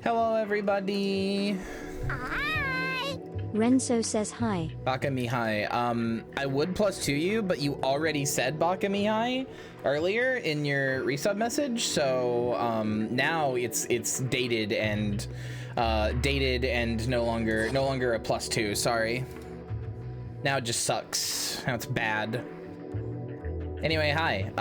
Hello, everybody. Hi. Renzo says hi. Baka Mihai. I would +2 you, but you already said Baka Mihai earlier in your resub message, so now it's dated and no longer a +2. Sorry. Now it just sucks. Now it's bad. Anyway, hi.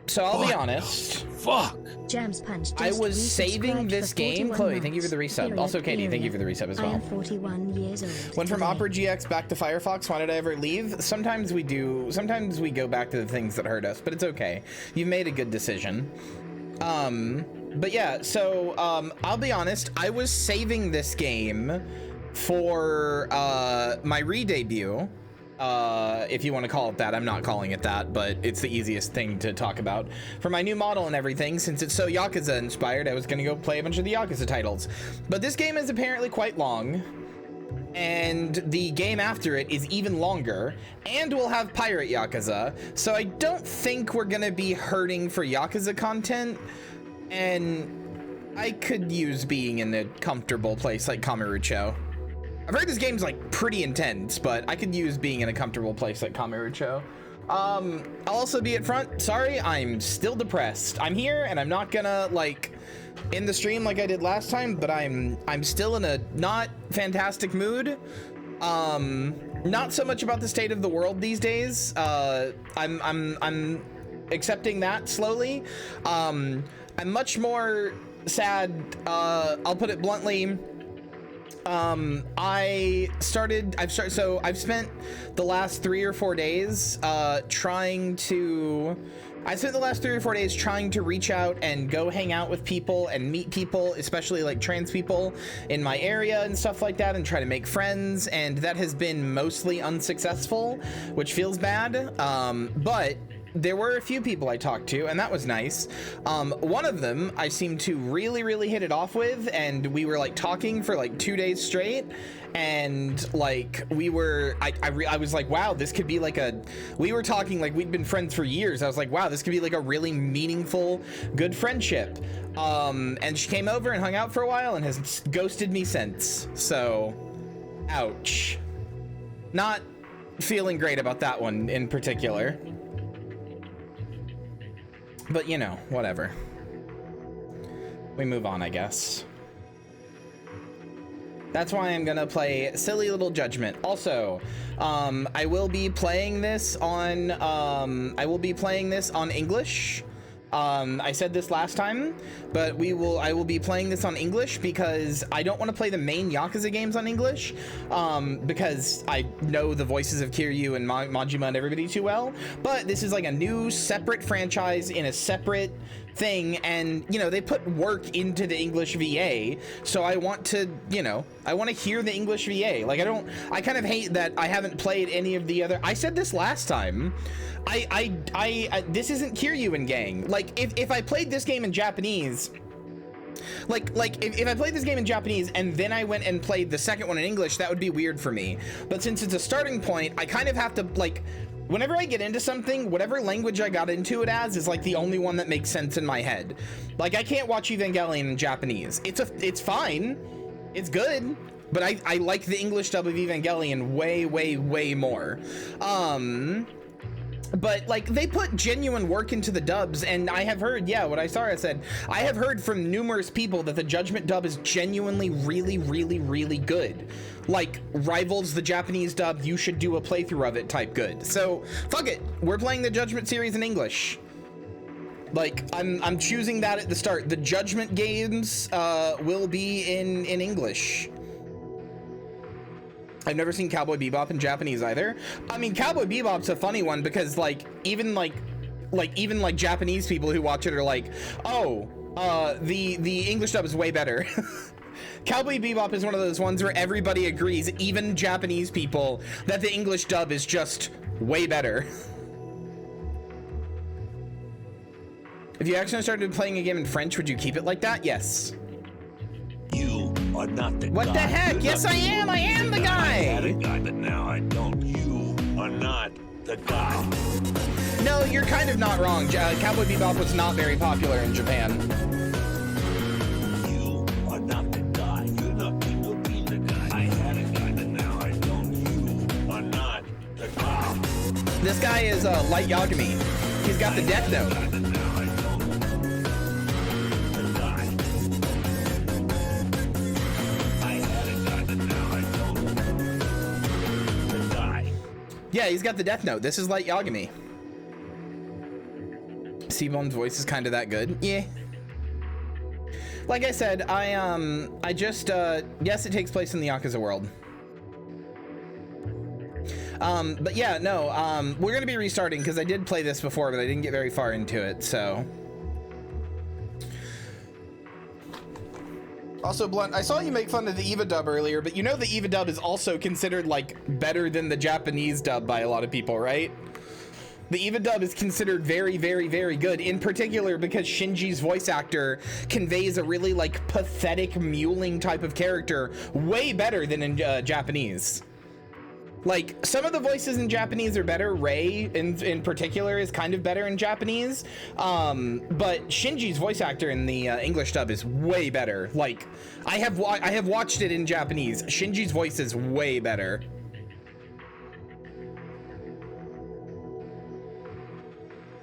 So I'll be honest. Fuck. Jams Punch. I was saving this game. Chloe, thank you for the resub. Also, Katie, thank you for the resub as well. I am 41 years old. Went from Opera GX back to Firefox. Why did I ever leave? Sometimes we do. Sometimes we go back to the things that hurt us, but it's okay. You've made a good decision. But yeah, so I'll be honest. I was saving this game for my re-debut. If you want to call it that. I'm not calling it that, but it's the easiest thing to talk about. For my new model and everything, since it's so Yakuza inspired, I was going to go play a bunch of the Yakuza titles. But this game is apparently quite long, and the game after it is even longer, and we'll have Pirate Yakuza, so I don't think we're going to be hurting for Yakuza content, and I could use being in a comfortable place like Kamurocho. I've heard this game's like pretty intense, but I could use being in a comfortable place like Kamurocho. I'll also be at front. Sorry, I'm still depressed. I'm here and I'm not gonna like end the stream like I did last time, but I'm still in a not fantastic mood. Not so much about the state of the world these days. I'm accepting that slowly. I'm much more sad. I'll put it bluntly. I've spent the last 3 or 4 days trying to reach out and go hang out with people and meet people, especially like trans people in my area and stuff like that, and try to make friends, and that has been mostly unsuccessful, which feels bad. But there were a few people I talked to, and that was nice. One of them I seemed to really hit it off with, and we were like talking for like 2 days straight, and like I was like, wow, this could be like we were talking like we'd been friends for years. I was like, wow, this could be like a really meaningful, good friendship. And she came over and hung out for a while and has ghosted me since. So, ouch. Not feeling great about that one in particular. But, you know, whatever. We move on, I guess. That's why I'm gonna play Silly Little Judgment. Also, I will be playing this on English. I said this last time, but I will be playing this on English because I don't want to play the main Yakuza games on English, because I know the voices of Kiryu and Majima and everybody too well. But this is like a new separate franchise in a separate thing, and you know, they put work into the English VA, so I want to, you know, I want to hear the English VA. Like I kind of hate that I haven't played any of the other. I said this last time. This isn't Kiryu and Gang. Like if I played this game in Japanese, like if I played this game in Japanese and then I went and played the second one in English, that would be weird for me. But since it's a starting point, I kind of have to, like, whenever I get into something, whatever language I got into it as is like the only one that makes sense in my head. Like I can't watch Evangelion in Japanese. It's fine. It's good. But I like the English dub of Evangelion way more. But like they put genuine work into the dubs, and I have heard, yeah, what I said, I have heard from numerous people that the Judgment dub is genuinely really good. Like rivals the Japanese dub, you should do a playthrough of it type good. So fuck it, we're playing the Judgment series in English. Like I'm choosing that at the start. The Judgment games will be in English. I've never seen Cowboy Bebop in Japanese either. I mean, Cowboy Bebop's a funny one because even Japanese people who watch it are like, oh, the English dub is way better. Cowboy Bebop is one of those ones where everybody agrees, even Japanese people, that the English dub is just way better. If you actually started playing a game in French, would you keep it like that? Yes. You are not the guy. What the heck? Yes, I am. I am the guy. I had a guy, but now I don't. You are not the guy. No, you're kind of not wrong. Cowboy Bebop was not very popular in Japan. This guy is Light Yagami. He's got the death note. Yeah, he's got the death note. This is Light Yagami. Seabone's voice is kind of that good. Yeah. Like I said, I just, yes, it takes place in the Yakuza world. But yeah, no, we're gonna be restarting because I did play this before, but I didn't get very far into it, so. Also, Blunt, I saw you make fun of the EVA dub earlier, but you know the EVA dub is also considered, like, better than the Japanese dub by a lot of people, right? The EVA dub is considered very, very, very good, in particular because Shinji's voice actor conveys a really, like, pathetic, mewling type of character way better than in Japanese. Like, some of the voices in Japanese are better. Rei, in particular, is kind of better in Japanese. But Shinji's voice actor in the English dub is way better. Like, I have watched it in Japanese. Shinji's voice is way better.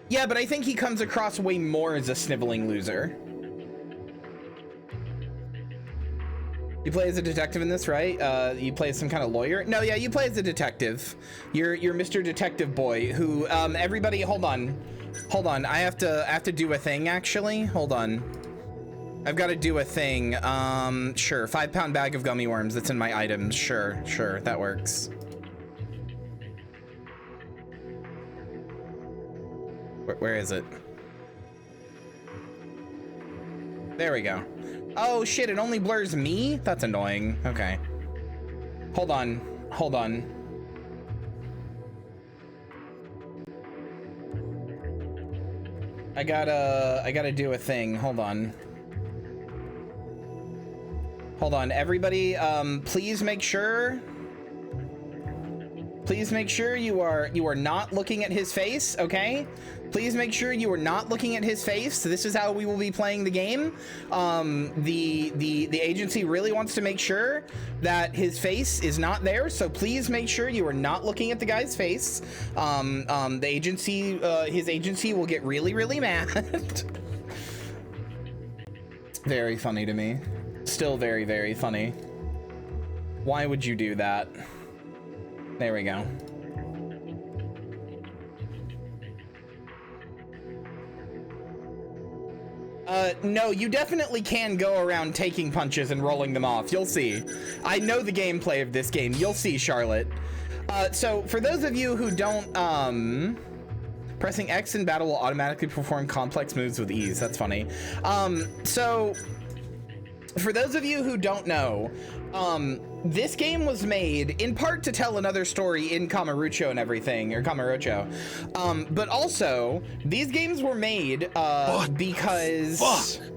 Yeah, but I think he comes across way more as a sniveling loser. You play as a detective in this, right? You play as some kind of lawyer? No, yeah, you play as a detective. You're Mr. Detective Boy, who everybody. Hold on. I have to do a thing actually. Hold on. I've got to do a thing. Sure. 5-pound bag of gummy worms. That's in my items. Sure, that works. Where is it? There we go. Oh shit, it only blurs me? That's annoying. Okay. Hold on. I gotta do a thing. Hold on, everybody, please make sure you are not looking at his face, okay? Please make sure you are not looking at his face. So this is how we will be playing the game. The agency really wants to make sure that his face is not there. So please make sure you are not looking at the guy's face. The agency, his agency will get really, really mad. Very funny to me. Still very, very funny. Why would you do that? There we go. No, you definitely can go around taking punches and rolling them off. You'll see. I know the gameplay of this game. You'll see, Charlotte. So for those of you who don't, pressing X in battle will automatically perform complex moves with ease. That's funny. So for those of you who don't know, this game was made in part to tell another story in Kamurocho and everything, or Kamurocho. But also, these games were made because...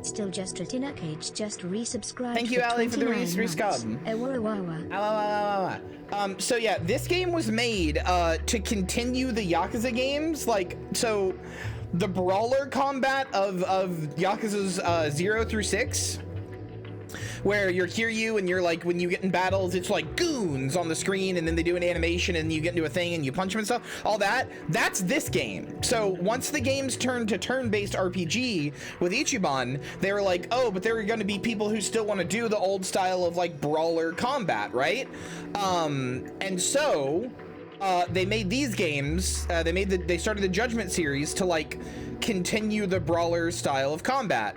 Still just Retina Cage just resubscribed. Thank you, Ali, for the resub. So yeah, this game was made to continue the Yakuza games. Like, so the brawler combat of Yakuza's 0 through 6, where you're Kiryu and you're like, when you get in battles, it's like goons on the screen, and then they do an animation and you get into a thing and you punch them and stuff, all that's this game. So once the games turned to turn-based RPG with Ichiban, they were like, oh, but there are going to be people who still want to do the old style of like brawler combat, right? And so they made these games, they started the Judgement series to like continue the brawler style of combat.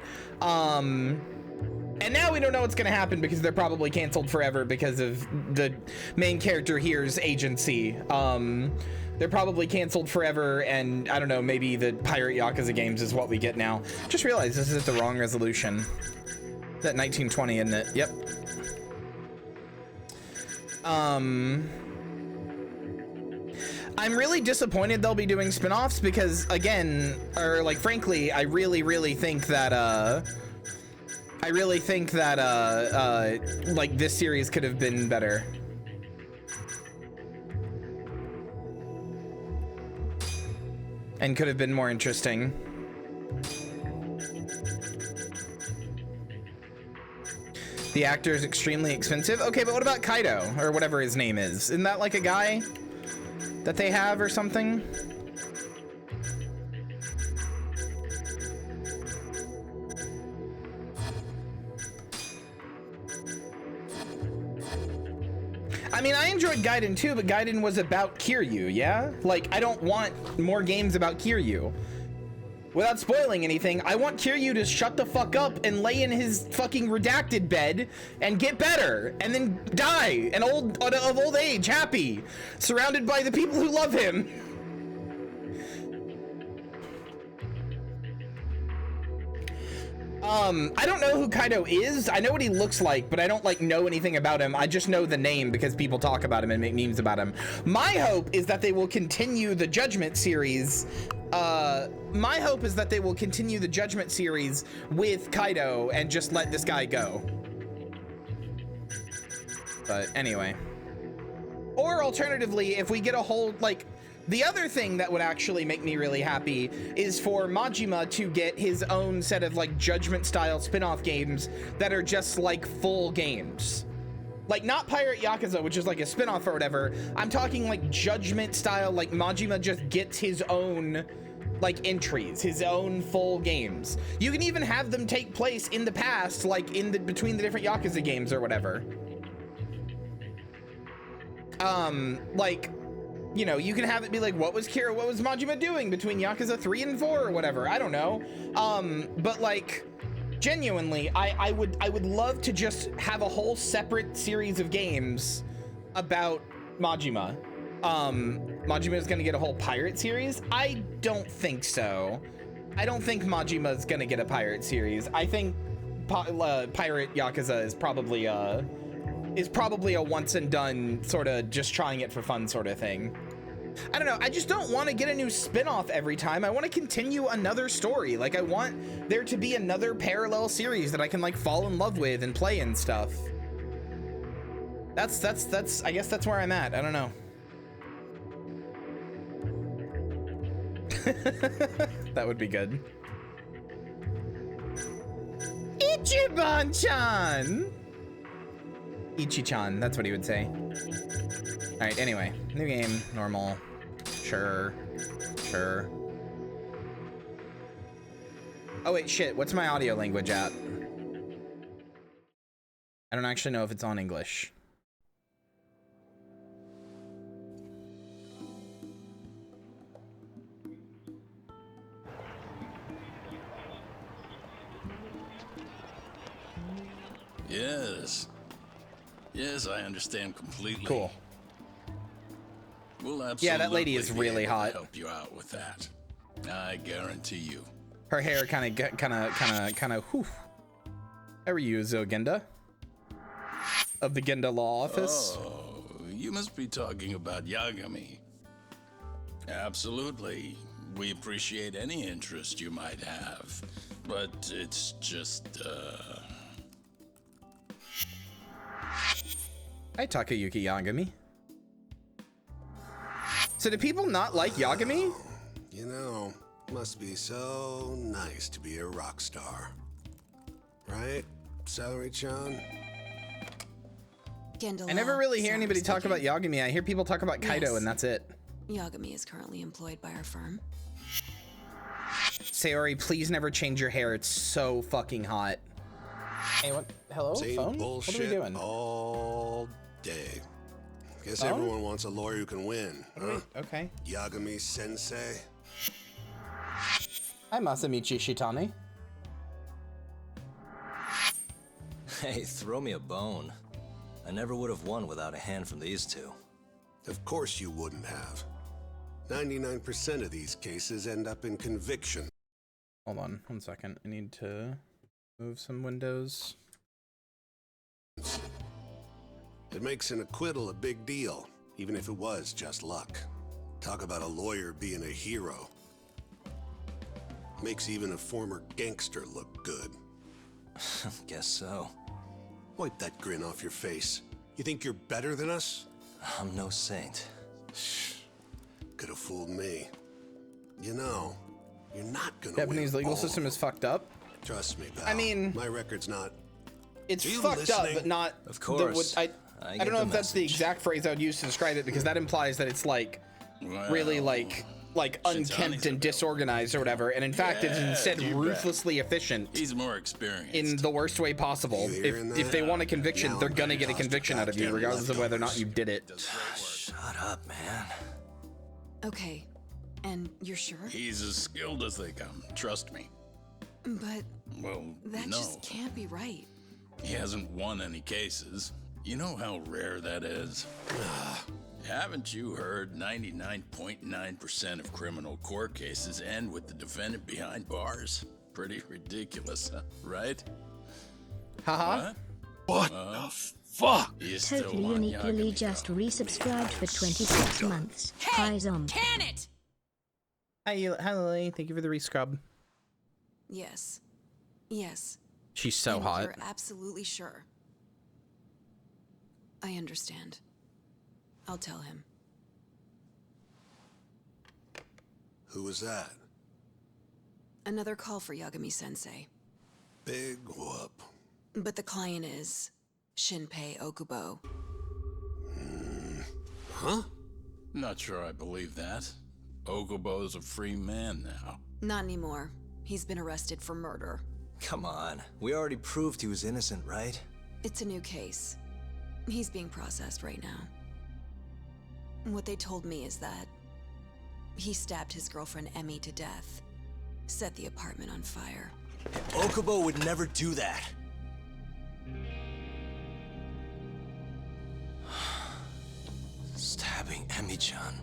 And now we don't know what's gonna happen because they're probably canceled forever because of the main character here's agency. They're probably canceled forever, and I don't know, maybe the Pirate Yakuza games is what we get now. Just realized this is the wrong resolution. That 1920, isn't it? Yep. I'm really disappointed they'll be doing spin-offs because, again, or like frankly, I really think that like this series could have been better. And could have been more interesting. The actor is extremely expensive. Okay, but what about Kaido, or whatever his name is? Isn't that like a guy that they have or something. I mean, I enjoyed Gaiden too, but Gaiden was about Kiryu, yeah? Like, I don't want more games about Kiryu. Without spoiling anything, I want Kiryu to shut the fuck up and lay in his fucking redacted bed and get better, and then die of old age, happy, surrounded by the people who love him. I don't know who Kaido is. I know what he looks like, but I don't like know anything about him. I just know the name because people talk about him and make memes about him. My hope is that they will continue the Judgment series. My hope is that they will continue the Judgment series with Kaido and just let this guy go. But anyway. Or alternatively, if we get a whole, like, the other thing that would actually make me really happy is for Majima to get his own set of like Judgment style spin-off games that are just like full games. Like not Pirate Yakuza, which is like a spin-off or whatever. I'm talking like Judgment style, like Majima just gets his own like entries, his own full games. You can even have them take place in the past, like in the between the different Yakuza games or whatever. Like, you know, you can have it be like, what was Majima doing between Yakuza 3 and 4 or whatever? I don't know. But like, genuinely, I would love to just have a whole separate series of games about Majima. Majima is gonna get a whole pirate series? I don't think so. I don't think Majima is gonna get a pirate series. I think Pirate Yakuza is probably a once and done sort of just trying it for fun sort of thing. I don't know. I just don't want to get a new spin-off every time. I want to continue another story. Like I want there to be another parallel series that I can like fall in love with and play and stuff. That's I guess that's where I'm at. I don't know. That would be good. Ichiban-chan! Ichi-chan, that's what he would say. All right, anyway, new game, normal, sure. Oh wait, shit, what's my audio language at? I don't actually know if it's on English. Yes, I understand completely. Cool. We'll absolutely yeah, that lady is really hot. Help you out with that. I guarantee you. Her hair kind of. Whew. How are you, Zogenda? Of the Genda Law Office. Oh, you must be talking about Yagami. Absolutely. We appreciate any interest you might have, but it's just. Hi, Takayuki Yagami. So do people not like Yagami? You know, must be so nice to be a rock star. Right, Celery-chan? I never really hear anybody talk about Yagami. I hear people talk about Kaido, and that's it. Yagami is currently employed by our firm. Sayori, please never change your hair. It's so fucking hot. Hey, what? Hello, Same phone? bullshit What are we doing? all day. Guess Phone? everyone wants a lawyer who can win, huh? Okay. Yagami Sensei. Hi, Masamichi Shitani. Hey, throw me a bone. I never would have won without a hand from these two. Of course you wouldn't have. 99% of these cases end up in conviction. Hold on, 1 second. I need to move some windows. It makes an acquittal a big deal, even if it was just luck. Talk about a lawyer being a hero. Makes even a former gangster look good. Guess so. Wipe that grin off your face. You think you're better than us? I'm no saint. Could have fooled me. You know, you're not gonna Japanese win legal all system of is fucked up. Trust me, pal. I mean, my record's not. It's Are you fucked up, listening? but not. Of course. I don't know if that's the message. exact phrase I would use to describe it, because that implies that it's like really like unkempt and disorganized or whatever, and in fact is instead ruthlessly efficient. He's more experienced. In the worst way possible. If they want a conviction, they're gonna get a conviction out of you, regardless of whether or not you did it. Shut up, man. Okay, and you're sure? He's as skilled as they come, trust me. But Well, that no. just can't be right. He hasn't won any cases. You know how rare that is? Haven't you heard 99.9% of criminal court cases end with the defendant behind bars? Pretty ridiculous, huh? Right? Haha. What? What the fuck? You still Totally want uniquely Yagami, just though? resubscribed for 26 months. Hi, Zom. Can it? Hi, Lily. Thank you for the rescrub. Yes. Yes. She's so And hot. You're absolutely sure. I understand. I'll tell him. Who was that? Another call for Yagami-sensei. Big whoop. But the client is Shinpei Okubo. Huh? Not sure I believe that. Okubo's a free man now. Not anymore. He's been arrested for murder. Come on. We already proved he was innocent, right? It's a new case. He's being processed right now. What they told me is that he stabbed his girlfriend Emmy to death, set the apartment on fire. Okubo would never do that. Stabbing Emmy-chan.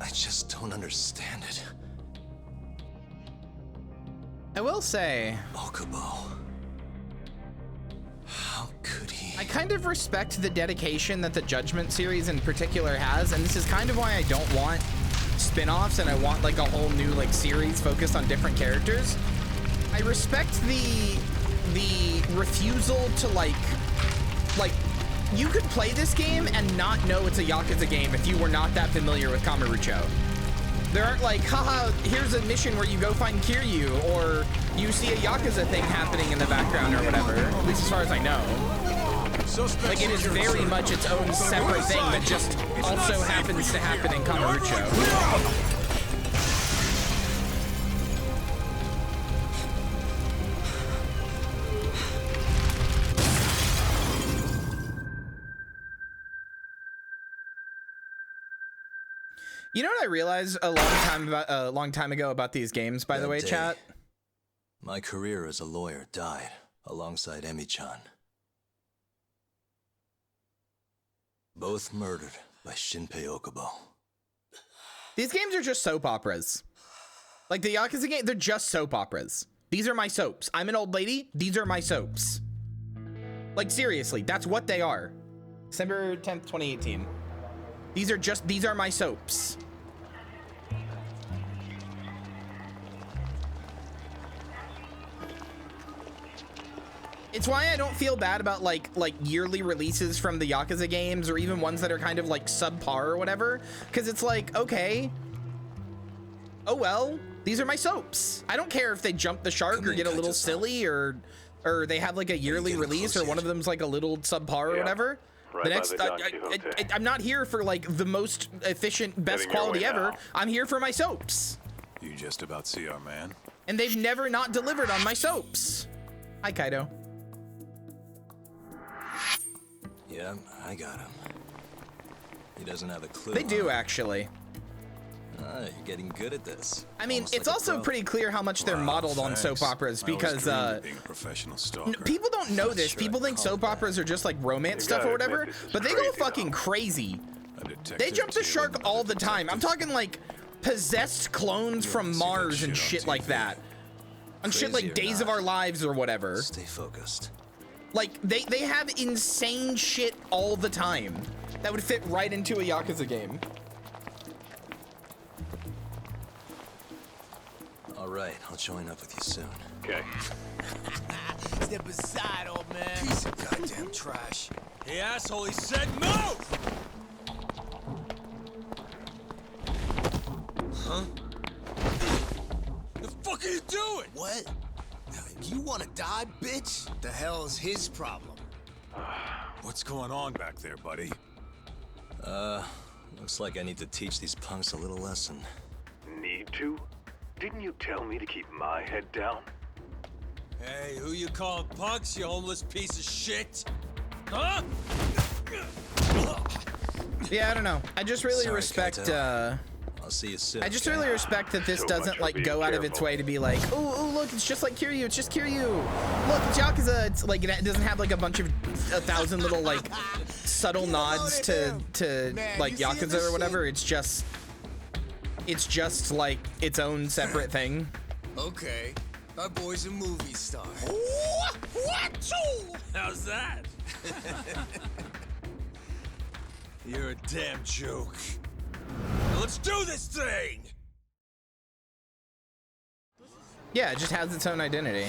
I just don't understand it. I will say, Okubo. How could he? I kind of respect the dedication that the Judgment series in particular has, and this is kind of why I don't want spin-offs and I want like a whole new like series focused on different characters. I respect the refusal to like you could play this game and not know it's a Yakuza game if you were not that familiar with Kamurocho. There aren't like, haha, here's a mission where you go find Kiryu, or you see a Yakuza thing happening in the background or whatever, at least as far as I know. Like, it is very much its own separate thing that just also happens to happen in Kamurocho. You know what I realized a long time ago about these games, by the way, chat? My career as a lawyer died alongside Emmy-chan. Both murdered by Shinpei Okubo. These games are just soap operas. Like the Yakuza game, they're just soap operas. These are my soaps. I'm an old lady. These are my soaps. Like seriously, that's what they are. December 10th, 2018. These are my soaps. It's why I don't feel bad about like yearly releases from the Yakuza games, or even ones that are kind of like subpar or whatever, because it's like, okay, oh well, these are my soaps. I don't care if they jump the shark or get a little silly, or they have like a yearly release, or one of them's like a little subpar or whatever. Right, the next, I'm not here for like the most efficient, best quality ever. I'm here for my soaps. You just about see our man? And they've never not delivered on my soaps. Hi, Kaido. Yeah, I got him. He doesn't have a clue. They do, actually. You're getting good at this. I mean, Almost it's like a also pro. pretty clear how much they're modeled on soap operas, because people don't know this. People think soap operas are just like romance stuff or whatever, but they go fucking crazy. They jump the shark all the time. I'm talking like possessed clones from Mars and shit like that. On shit like Days of Our Lives or whatever. Stay focused. Like, they have insane shit all the time that would fit right into a Yakuza game. All right, I'll join up with you soon. Okay. Step aside, old man. Piece of goddamn trash. Hey, asshole, he said move! Huh? The fuck are you doing? What? You wanna die, bitch? The hell is his problem? What's going on back there, buddy? Looks like I need to teach these punks a little lesson. Need to? Didn't you tell me to keep my head down? Hey, who you calling punks, you homeless piece of shit? Huh? Yeah, I don't know. I just really Sorry, respect, Kaito. I'll see you soon. I just really respect that this doesn't like go out of its way to be like, oh look, it's just like Kiryu, it's just Kiryu. Look, it's Yakuza. It's like it doesn't have like a bunch of 1,000 little like subtle nods to like Yakuza or whatever. It's just like its own separate thing. Okay, our boy's a movie star. What? How's that? You're a damn joke. Now let's do this thing! Yeah, it just has its own identity.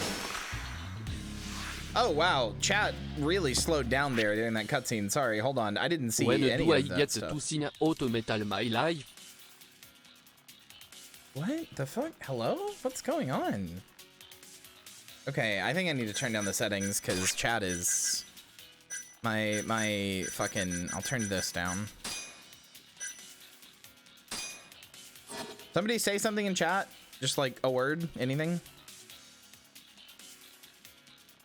Oh wow, chat really slowed down there during that cutscene. Sorry, hold on, I didn't see any of that stuff. What the fuck? Hello? What's going on? Okay, I think I need to turn down the settings because chat is my fucking. I'll turn this down. Somebody say something in chat. Just like a word, anything.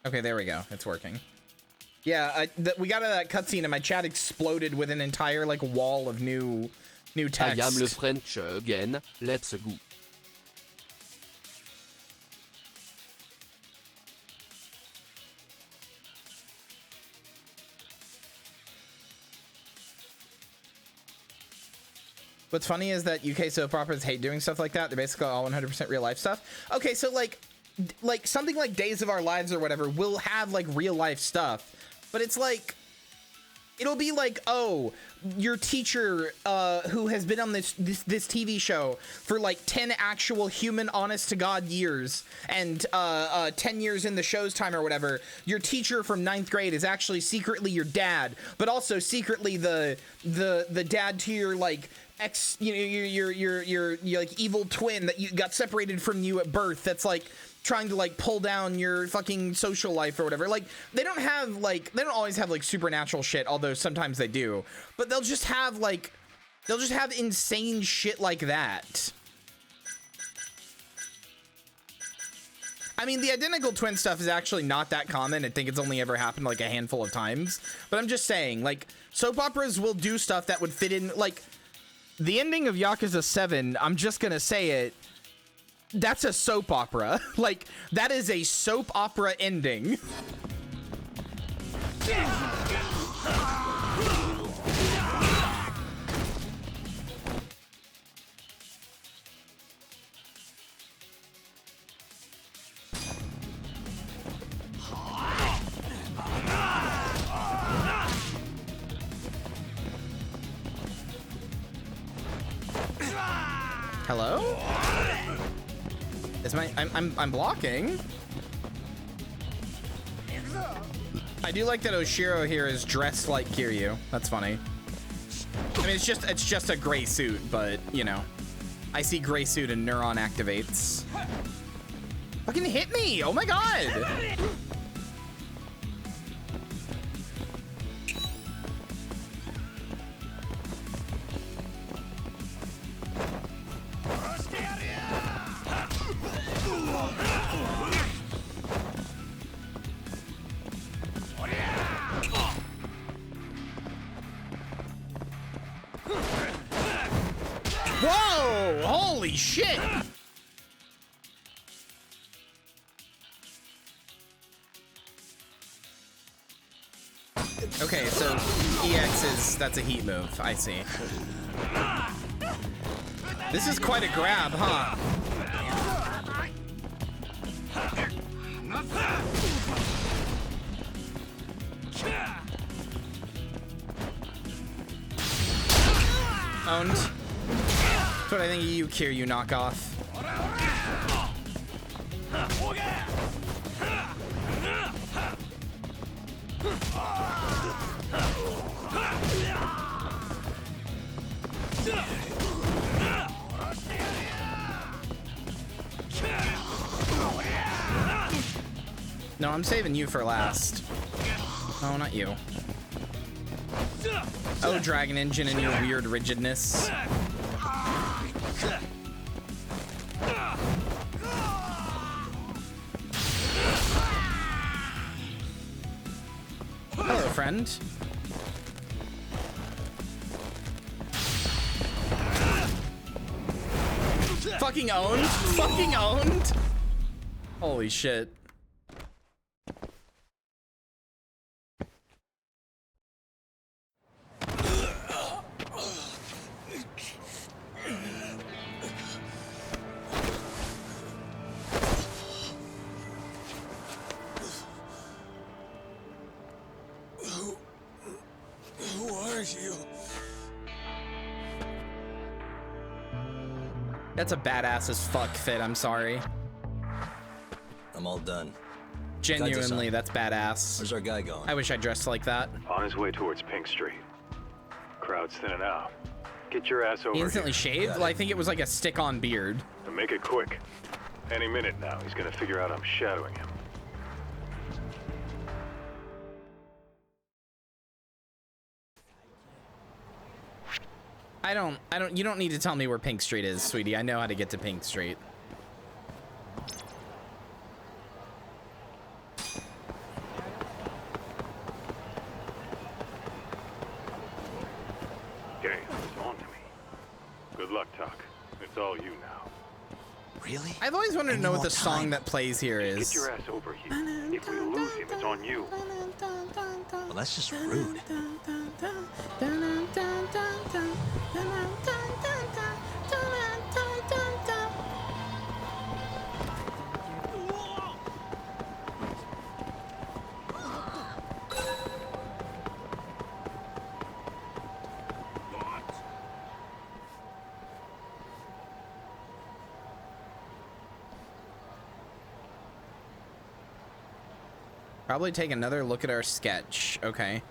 Okay, there we go. It's working. Yeah, we got to that cutscene and my chat exploded with an entire like wall of new text. I am le French again. Let's go. What's funny is that UK soap operas hate doing stuff like that. They're basically all 100% real life stuff. Okay, so like something like Days of Our Lives or whatever will have like real life stuff, but it's like it'll be like, oh, your teacher who has been on this TV show for like 10 actual human honest to God years and 10 years in the show's time or whatever. Your teacher from 9th grade is actually secretly your dad, but also secretly the dad to your like ex, you know, your like evil twin that you got separated from you at birth. That's like trying to like pull down your fucking social life or whatever. Like they don't always have like supernatural shit, although sometimes they do, but they'll just have insane shit like that. I mean, the identical twin stuff is actually not that common. I think it's only ever happened like a handful of times, but I'm just saying, like, soap operas will do stuff that would fit in, like the ending of Yakuza 7, I'm just gonna say it, that's a soap opera. Like, that is a soap opera ending. Hello? Is I'm blocking. I do like that Oshiro here is dressed like Kiryu. That's funny. I mean, it's just a gray suit, but you know, I see gray suit and neuron activates. Fucking hit me! Oh my god! Whoa! Holy shit! Okay, so EX that's a heat move. I see. This is quite a grab, huh? Owned. That's what I think of you, Kiryu knockoff. No, I'm saving you for last. Oh, not you. Oh, Dragon Engine and your weird rigidness. Hello, friend. Fucking owned. Fucking owned. Holy shit. Who are you? That's a badass as fuck fit, I'm sorry. I'm all done. Genuinely, that's badass. Where's our guy going? I wish I dressed like that. On his way towards Pink Street. Crowd's thinning out. Get your ass over He instantly here. shaved? Well, I think it was like a stick-on beard. And make it quick. Any minute now, he's gonna figure out I'm shadowing him. You don't need to tell me where Pink Street is, sweetie. I know how to get to Pink Street. Okay, it's on to me. Good luck, Tuck. It's all you now. Really? I've always wanted to know what the song that plays here Get is. your ass over here. If we lose him, it's on you. Well, that's just rude. Probably take another look at our sketch. Okay.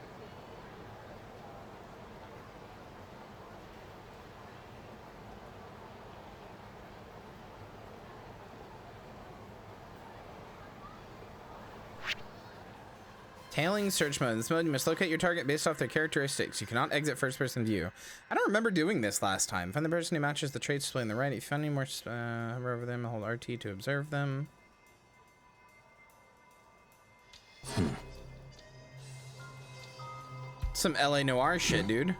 Tailing search mode. In this mode, you must locate your target based off their characteristics. You cannot exit first-person view. I don't remember doing this last time. Find the person who matches the traits displayed on the right. If you find any more, hover over them, hold RT to observe them. Some LA Noire shit, dude.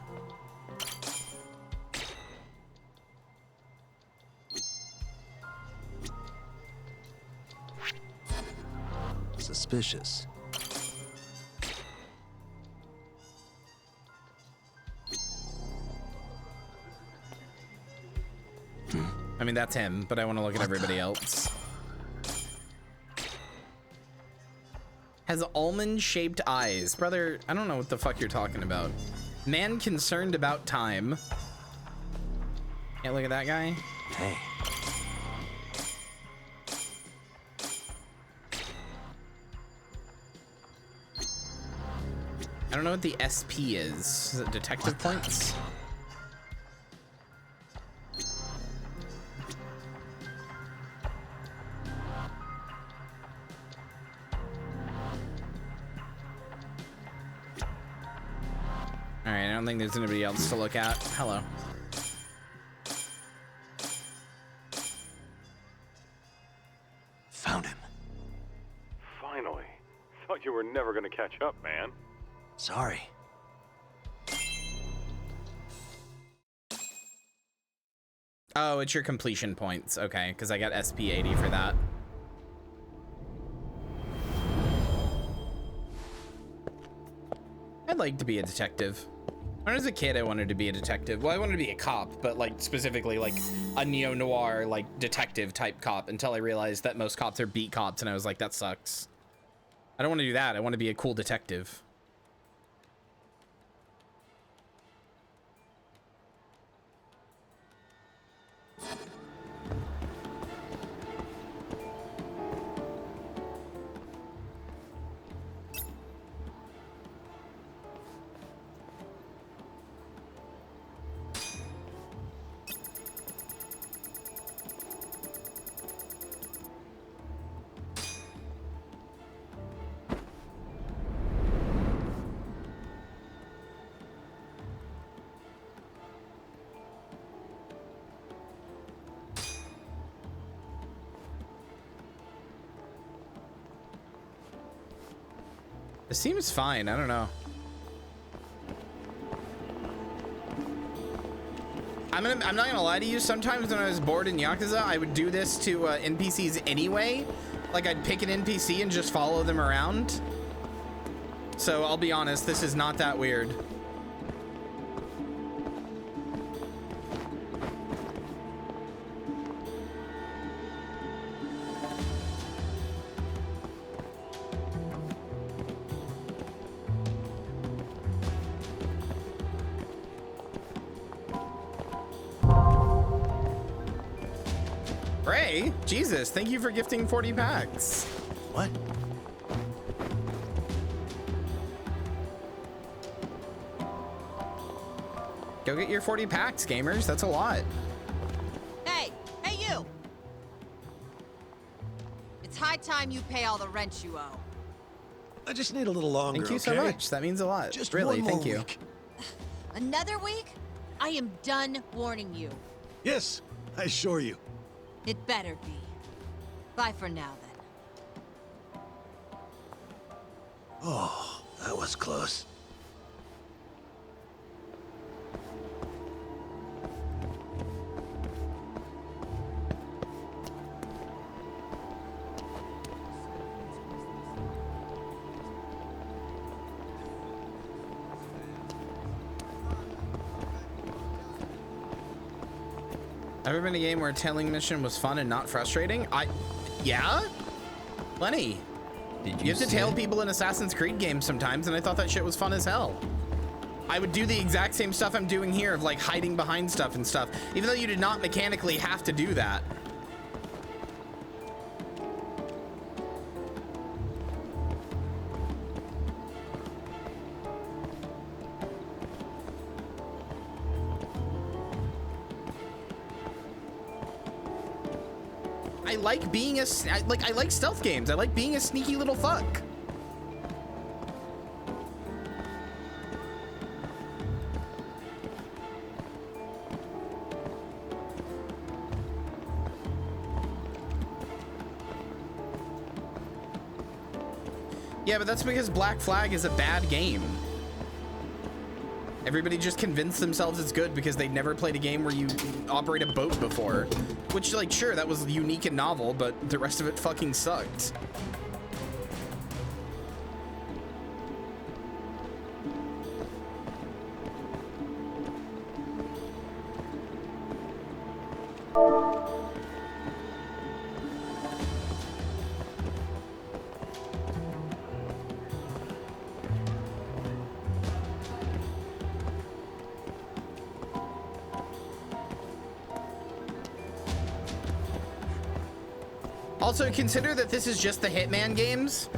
Suspicious. I mean, that's him, but I want to look at everybody else. Has almond-shaped eyes. Brother, I don't know what the fuck you're talking about. Man concerned about time. Can't look at that guy? Hey. I don't know what the SP is. Is it detective points? Alright, I don't think there's anybody else to look at. Hello. Found him. Finally. Thought you were never gonna catch up, man. Sorry. Oh, it's your completion points. Okay, because I got SP 80 for that. I'd like to be a detective. When I was a kid, I wanted to be a detective. Well, I wanted to be a cop, but like specifically like a neo-noir, like detective type cop, until I realized that most cops are beat cops, and I was like, that sucks. I don't want to do that. I want to be a cool detective. It seems fine. I don't know. I'm not gonna lie to you. Sometimes when I was bored in Yakuza, I would do this to NPCs anyway. Like I'd pick an NPC and just follow them around. So I'll be honest, this is not that weird. Ray, Jesus, thank you for gifting 40 packs. What? Go get your 40 packs, gamers. That's a lot. Hey, you! It's high time you pay all the rent you owe. I just need a little longer, Thank you so much. That means a lot. Just really, one thank more you. week. Another week? I am done warning you. Yes, I assure you. It better be. Bye for now, then. Oh, that was close. Ever been a game where a tailing mission was fun and not frustrating? Yeah? Plenty. You have to tail people in Assassin's Creed games sometimes, and I thought that shit was fun as hell. I would do the exact same stuff I'm doing here of like hiding behind stuff and stuff, even though you did not mechanically have to do that. I like being I like stealth games. I like being a sneaky little fuck. Yeah, but that's because Black Flag is a bad game. Everybody just convinced themselves it's good because they'd never played a game where you operate a boat before. Which, like, sure, that was unique and novel, but the rest of it fucking sucked. Also, consider that this is just the Hitman games.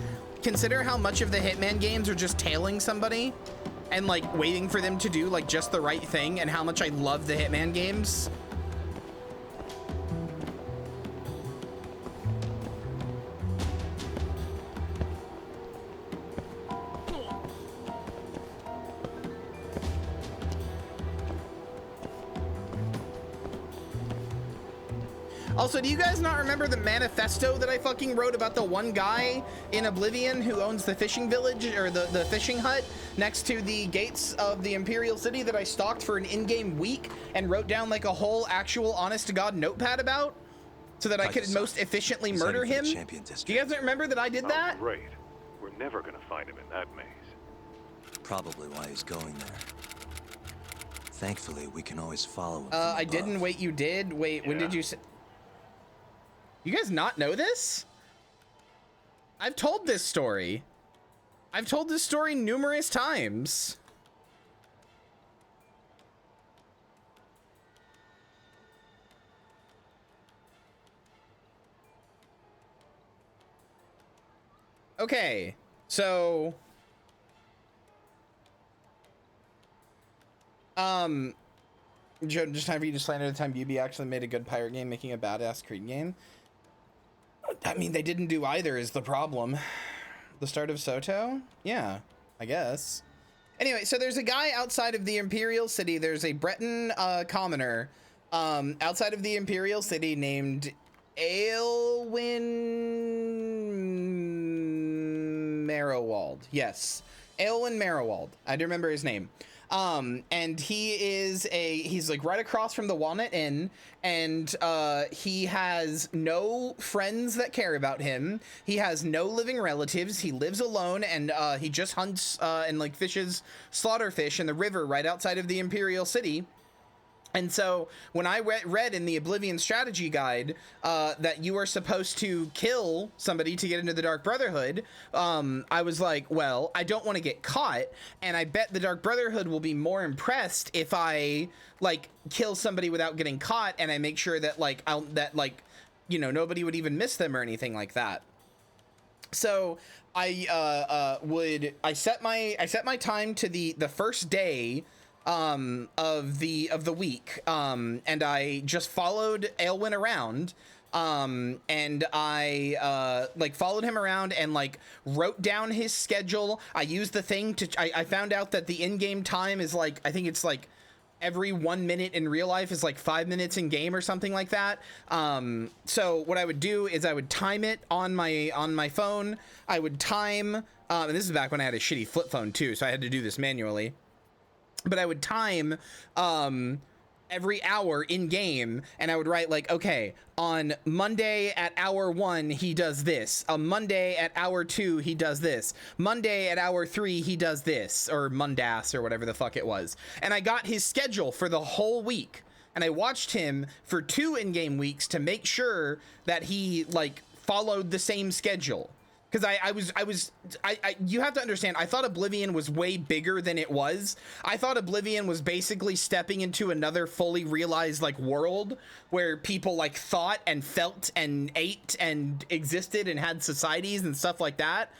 Consider how much of the Hitman games are just tailing somebody and like waiting for them to do like just the right thing, and how much I love the Hitman games. Also, do you guys not remember the manifesto that I fucking wrote about the one guy in Oblivion who owns the fishing village, or the fishing hut next to the gates of the Imperial City that I stalked for an in-game week and wrote down like a whole actual honest-to-God notepad about so that I could most efficiently murder him? Do you guys remember that I did that? Oh, great. We're never gonna find him in that maze. Probably why he's going there. Thankfully, we can always follow him. I didn't. Wait, you did? Wait, when did you say? You guys not know this? I've told this story. I've told this story numerous times. Okay, so just time for you to slander the time UB actually made a good pirate game making a badass Creed game. I mean, they didn't do either is the problem. The start of Soto? Yeah, I guess. Anyway, so there's a guy outside of the Imperial City. There's a Breton commoner outside of the Imperial City named Aelwyn... Marrowwald. Yes. Aelwyn Marrowwald. I do remember his name. And he's like right across from the Walnut Inn, and he has no friends that care about him. He has no living relatives. He lives alone, and he just hunts and like fishes slaughterfish in the river right outside of the Imperial City. And so when I read in the Oblivion strategy guide that you are supposed to kill somebody to get into the Dark Brotherhood, I was like, well, I don't want to get caught, and I bet the Dark Brotherhood will be more impressed if I like kill somebody without getting caught, and I make sure that like nobody would even miss them or anything like that. So I set my time to the first day of the week, and I just followed Aelwyn around, and I like followed him around and like wrote down his schedule. I used the thing to I found out that the in-game time is like, I think it's like every 1 minute in real life is like 5 minutes in game or something like that. So what I would do is I would time it on my phone. I would time, and this is back when I had a shitty flip phone too, so I had to do this manually. But I would time every hour in game, and I would write like, okay, on Monday at hour 1 he does this, on Monday at hour 2 he does this, Monday at hour 3 he does this, or Mondas or whatever the fuck it was. And I got his schedule for the whole week, and I watched him for 2 in-game weeks to make sure that he like followed the same schedule. Because you have to understand, I thought Oblivion was way bigger than it was. I thought Oblivion was basically stepping into another fully realized like world where people like thought and felt and ate and existed and had societies and stuff like that.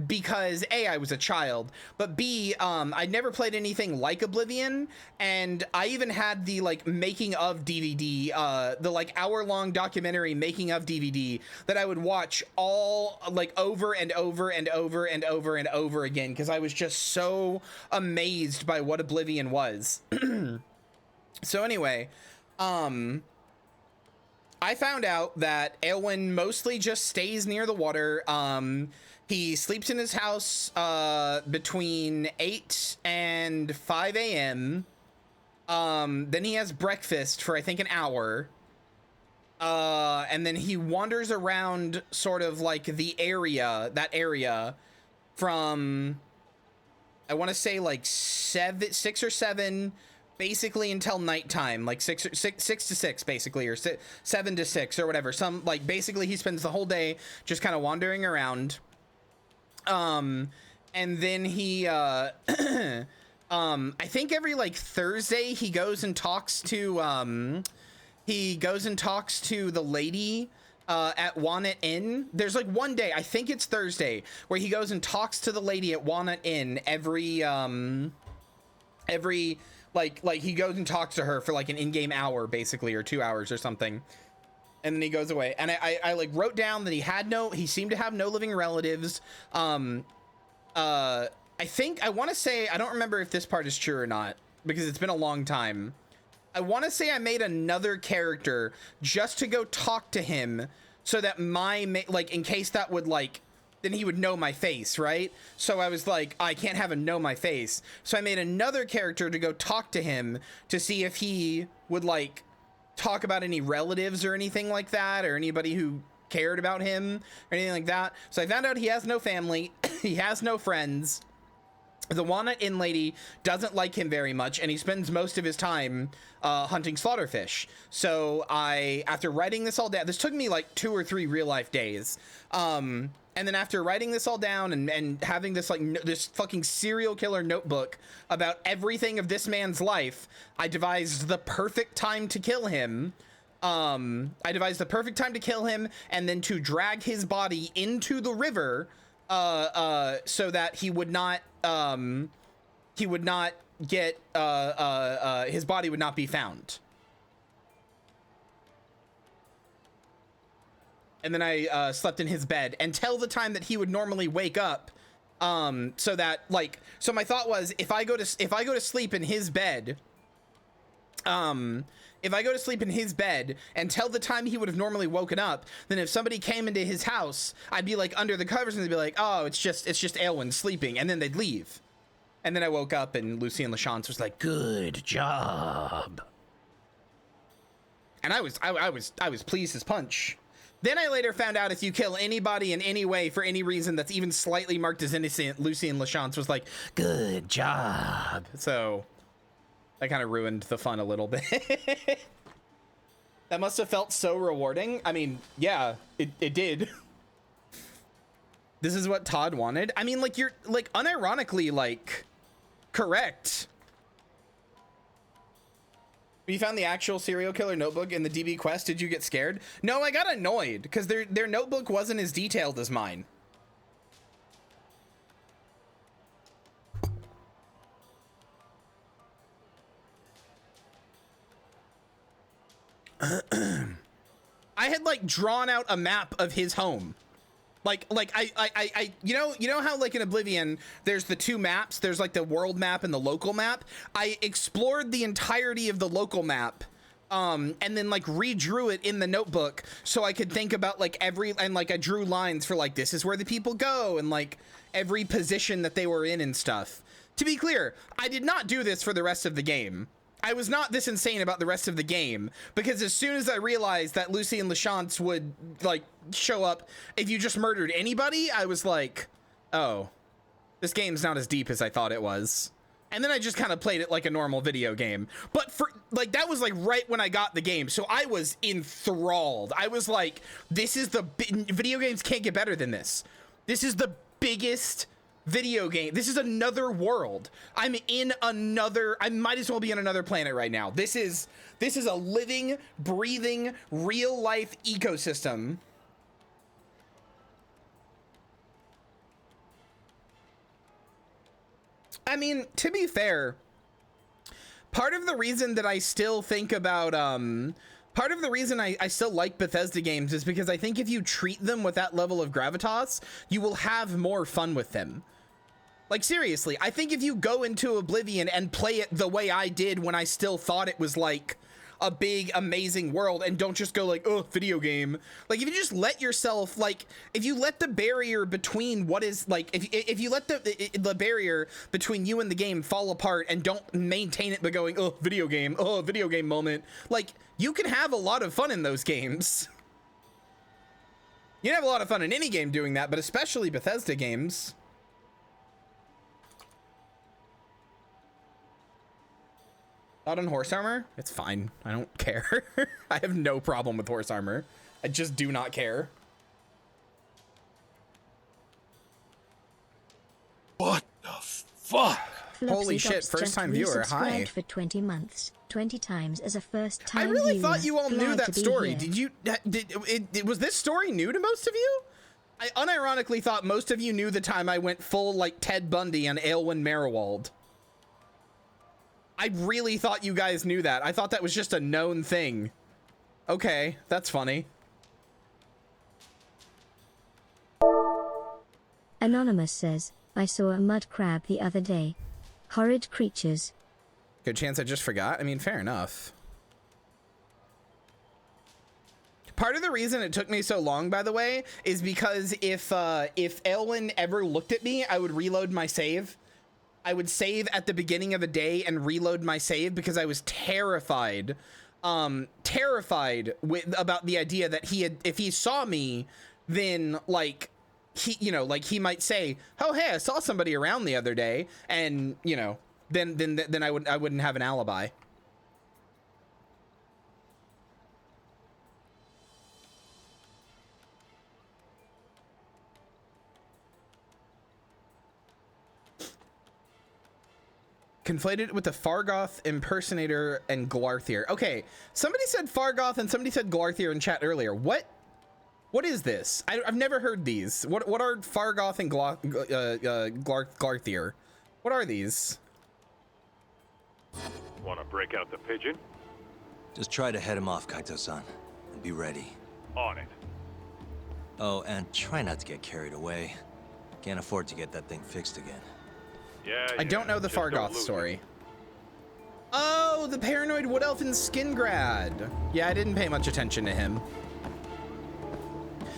Because A, I was a child, but B, I'd never played anything like Oblivion, and I even had the like making of DVD, the like hour-long documentary making of DVD that I would watch all like over and over and over and over and over again, because I was just so amazed by what Oblivion was. So anyway, I found out that Aelwyn mostly just stays near the water. He sleeps in his house between 8 and 5 a.m. Then he has breakfast for I think an hour. And then he wanders around sort of like that area from, I want to say like 6 or 7 basically until nighttime, like 6 to 6 basically, or 7 to 6 or whatever. Some like basically he spends the whole day just kind of wandering around. And then he I think every like Thursday he goes and talks to the lady at Walnut Inn. There's like one day, I think it's Thursday, where he goes and talks to the lady at Walnut Inn every like he goes and talks to her for like an in-game hour basically, or 2 hours or something. And then he goes away. And I like wrote down that he seemed to have no living relatives. I think, I want to say, I don't remember if this part is true or not, because it's been a long time. I want to say I made another character just to go talk to him, so that like, in case that would like, then he would know my face, right? So I was like, I can't have him know my face. So I made another character to go talk to him to see if he would like talk about any relatives or anything like that, or anybody who cared about him or anything like that. So I found out he has no family. He has no friends. The Walnut Inn lady doesn't like him very much, and he spends most of his time hunting slaughterfish. So after writing this all down, this took me like 2 or 3 real life days. And then after writing this all down and having this like this fucking serial killer notebook about everything of this man's life, I devised the perfect time to kill him. And then to drag his body into the river, so that he would not get his body would not be found. And then I slept in his bed until the time that he would normally wake up, so that like, so my thought was, if I go to sleep in his bed, if I go to sleep in his bed and tell the time he would have normally woken up, then if somebody came into his house, I'd be like under the covers and they'd be like, oh, it's just Aelwyn sleeping, and then they'd leave. And then I woke up and Lucien Lachance was like, good job. And I was pleased as punch. Then I later found out if you kill anybody in any way for any reason that's even slightly marked as innocent, Lucien Lachance was like, good job. So that kind of ruined the fun a little bit. That must have felt so rewarding. I mean, yeah, it did. This is what Todd wanted. I mean, like, you're like unironically like correct. You found the actual serial killer notebook in the DB quest. Did you get scared? No, I got annoyed because their notebook wasn't as detailed as mine. I had like drawn out a map of his home. Like I you know how like in Oblivion there's the two maps, there's like the world map and the local map. I explored the entirety of the local map and then like redrew it in the notebook so I could think about like and like I drew lines for like this is where the people go and like every position that they were in and stuff. To be clear, I did not do this for the rest of the game. I was not this insane about the rest of the game because as soon as I realized that Lucien Lachance would like show up if you just murdered anybody, I was like, oh, this game's not as deep as I thought it was. And then I just kind of played it like a normal video game. But for like, that was like right when I got the game. So I was enthralled. I was like, this is video games can't get better than this. This is the biggest video game. This is another world. I might as well be in another planet right now. This is a living, breathing, real life ecosystem. I mean, to be fair, part of the reason that I still think about, part of the reason I still like Bethesda games is because I think if you treat them with that level of gravitas, you will have more fun with them. Like, seriously, I think if you go into Oblivion and play it the way I did when I still thought it was like a big, amazing world and don't just go like, oh, video game. Like, if you just let yourself, like, if you let the barrier between what is, like, if you let the barrier between you and the game fall apart and don't maintain it by going, oh, video game moment, like, you can have a lot of fun in those games. You can have a lot of fun in any game doing that, but especially Bethesda games. Not on horse armor? It's fine. I don't care. I have no problem with horse armor. I just do not care. What the fuck? Holy shit, first time viewer. Hi. For 20 months. 20 times as a first time I really viewer. thought you all knew that story. Here. Was this story new to most of you? I unironically thought most of you knew the time I went full like Ted Bundy on Aelwyn Marowald. I really thought you guys knew that. I thought that was just a known thing. Okay, that's funny. Anonymous says, I saw a mud crab the other day. Horrid creatures. Good chance I just forgot. I mean, fair enough. Part of the reason it took me so long, by the way, is because if Aelwyn ever looked at me, I would reload my save. I would save at the beginning of a day and reload my save because I was terrified, about the idea that if he saw me, then like he might say, oh, hey, I saw somebody around the other day. And then I wouldn't have an alibi. Conflated with the Fargoth impersonator and Glarthier. Okay, somebody said Fargoth and somebody said Glarthier in chat earlier. What is this? I've never heard these. What are Fargoth and Glarthier? What are these? Want to break out the pigeon? Just try to head him off, Kaito-san, and be ready. On it. Oh, and try not to get carried away. Can't afford to get that thing fixed again. Yeah, I don't know the Fargoth story. Oh, the paranoid wood elf in skin grad. Yeah, I didn't pay much attention to him.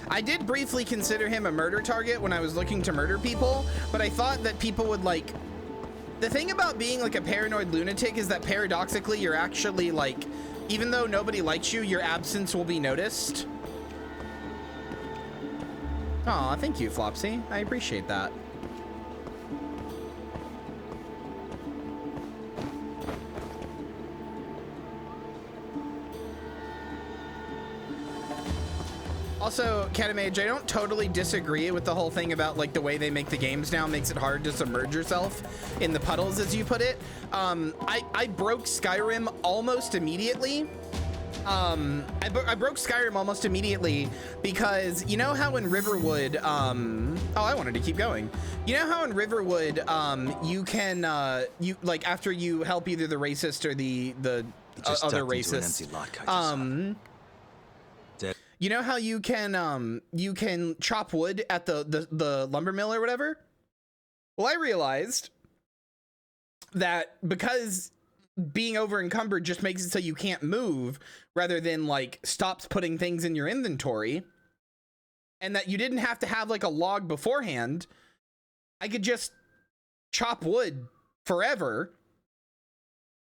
I did briefly consider him a murder target when I was looking to murder people, but I thought that people would like... The thing about being like a paranoid lunatic is that paradoxically you're actually like, even though nobody likes you, your absence will be noticed. Aw, thank you, Flopsy. I appreciate that. Also, Catamage, I don't totally disagree with the whole thing about like the way they make the games now makes it hard to submerge yourself in the puddles, as you put it. I broke Skyrim almost immediately. I broke Skyrim almost immediately because you know how in Riverwood, oh, I wanted to keep going. You know how in Riverwood, you can, you like after you help either the racist or the other racist, you know how you can chop wood at the lumber mill or whatever? Well, I realized that because being over encumbered just makes it so you can't move rather than like stops putting things in your inventory, and that you didn't have to have like a log beforehand. I could just chop wood forever.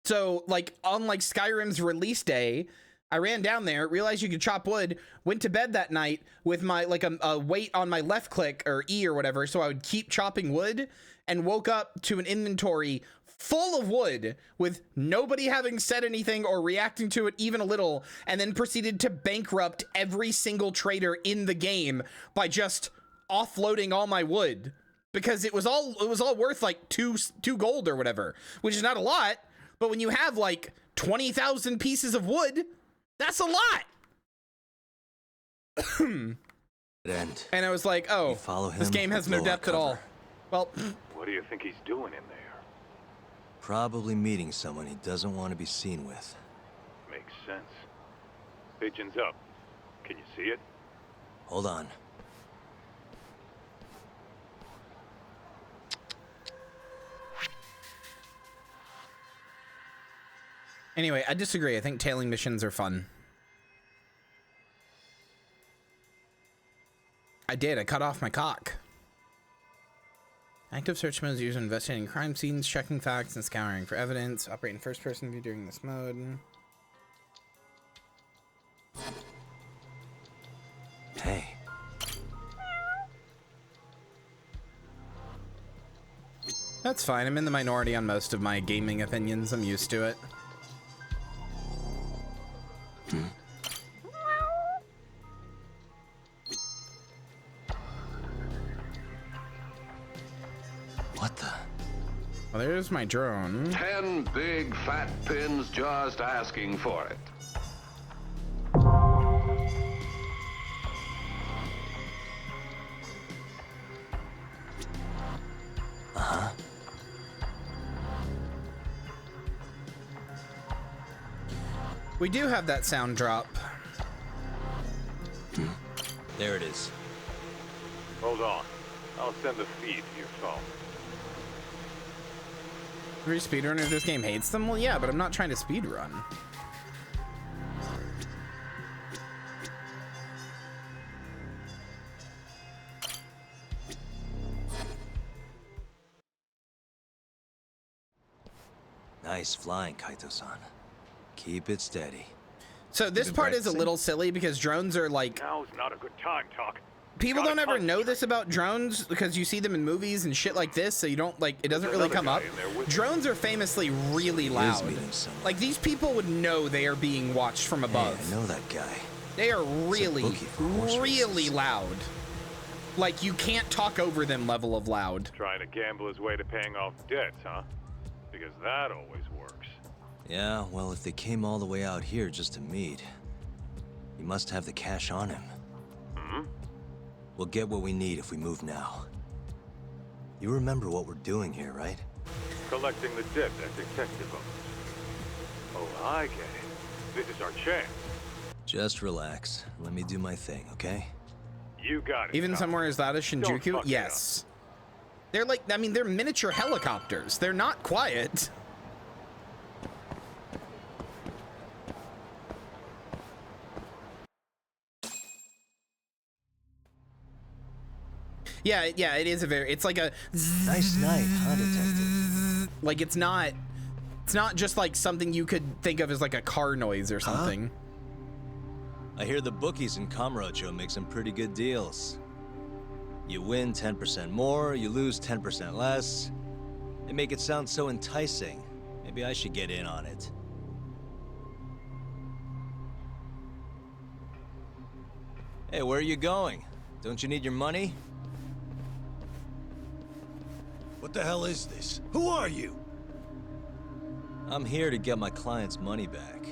So like on like Skyrim's release day, I ran down there, realized you could chop wood, went to bed that night with my like a weight on my left click or E or whatever, so I would keep chopping wood, and woke up to an inventory full of wood with nobody having said anything or reacting to it even a little, and then proceeded to bankrupt every single trader in the game by just offloading all my wood because it was all worth like two gold or whatever, which is not a lot, but when you have like 20,000 pieces of wood, that's a lot. And I was like, oh, this game has no depth at all. Well, what do you think he's doing in there? Probably meeting someone he doesn't want to be seen with. Makes sense. Pigeon's up. Can you see it? Hold on. Anyway, I disagree. I think tailing missions are fun. I did. I cut off my cock. Active search mode is used in investigating crime scenes, checking facts, and scouring for evidence. Operate in first-person view during this mode. Hey. That's fine. I'm in the minority on most of my gaming opinions. I'm used to it. What the? Well, there's my drone. 10 big fat pins just asking for it. Uh-huh. We do have that sound drop. There it is. Hold on. I'll send the feed to your phone. Every speedrunner of this game hates them? Well, yeah, but I'm not trying to speedrun. Nice flying, Kaito-san. Keep it steady. So this part is a little silly because drones are like... Now's not a good time, Talk. People don't ever know this about drones because you see them in movies and shit like this, so you don't like, it doesn't really come up. Drones are famously really loud. Like these people would know they are being watched from above. Hey, I know that guy. They are really, really loud. Like you can't talk over them level of loud. Trying to gamble his way to paying off debts, huh? Because that always works. Yeah, well, if they came all the way out here just to meet, he must have the cash on him. Hmm? We'll get what we need if we move now. You remember what we're doing here, right? Collecting the debt that detective owes. Oh, I get it. This is our chance. Just relax. Let me do my thing, okay? You got it. Even somewhere as loud as Shinjuku? Yes. They're like, I mean, they're miniature helicopters. They're not quiet. Yeah, yeah, it is a very, it's like a nice night, huh, detective? Like it's not just like something you could think of as like a car noise or something. I hear the bookies in Kamurocho make some pretty good deals. You win 10% more, you lose 10% less. They make it sound so enticing. Maybe I should get in on it. Hey, where are you going? Don't you need your money? What the hell is this? Who are you? I'm here to get my client's money back.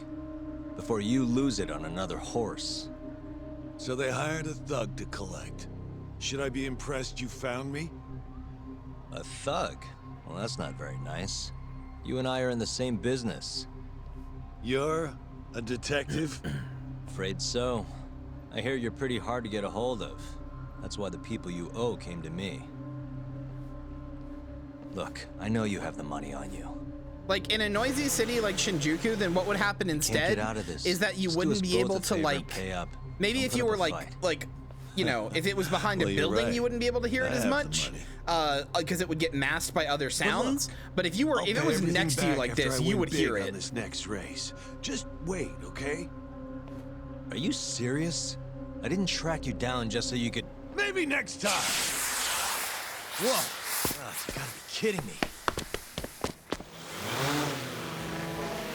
Before you lose it on another horse. So they hired a thug to collect. Should I be impressed you found me? A thug? Well, that's not very nice. You and I are in the same business. You're a detective? Afraid so. I hear you're pretty hard to get a hold of. That's why the people you owe came to me. Look, I know you have the money on you. Like in a noisy city like Shinjuku, then what would happen instead is that you wouldn't be able to like, maybe if you were like, you know, if it was behind a building, you wouldn't be able to hear it as much, because it would get masked by other sounds. But if you were, if it was next to you like this, you would hear it. This next race. Just wait, okay? Are you serious? I didn't track you down just so you could... Maybe next time! Whoa! Oh, you gotta be kidding me.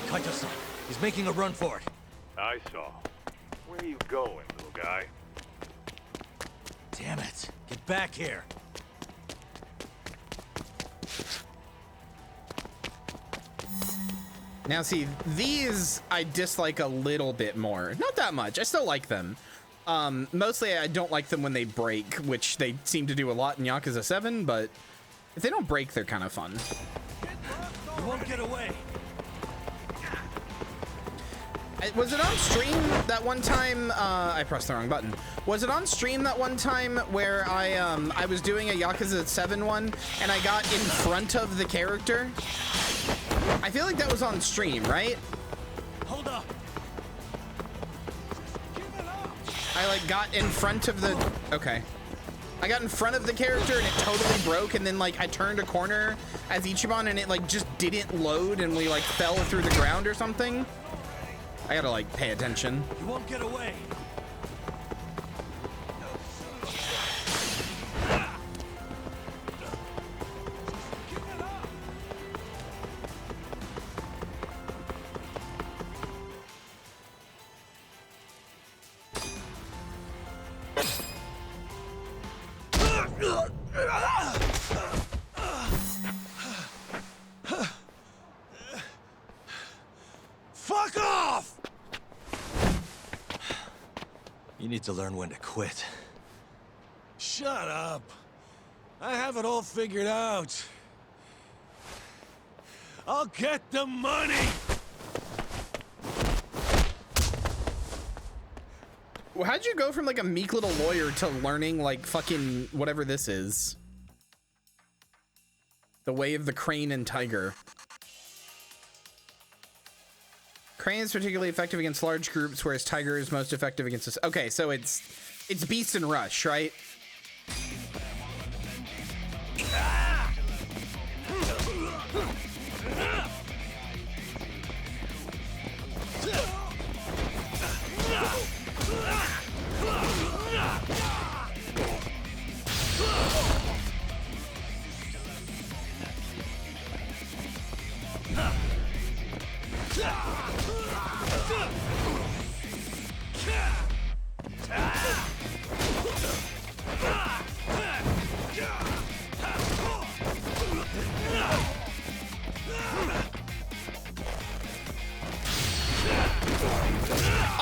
Kaito-san, he's making a run for it. I saw. Where are you going, little guy? Damn it. Get back here. Now see, these I dislike a little bit more. Not that much. I still like them. Mostly I don't like them when they break, which they seem to do a lot in Yakuza 7, but if they don't break, they're kind of fun. You won't get away. Was it on stream that one time? I pressed the wrong button. Was it on stream that one time where I was doing a Yakuza 7 one and I got in front of the character? I feel like that was on stream, right? Hold up. I like got in front of the, okay. I got in front of the character and it totally broke, and then like I turned a corner as Ichiban and it like just didn't load and we like fell through the ground or something. I gotta like pay attention. You won't get away. Fuck off! You need to learn when to quit. Shut up. I have it all figured out. I'll get the money! Well, how'd you go from like a meek little lawyer to learning like fucking whatever this is? The Way of the Crane and Tiger. Crane is particularly effective against large groups, whereas Tiger is most effective against us. Okay, so it's Beast and Rush, right?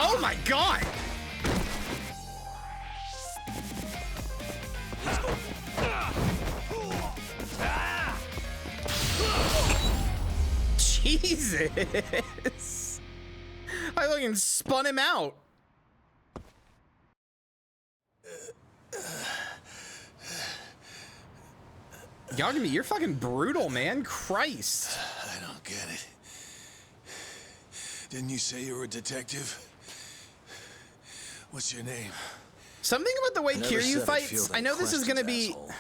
Oh my god! Jesus! I fucking spun him out. Yagami, you're fucking brutal, man. Christ. I don't get it. Didn't you say you were a detective? What's your name? Something about the way I never Kiryu said I'd feel fights. them I know this is gonna questions, be. asshole.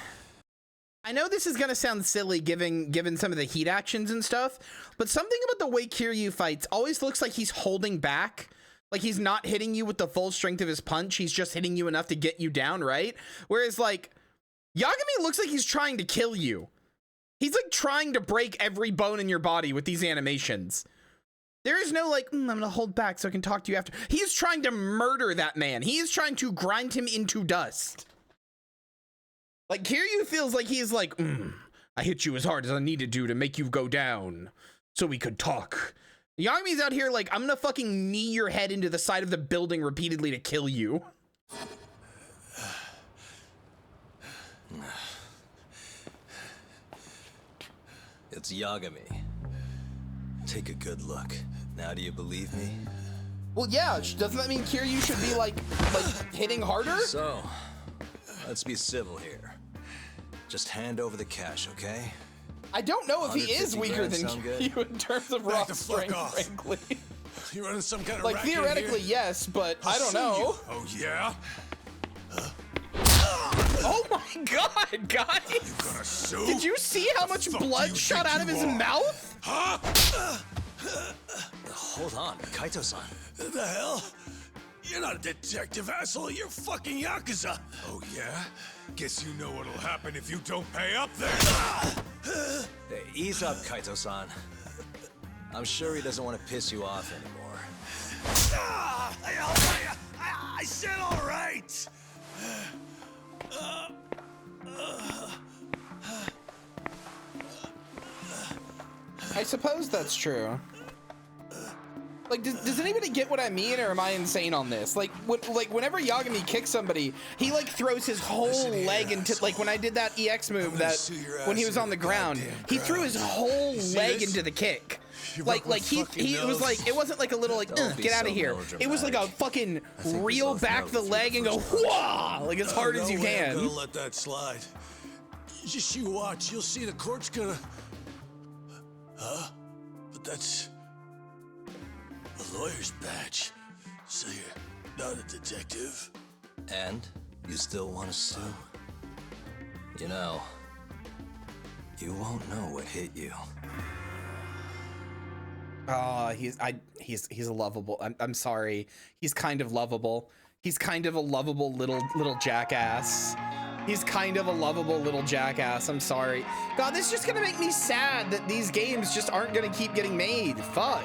I know this is gonna sound silly, given some of the heat actions and stuff, but something about the way Kiryu fights always looks like he's holding back, like he's not hitting you with the full strength of his punch. He's just hitting you enough to get you down, right? Whereas like Yagami looks like he's trying to kill you. He's like trying to break every bone in your body with these animations. There is no like, I'm gonna hold back so I can talk to you after. He is trying to murder that man. He is trying to grind him into dust. Like Kiryu feels like he's like, I hit you as hard as I needed to make you go down so we could talk. Yagami's out here like, I'm gonna fucking knee your head into the side of the building repeatedly to kill you. It's Yagami. Take a good look. Now do you believe me? Well, yeah, doesn't that mean Kiryu should be like hitting harder? So, let's be civil here. Just hand over the cash, okay? I don't know if he is 150 weaker grand than sound good? you in terms of raw strength, frankly. You running some kind of Like, racket theoretically, here? yes, but I don't I'll know. sue you. Oh, yeah? Oh my god, guys! You gonna sue? Did you see how much blood shot out of his mouth? Huh? Hold on, Kaito-san. The hell? You're not a detective, asshole. You're fucking Yakuza. Oh, yeah? Guess you know what'll happen if you don't pay up then. Hey, ease up, Kaito-san. I'm sure he doesn't want to piss you off anymore. I said all right. I suppose that's true. Like, does anybody get what I mean, or am I insane on this? Like, whenever Yagami kicks somebody, he like throws his whole leg into, like when I did that EX move that when he was on the ground, he threw his whole leg into the kick. Like he was like, it wasn't like a little like, get out of here. It was like a fucking reel back the leg and go whoa, like as hard as you can. I'm gonna let that slide. Just you watch. You'll see the court's gonna. Huh? But that's a lawyer's badge. So you're not a detective. And you still want to sue? You know, you won't know what hit you. He's a lovable. I'm sorry. He's kind of lovable. He's kind of a lovable little jackass. He's kind of a lovable little jackass. I'm sorry. God, this is just gonna make me sad that these games just aren't gonna keep getting made. Fuck.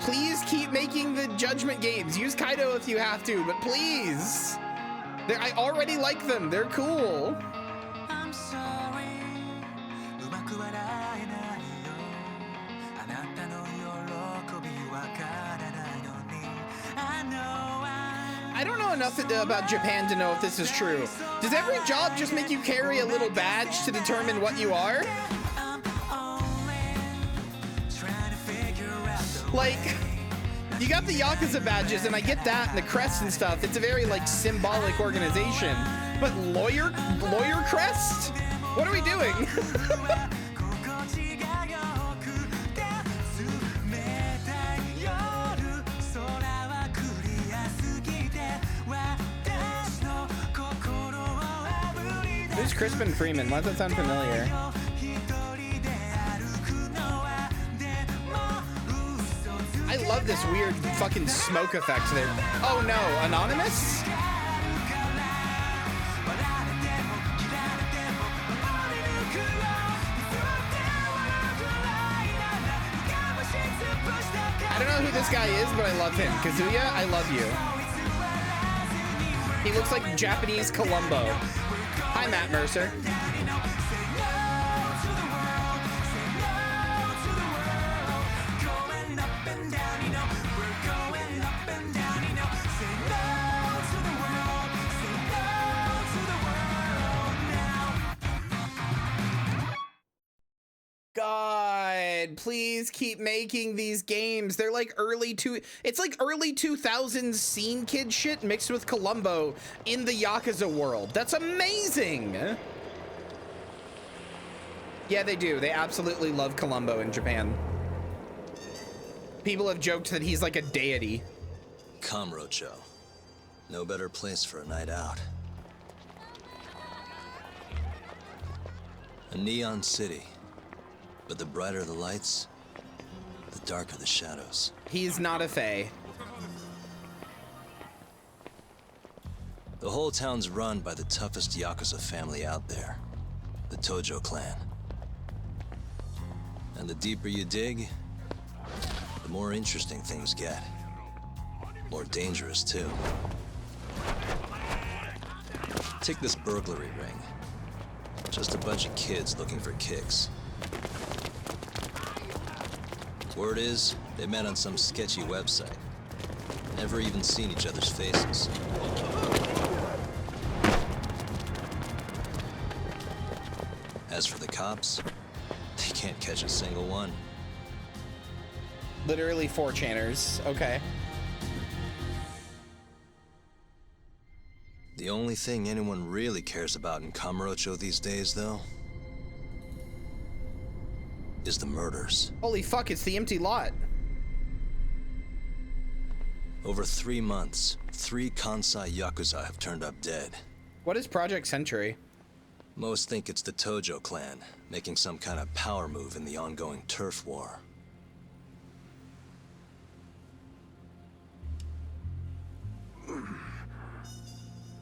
Please keep making the Judgment games. Use Kaido if you have to, but please. I already like them. They're cool. I'm sorry. I don't know enough about Japan to know if this is true. Does every job just make you carry a little badge to determine what you are? Like, you got the Yakuza badges, and I get that, and the crest and stuff. It's a very, like, symbolic organization. But lawyer crest? What are we doing? Who's Crispin Freeman? Why does that sound familiar? I love this weird fucking smoke effect there. Oh no, Anonymous? I don't know who this guy is, but I love him. Kazuya, I love you. He looks like Japanese Columbo. Hi, Matt Mercer. God, please keep making these games. They're like it's like early 2000s scene kid shit mixed with Columbo in the Yakuza world. That's amazing. Yeah, they do. They absolutely love Columbo in Japan. People have joked that he's like a deity. Kamurocho. No better place for a night out. A neon city. But the brighter the lights, the darker the shadows. He's not a fae. The whole town's run by the toughest Yakuza family out there. The Tojo clan. And the deeper you dig, the more interesting things get. More dangerous, too. Take this burglary ring. Just a bunch of kids looking for kicks. Word is, they met on some sketchy website. Never even seen each other's faces. As for the cops, they can't catch a single one. Literally 4chaners. Okay. The only thing anyone really cares about in Kamurocho these days, though, is the murders. Holy fuck, it's the empty lot. Over 3 months, 3 Kansai Yakuza have turned up dead. What is Project Century? Most think it's the Tojo clan, making some kind of power move in the ongoing turf war.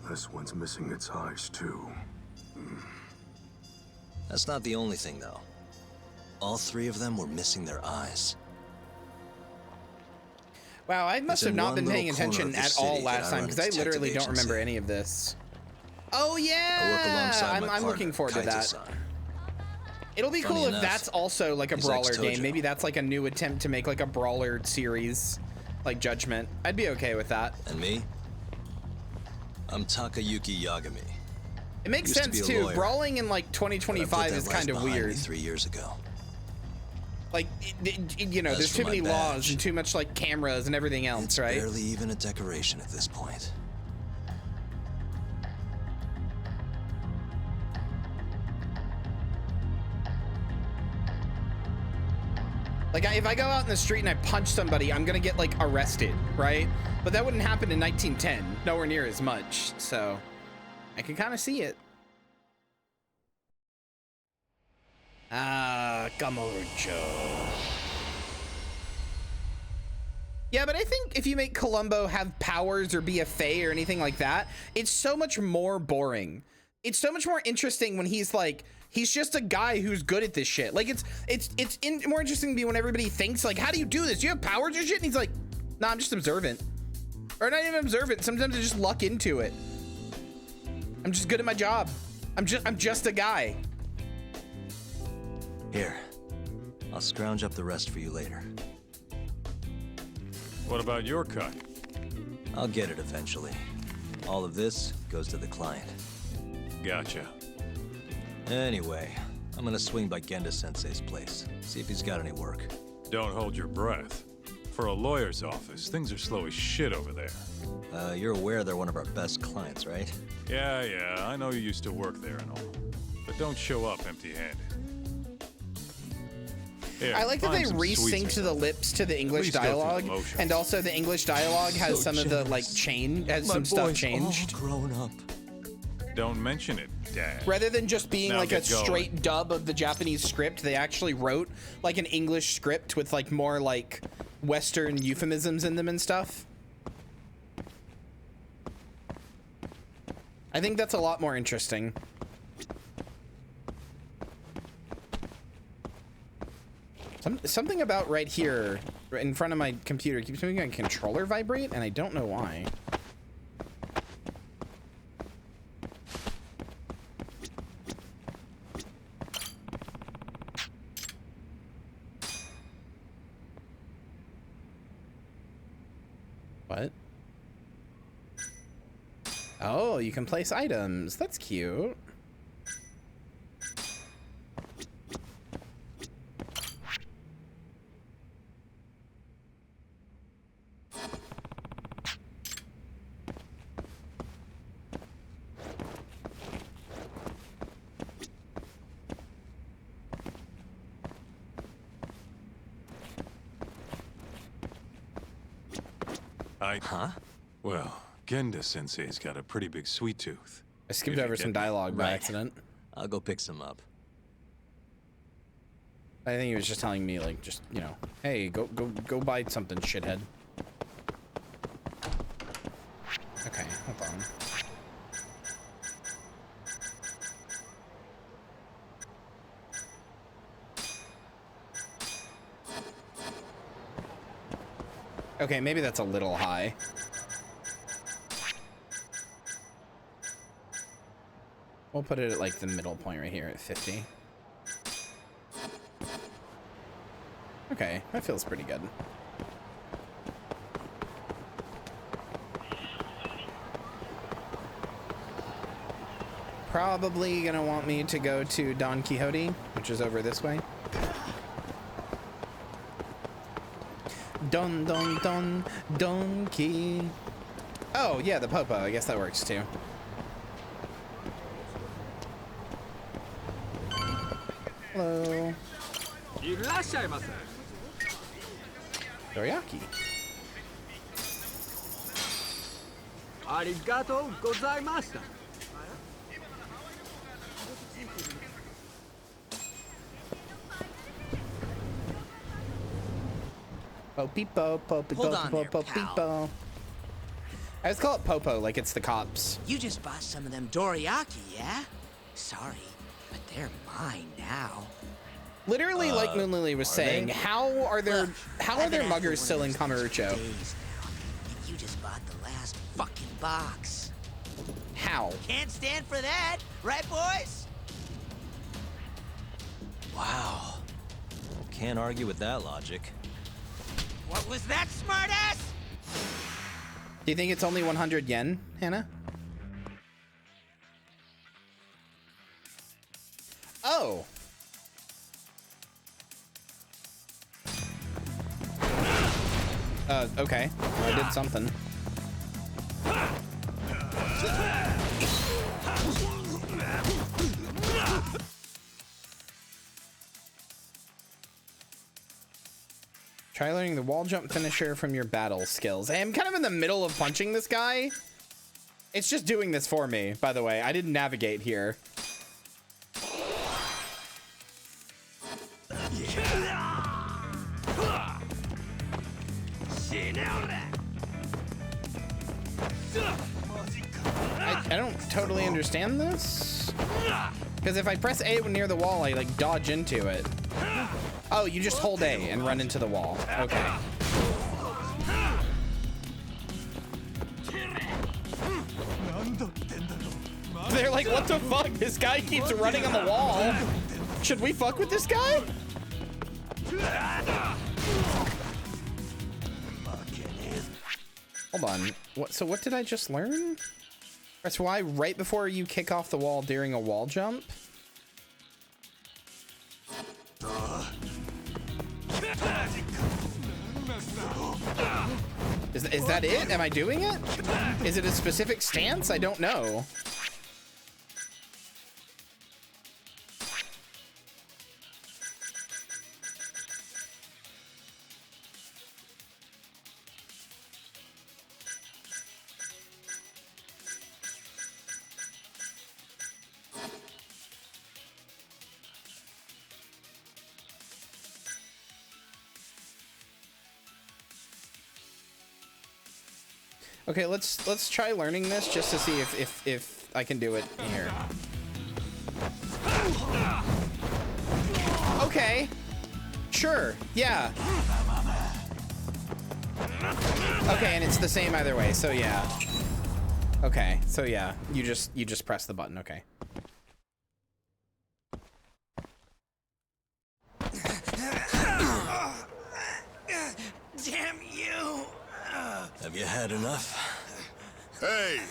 This one's missing its eyes, too. That's not the only thing, though. All 3 of them were missing their eyes. Wow, I must have not been paying attention at all last time, because I literally don't remember any of this. Oh yeah! I'm looking forward to that. It'll be cool if that's also like a brawler game. Maybe that's like a new attempt to make like a brawler series, like Judgement. I'd be okay with that. And me? I'm Takayuki Yagami. It makes sense too. Brawling in like 2025 is kind of weird. 3 years ago. Like, you know, there's too many laws and too much like cameras and everything else, right? Barely even a decoration at this point. Like, if I go out in the street and I punch somebody, I'm gonna get like arrested, right? But that wouldn't happen in 1910, nowhere near as much. So I can kind of see it. Kamurocho. Yeah, but I think if you make Columbo have powers or be a fae or anything like that, it's so much more boring. It's so much more interesting when he's like, he's just a guy who's good at this shit. Like, it's more interesting to me when everybody thinks like, how do you do this? Do you have powers or shit? And he's like, nah, I'm just observant. Or not even observant. Sometimes I just luck into it. I'm just good at my job. I'm just a guy. Here, I'll scrounge up the rest for you later. What about your cut? I'll get it eventually. All of this goes to the client. Gotcha. Anyway, I'm gonna swing by Genda-sensei's place, see if he's got any work. Don't hold your breath. For a lawyer's office, things are slow as shit over there. You're aware they're one of our best clients, right? Yeah, I know you used to work there and all. But don't show up empty-handed. Here, I like that they resynced the lips to the English dialogue, and also the English dialogue has some of the like stuff changed. All grown up. Don't mention it, Dad. Rather than just being Now like a get going. straight dub of the Japanese script, they actually wrote like an English script with like more like Western euphemisms in them and stuff. I think that's a lot more interesting. Something about right here in front of my computer keeps making my controller vibrate, and I don't know why. What? Oh, you can place items. That's cute. Huh? Well, Genda-sensei's got a pretty big sweet tooth. I skipped over some dialogue by Right. accident. I'll go pick some up. I think he was just telling me, like, just, you know, hey, go buy something, shithead. Okay, hold on. Okay, maybe that's a little high. We'll put it at, like, the middle point right here at 50. Okay, that feels pretty good. Probably gonna want me to go to Don Quixote, which is over this way. Don Key. Oh, yeah, the Popo. I guess that works too. Hello. Dorayaki. Arigatou gozaimashita. Popipo, popipo. I just call it Popo like it's the cops. You just bought some of them dorayaki, yeah? Sorry, but they're mine now. Literally, like Moon Lily was saying, they? how are there muggers One still in of those things Kamurocho? for days now, and you just bought the last fucking box. How? Can't stand for that, right, boys? Wow. Can't argue with that logic. What was that, smartass? Do you think it's only 100 yen, Hannah? Oh. Okay. I did something. Try learning the wall jump finisher from your battle skills. I'm kind of in the middle of punching this guy. It's just doing this for me, by the way. I didn't navigate here. I don't totally understand this. Because if I press A near the wall, I like dodge into it. Oh, you just hold A and run into the wall. Okay. They're like, what the fuck? This guy keeps running on the wall. Should we fuck with this guy? Hold on. So what did I just learn? Press Y right before you kick off the wall during a wall jump. Is that it? Am I doing it? Is it a specific stance? I don't know. Okay, let's try learning this just to see if I can do it here. Okay. Sure. Yeah. Okay, and it's the same either way. So yeah. Okay. So yeah, you just press the button. Okay. Damn you! Have you had enough? Hey!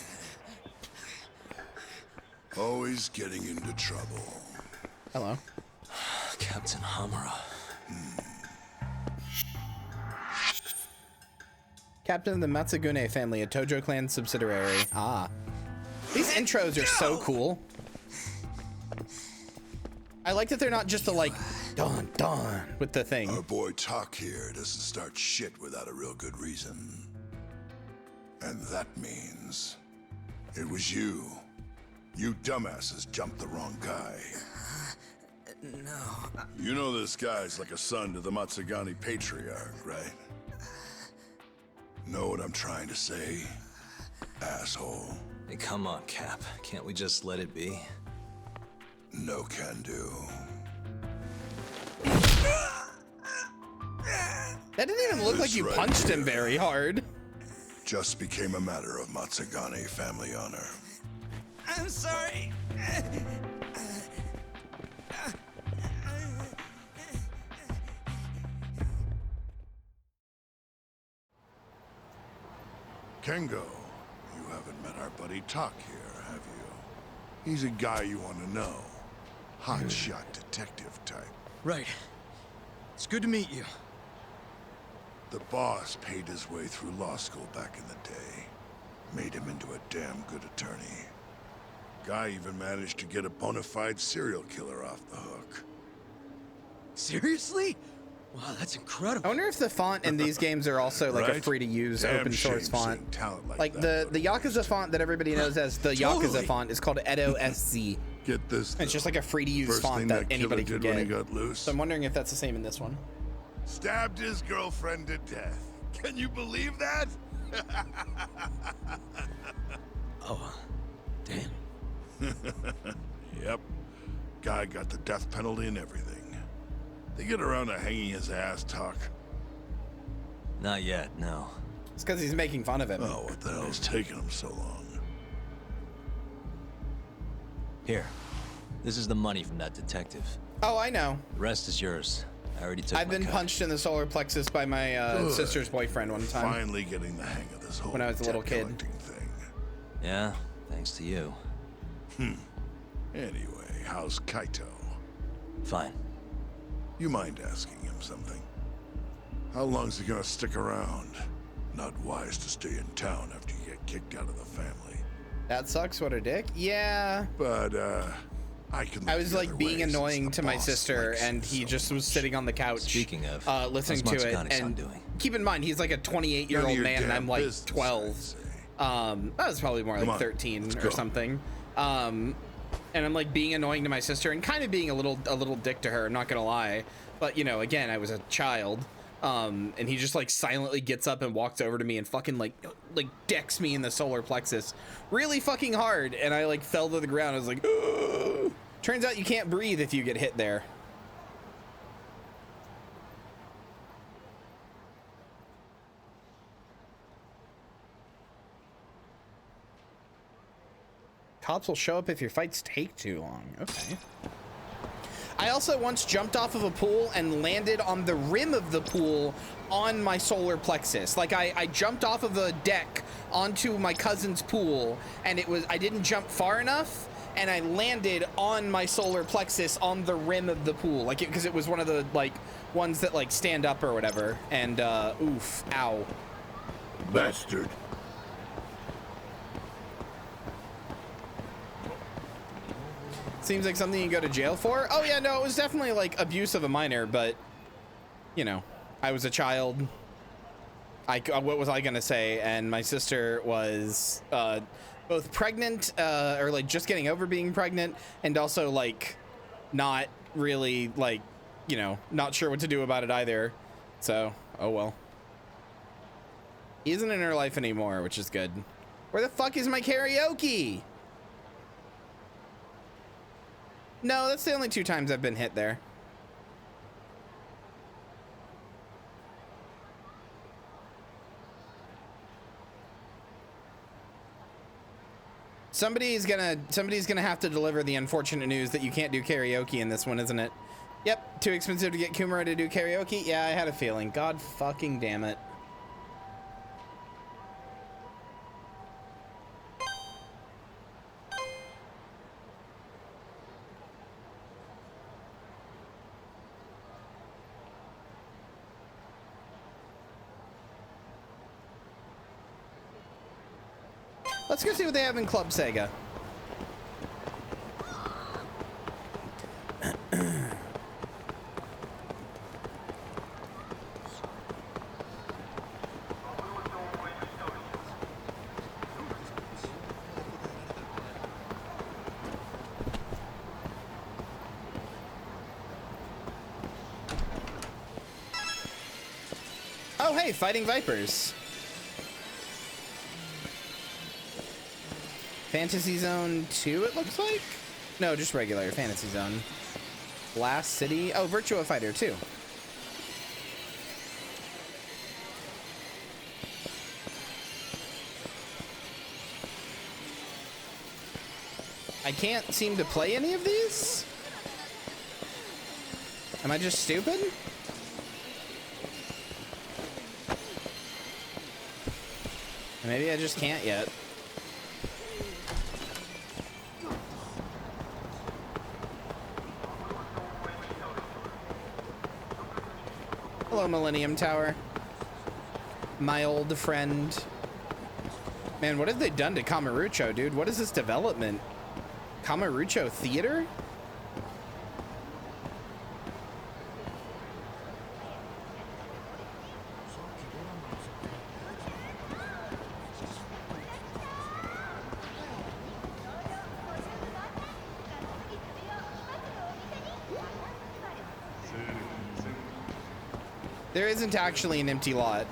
Always getting into trouble. Hello. Captain Hamura. Captain of the Matsugune family, a Tojo clan subsidiary. Ah. These intros are so cool. I like that they're not just the like, dun dun with the thing. Our boy Talk here doesn't start shit without a real good reason. And that means it was you. You dumbasses jumped the wrong guy. No. You know this guy's like a son to the Matsugani patriarch, right? Know what I'm trying to say, asshole? Hey, come on, Cap. Can't we just let it be? No can do. That didn't even look like you punched him very hard. Just became a matter of Matsugani family honor. I'm sorry. Kengo, you haven't met our buddy Tak here, have you? He's a guy you want to know. Hotshot detective type. Right. It's good to meet you. The boss paid his way through law school back in the day. Made him into a damn good attorney. Guy even managed to get a bona fide serial killer off the hook. Seriously? Wow, that's incredible. I wonder if the font in these games are also like a free-to-use open source font. Like the Yakuza font that everybody knows as the Yakuza font is called Edo SZ. Get this. It's just like a free-to-use font that anybody can get. When he got loose. So I'm wondering if that's the same in this one. Stabbed his girlfriend to death. Can you believe that? Oh, damn. Yep. Guy got the death penalty and everything. They get around to hanging his ass, Tak? Not yet, no. It's because he's making fun of him. Oh, what the hell's taking him so long? Here. This is the money from that detective. Oh, I know. The rest is yours. I already took I've been punched in the solar plexus by my sister's boyfriend one time. Finally getting the hang of this whole when I was a little kid. Thing. Yeah, thanks to you. Anyway, how's Kaito? Fine. You mind asking him something? How long's he gonna stick around? Not wise to stay in town after you get kicked out of the family. That sucks, what a dick. Yeah. But, I was like being annoying to my sister, and he just was sitting on the couch. Speaking of, listening to it. And keep in mind, he's like a 28-year-old man, and I'm like 12. That was probably more like 13 or something. And I'm like being annoying to my sister and kind of being a little dick to her. I'm not gonna lie, but you know, again, I was a child. And he just like silently gets up and walks over to me and fucking like decks me in the solar plexus really fucking hard, and I like fell to the ground. I was like, ugh. Turns out you can't breathe if you get hit there. Cops will show up if your fights take too long. Okay. I also once jumped off of a pool and landed on the rim of the pool on my solar plexus. Like I jumped off of a deck onto my cousin's pool, and I didn't jump far enough, and I landed on my solar plexus on the rim of the pool. Like because it was one of the like ones that like stand up or whatever. And oof, ow. Bastard. Seems like something you go to jail for. Oh yeah, no, it was definitely like abuse of a minor, but you know, I was a child. What was I gonna say? And my sister was both pregnant, or like just getting over being pregnant, and also like not really like, you know, not sure what to do about it either. So, oh well. He isn't in her life anymore, which is good. Where the fuck is my karaoke? No, that's the only 2 times I've been hit there. Somebody's gonna have to deliver the unfortunate news that you can't do karaoke in this one, isn't it? Yep, too expensive to get Kumara to do karaoke. Yeah, I had a feeling. God fucking damn it. Let's go see what they have in Club Sega. Oh, hey, fighting vipers. Fantasy Zone 2, it looks like? No, just regular Fantasy Zone. Blast City. Oh, Virtua Fighter 2. I can't seem to play any of these? Am I just stupid? Maybe I just can't yet. Hello, Millennium Tower. My old friend. Man, what have they done to Kamurocho, dude? What is this development? Kamurocho Theater? There isn't actually an empty lot.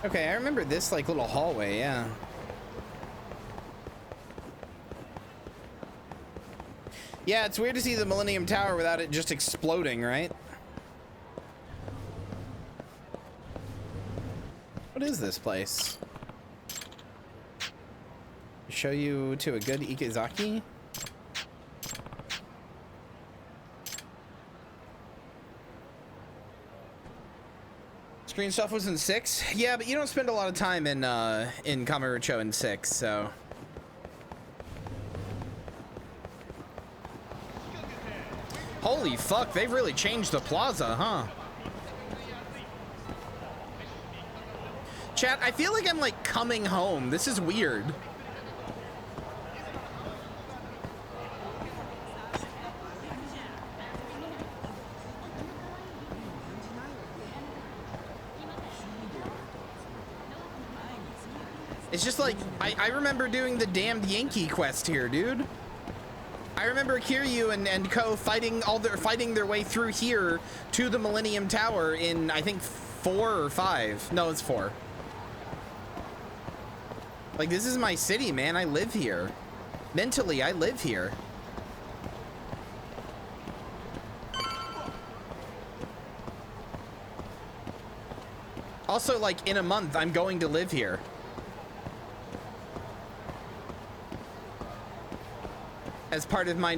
Okay, I remember this like little hallway, yeah. Yeah, it's weird to see the Millennium Tower without it just exploding, right? What is this place? Show you to a good Ikizaki? Screen stuff was in 6? Yeah, but you don't spend a lot of time in Kamurocho in 6, so. Holy fuck, they've really changed the plaza, huh? Chat, I feel like I'm like coming home. This is weird. It's just like, I remember doing the damned Yankee quest here, dude. I remember Kiryu and co fighting their way through here to the Millennium Tower in, I think, 4 or 5. No, it's 4. Like, this is my city, man. I live here. Mentally, I live here. Also, like, in a month, I'm going to live here. As part of my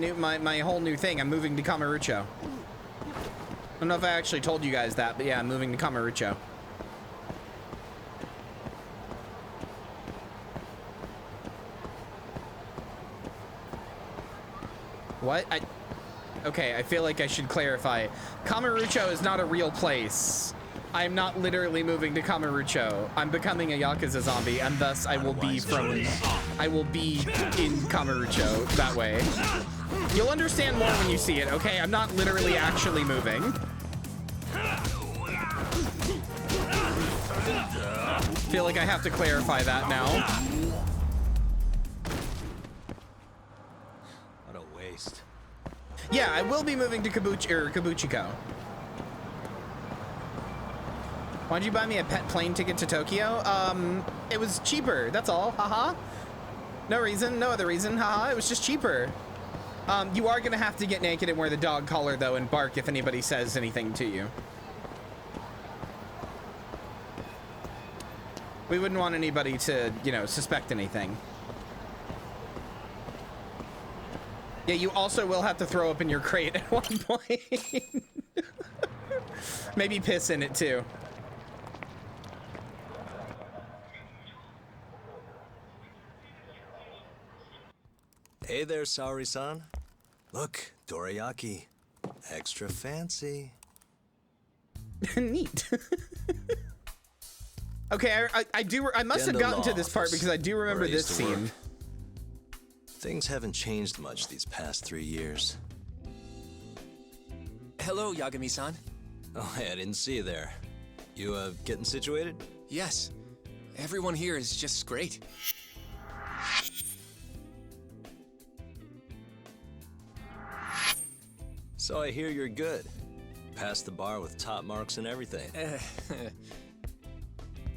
whole new thing, I'm moving to Kamurocho. I don't know if I actually told you guys that, but yeah, I'm moving to Kamurocho. What? Okay, I feel like I should clarify. Kamurocho is not a real place. I'm not literally moving to Kamurocho. I'm becoming a Yakuza zombie, and thus I will be in Kamurocho that way. You'll understand more when you see it, okay? I'm not literally actually moving. Feel like I have to clarify that now. What a waste. Yeah, I will be moving to Kabuchiko. Why'd you buy me a pet plane ticket to Tokyo? It was cheaper, that's all, haha. No reason, no other reason, haha, it was just cheaper. You are gonna have to get naked and wear the dog collar though and bark if anybody says anything to you. We wouldn't want anybody to, you know, suspect anything. Yeah, you also will have to throw up in your crate at one point. Maybe piss in it too. Hey there, Saori-san. Look, dorayaki. Extra fancy. Neat. Okay, I must have gotten to this part because I do remember this scene. Things haven't changed much these past 3 years. Hello, Yagami-san. Oh, hey, I didn't see you there. You, getting situated? Yes. Everyone here is just great. So I hear you're good. Passed the bar with top marks and everything.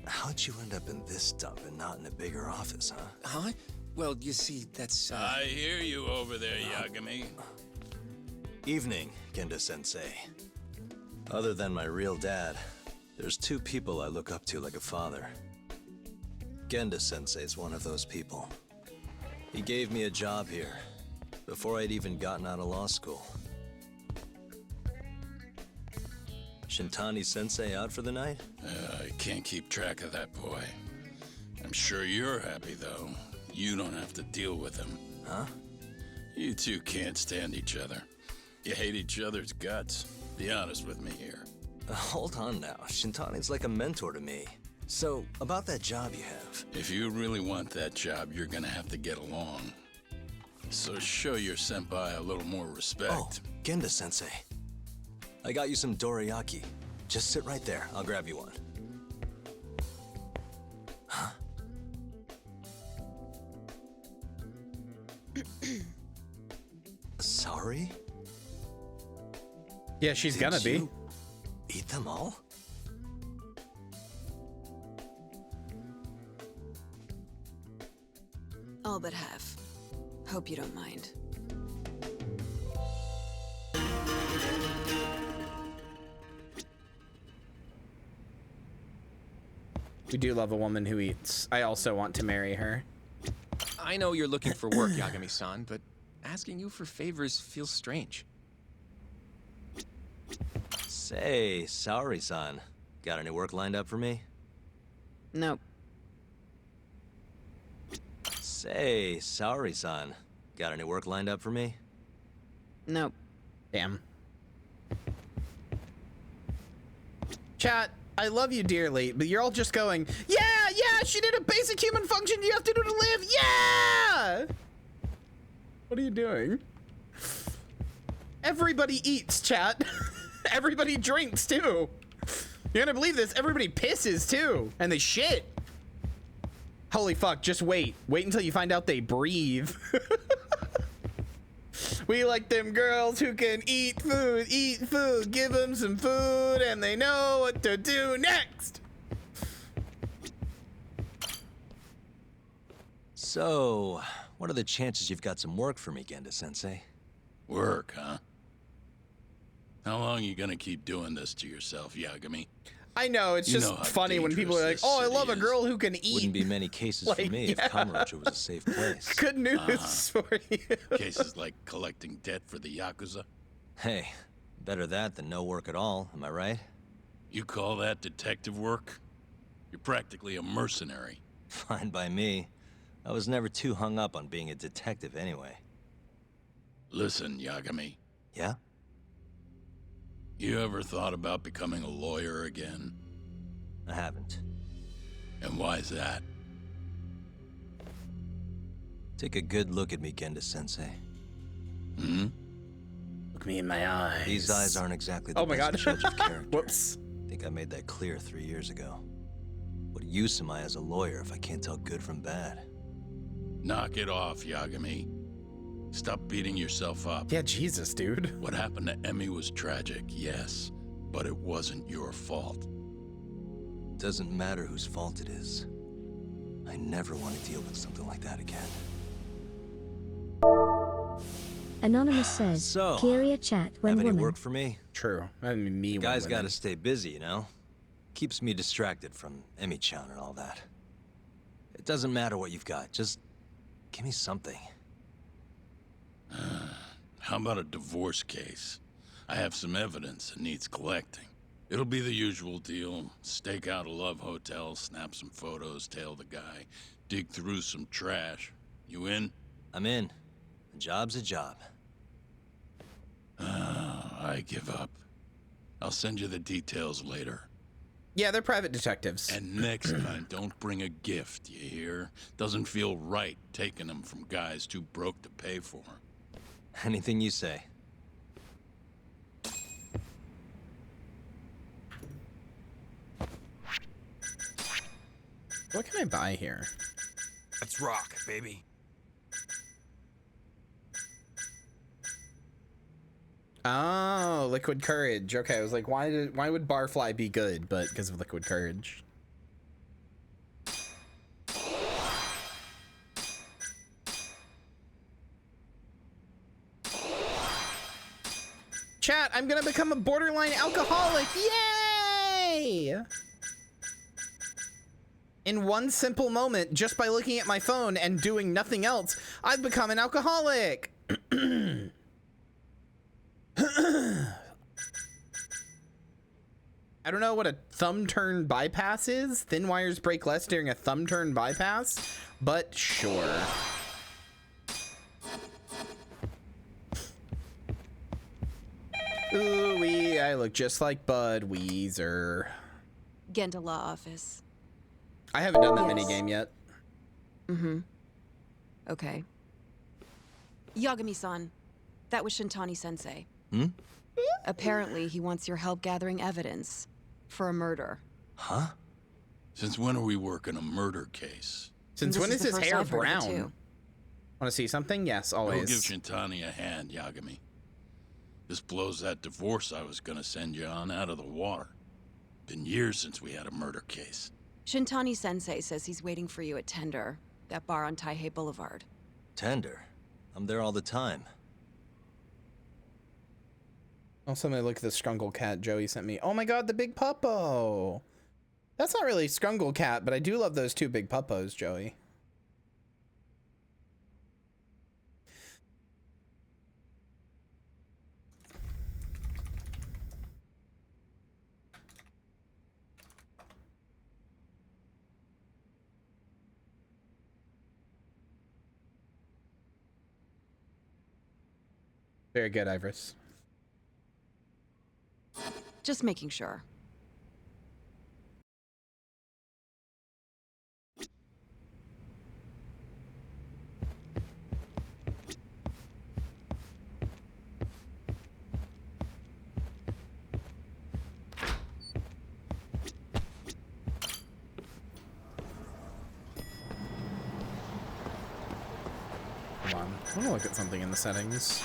How'd you end up in this dump and not in a bigger office, huh? Huh? Well, you see, that's, I hear you over there, Yagami. Evening, Genda-sensei. Other than my real dad, there's two people I look up to like a father. Genda-sensei's one of those people. He gave me a job here, before I'd even gotten out of law school. Shintani-sensei out for the night? I can't keep track of that boy. I'm sure you're happy, though. You don't have to deal with him. Huh? You two can't stand each other. You hate each other's guts. Be honest with me here. Hold on now. Shintani's like a mentor to me. So, about that job you have. If you really want that job, you're gonna have to get along. So show your senpai a little more respect. Oh, Genda-sensei. I got you some dorayaki. Just sit right there. I'll grab you one. Huh? Sorry? Yeah, she's gonna be. You eat them all? All but half. Hope you don't mind. We do love a woman who eats. I also want to marry her. I know you're looking for work, Yagami-san, but asking you for favors feels strange. Say, Saori-san, got any work lined up for me? Nope. Say, Saori-san, got any work lined up for me? Nope. Damn. Chat, I love you dearly, but you're all just going, yeah, she did a basic human function you have to do to live, yeah! What are you doing? Everybody eats, chat. Everybody drinks, too. You're gonna believe this, everybody pisses, too. And they shit. Holy fuck, just wait. Wait until you find out they breathe. We like them girls who can eat food, give them some food, and they know what to do next. So, what are the chances you've got some work for me, Genda-sensei? Work, huh? How long are you gonna keep doing this to yourself, Yagami? I know, it's just funny when people are like, oh, I love a girl who can eat. Wouldn't be many cases for me if Kamurocho was a safe place. Good news for you. Cases like collecting debt for the Yakuza? Hey, better that than no work at all, am I right? You call that detective work? You're practically a mercenary. Fine by me. I was never too hung up on being a detective anyway. Listen, Yagami. Yeah? You ever thought about becoming a lawyer again? I haven't. And why's that? Take a good look at me, Genda-sensei. Hmm? Look me in my eyes. These eyes aren't exactly the oh my best God. judge of character. Whoops. I think I made that clear 3 years ago. What use am I as a lawyer if I can't tell good from bad? Knock it off, Yagami. Stop beating yourself up. Yeah, Jesus, dude. What happened to Emmy was tragic, yes, but it wasn't your fault. Doesn't matter whose fault it is. I never want to deal with something like that again. Anonymous says, So, Kyria chat when have any woman. work for me? True. I mean, me. Guy's got to stay busy, you know? Keeps me distracted from Emmy-chan and all that. It doesn't matter what you've got, just give me something. How about a divorce case? I have some evidence that needs collecting. It'll be the usual deal. Stake out a love hotel, snap some photos, tail the guy, dig through some trash. You in? I'm in. A job's a job. I give up. I'll send you the details later. Yeah, they're private detectives. And next time, don't bring a gift, you hear? Doesn't feel right taking them from guys too broke to pay for. Anything you say. What can I buy here? Let's rock, baby. Oh, liquid courage. Okay, I was like, why would barfly be good? But because of liquid courage. Chat, I'm gonna become a borderline alcoholic. Yay! In one simple moment, just by looking at my phone and doing nothing else, I've become an alcoholic. I don't know what a thumb turn bypass is. Thin wires break less during a thumb turn bypass, but sure. Ooh-wee, I look just like Bud Weezer. Genda Law Office. I haven't done that minigame yet. Mm-hmm. Okay. Yagami-san, that was Shintani-sensei. Hmm? Apparently, he wants your help gathering evidence for a murder. Huh? Since when are we working a murder case? Since when is his hair brown? Want to see something? Yes, always. Go give Shintani a hand, Yagami. This blows that divorce I was gonna send you on out of the water. Been years since we had a murder case. Shintani-sensei says he's waiting for you at Tender, that bar on Taihei Boulevard. Tender? I'm there all the time. Also, let me look at the Scrungle cat Joey sent me. Oh my god, the big puppo! That's not really Scrungle cat, but I do love those two big puppos, Joey. Very good, Iris. Just making sure. Come on, I want to look at something in the settings.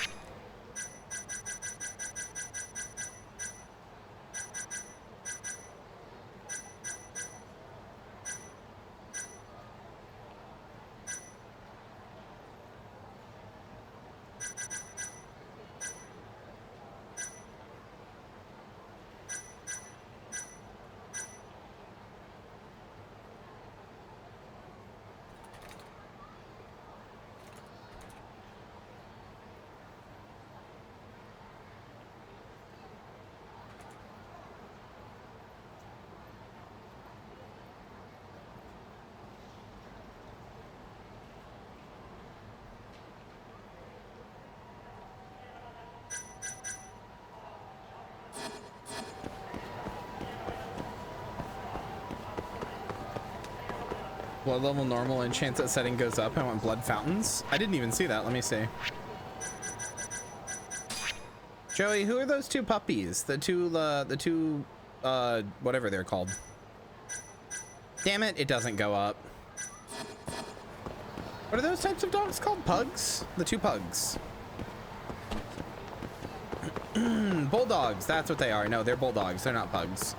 Blood level normal and chance that setting goes up. I want blood fountains. I didn't even see that. Let me see. Joey, who are those two puppies? The two, whatever they're called. Damn it, it doesn't go up. What are those types of dogs called? Pugs? The two pugs. Bulldogs, that's what they are. No, they're bulldogs. They're not pugs.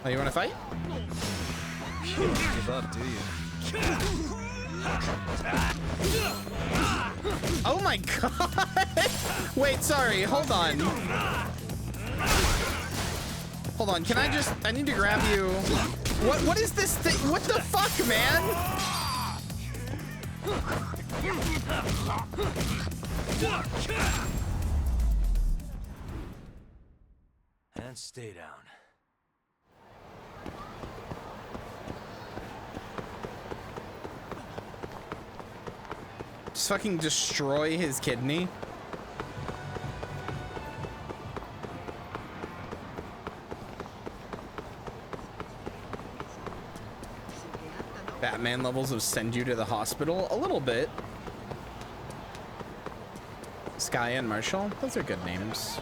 Oh, you want to fight? You don't give up, do you? Oh my god! Wait, sorry, hold on. Hold on, can I need to grab you. What is this thing? What the fuck, man? And stay down. Just fucking destroy his kidney. Batman levels of send you to the hospital? A little bit. Sky and Marshall, those are good names.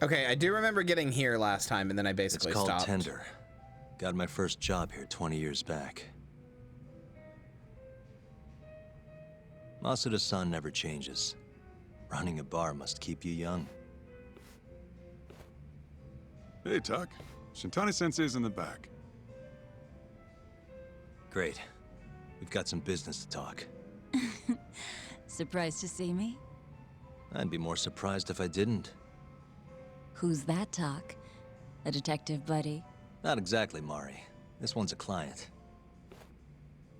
Okay, I do remember getting here last time, and then I basically It's called stopped. Tender. Got my first job here 20 years back. Masuda-san never changes. Running a bar must keep you young. Hey, Tuck. Shintani-sensei's in the back. Great. We've got some business to talk. Surprised to see me? I'd be more surprised if I didn't. Who's that, Talk? A detective buddy? Not exactly, Mari. This one's a client.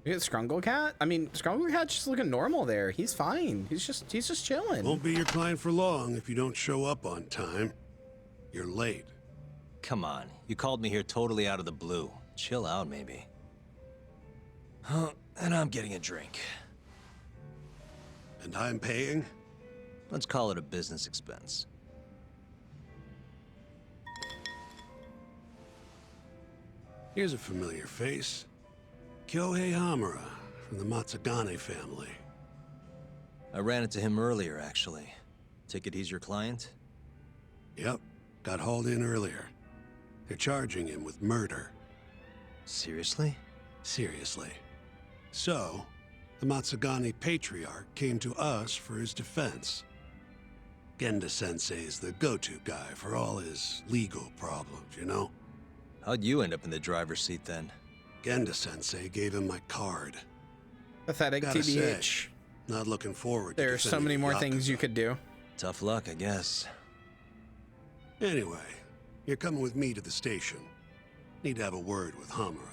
You get Scrungle Cat? I mean, Scrungle Cat's just looking normal there. He's fine. He's just chilling. Won't be your client for long if you don't show up on time. You're late. Come on. You called me here totally out of the blue. Chill out, maybe. Huh, and I'm getting a drink. And I'm paying? Let's call it a business expense. Here's a familiar face. Kyohei Hamura from the Matsugane family. I ran into him earlier, actually. Take it he's your client? Yep, got hauled in earlier. They're charging him with murder. Seriously? Seriously. So, the Matsugane patriarch came to us for his defense. Genda-sensei's the go-to guy for all his legal problems, you know? How'd you end up in the driver's seat then? Genda-sensei gave him my card. Pathetic, Gotta TBH. say, not looking forward to There are so defending many more Yakuza. things you could do. Tough luck, I guess. Anyway, you're coming with me to the station. Need to have a word with Hamura.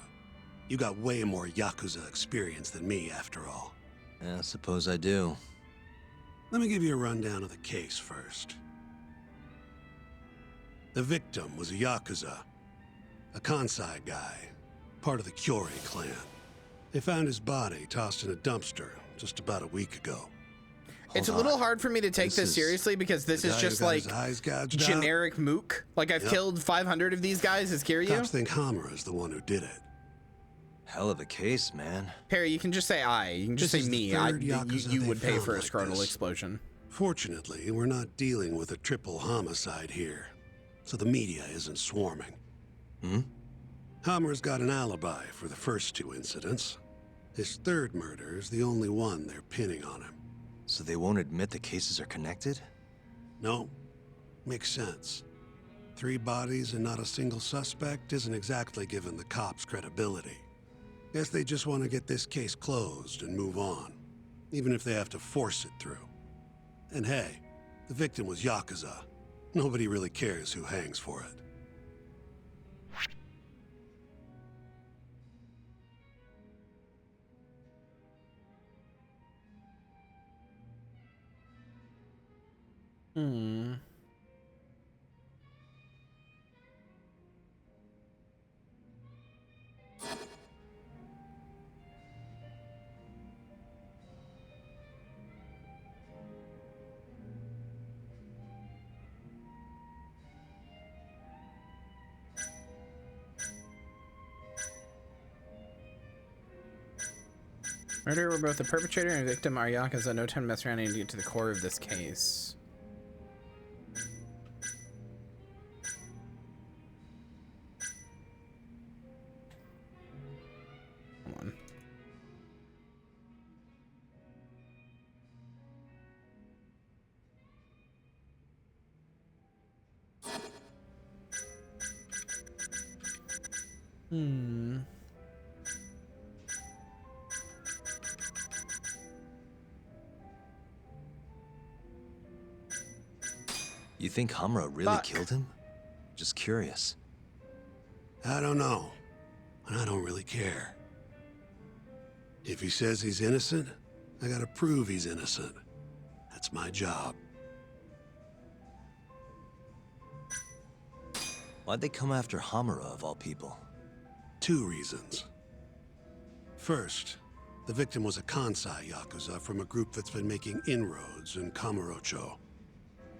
You got way more Yakuza experience than me, after all. Yeah, I suppose I do. Let me give you a rundown of the case first. The victim was a Yakuza, a Kansai guy, part of the Kyori clan. They found his body tossed in a dumpster just about a week ago. It's a little hard for me to take this seriously because this is just like generic mook. Like I've killed 500 of these guys. Is Kyria? Cops think Hamura is the one who did it. Hell of a case, man. Perry, you can just say I. You can just This say is the me. third Yakuza You they would pay found for a like scrotal this. explosion. Fortunately, we're not dealing with a triple homicide here, so the media isn't swarming. Hamura's got an alibi for the first two incidents. His third murder is the only one they're pinning on him. So they won't admit the cases are connected? No, makes sense. 3 bodies and not a single suspect isn't exactly giving the cops credibility. Guess they just want to get this case closed and move on, even if they have to force it through. And hey, the victim was Yakuza. Nobody really cares who hangs for it. Murder where both the perpetrator and victim are Yakuza. No time to mess around and get to the core of this case. Come on. You think Hamura really killed him? Just curious. I don't know, and I don't really care. If he says he's innocent, I gotta prove he's innocent. That's my job. Why'd they come after Hamura, of all people? 2 reasons. First, the victim was a Kansai Yakuza from a group that's been making inroads in Kamurocho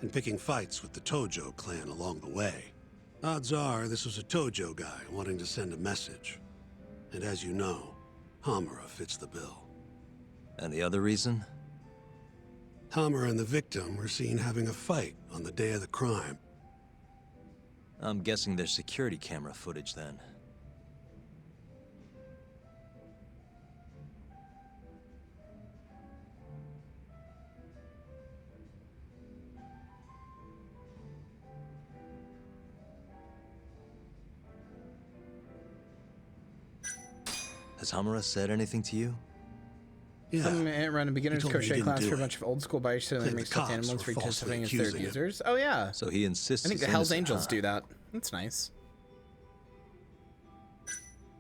and picking fights with the Tojo clan along the way. Odds are this was a Tojo guy wanting to send a message. And as you know, Hamura fits the bill. And the other reason? Hamura and the victim were seen having a fight on the day of the crime. I'm guessing there's security camera footage then. Has Hamura said anything to you? Yeah. Run a beginner's He told me he crochet didn't class do for a it. bunch of old school buyers selling Claimed the mixed stuffed cops animals were for falsely testing as third accusing him. users. Oh yeah. So he insists I think the he's Hell's innocent, Angels huh? do that. That's nice.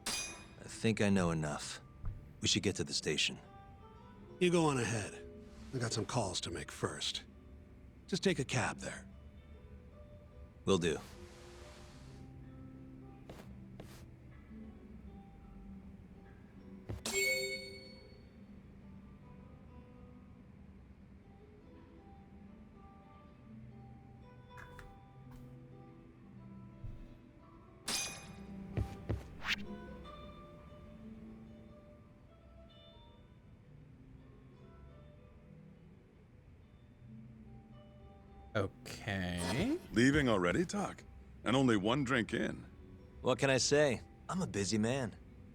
I think I know enough. We should get to the station. You go on ahead. I got some calls to make first. Just take a cab there. Will do. Okay. Leaving already, Talk? And only one drink in. What can I say? I'm a busy man.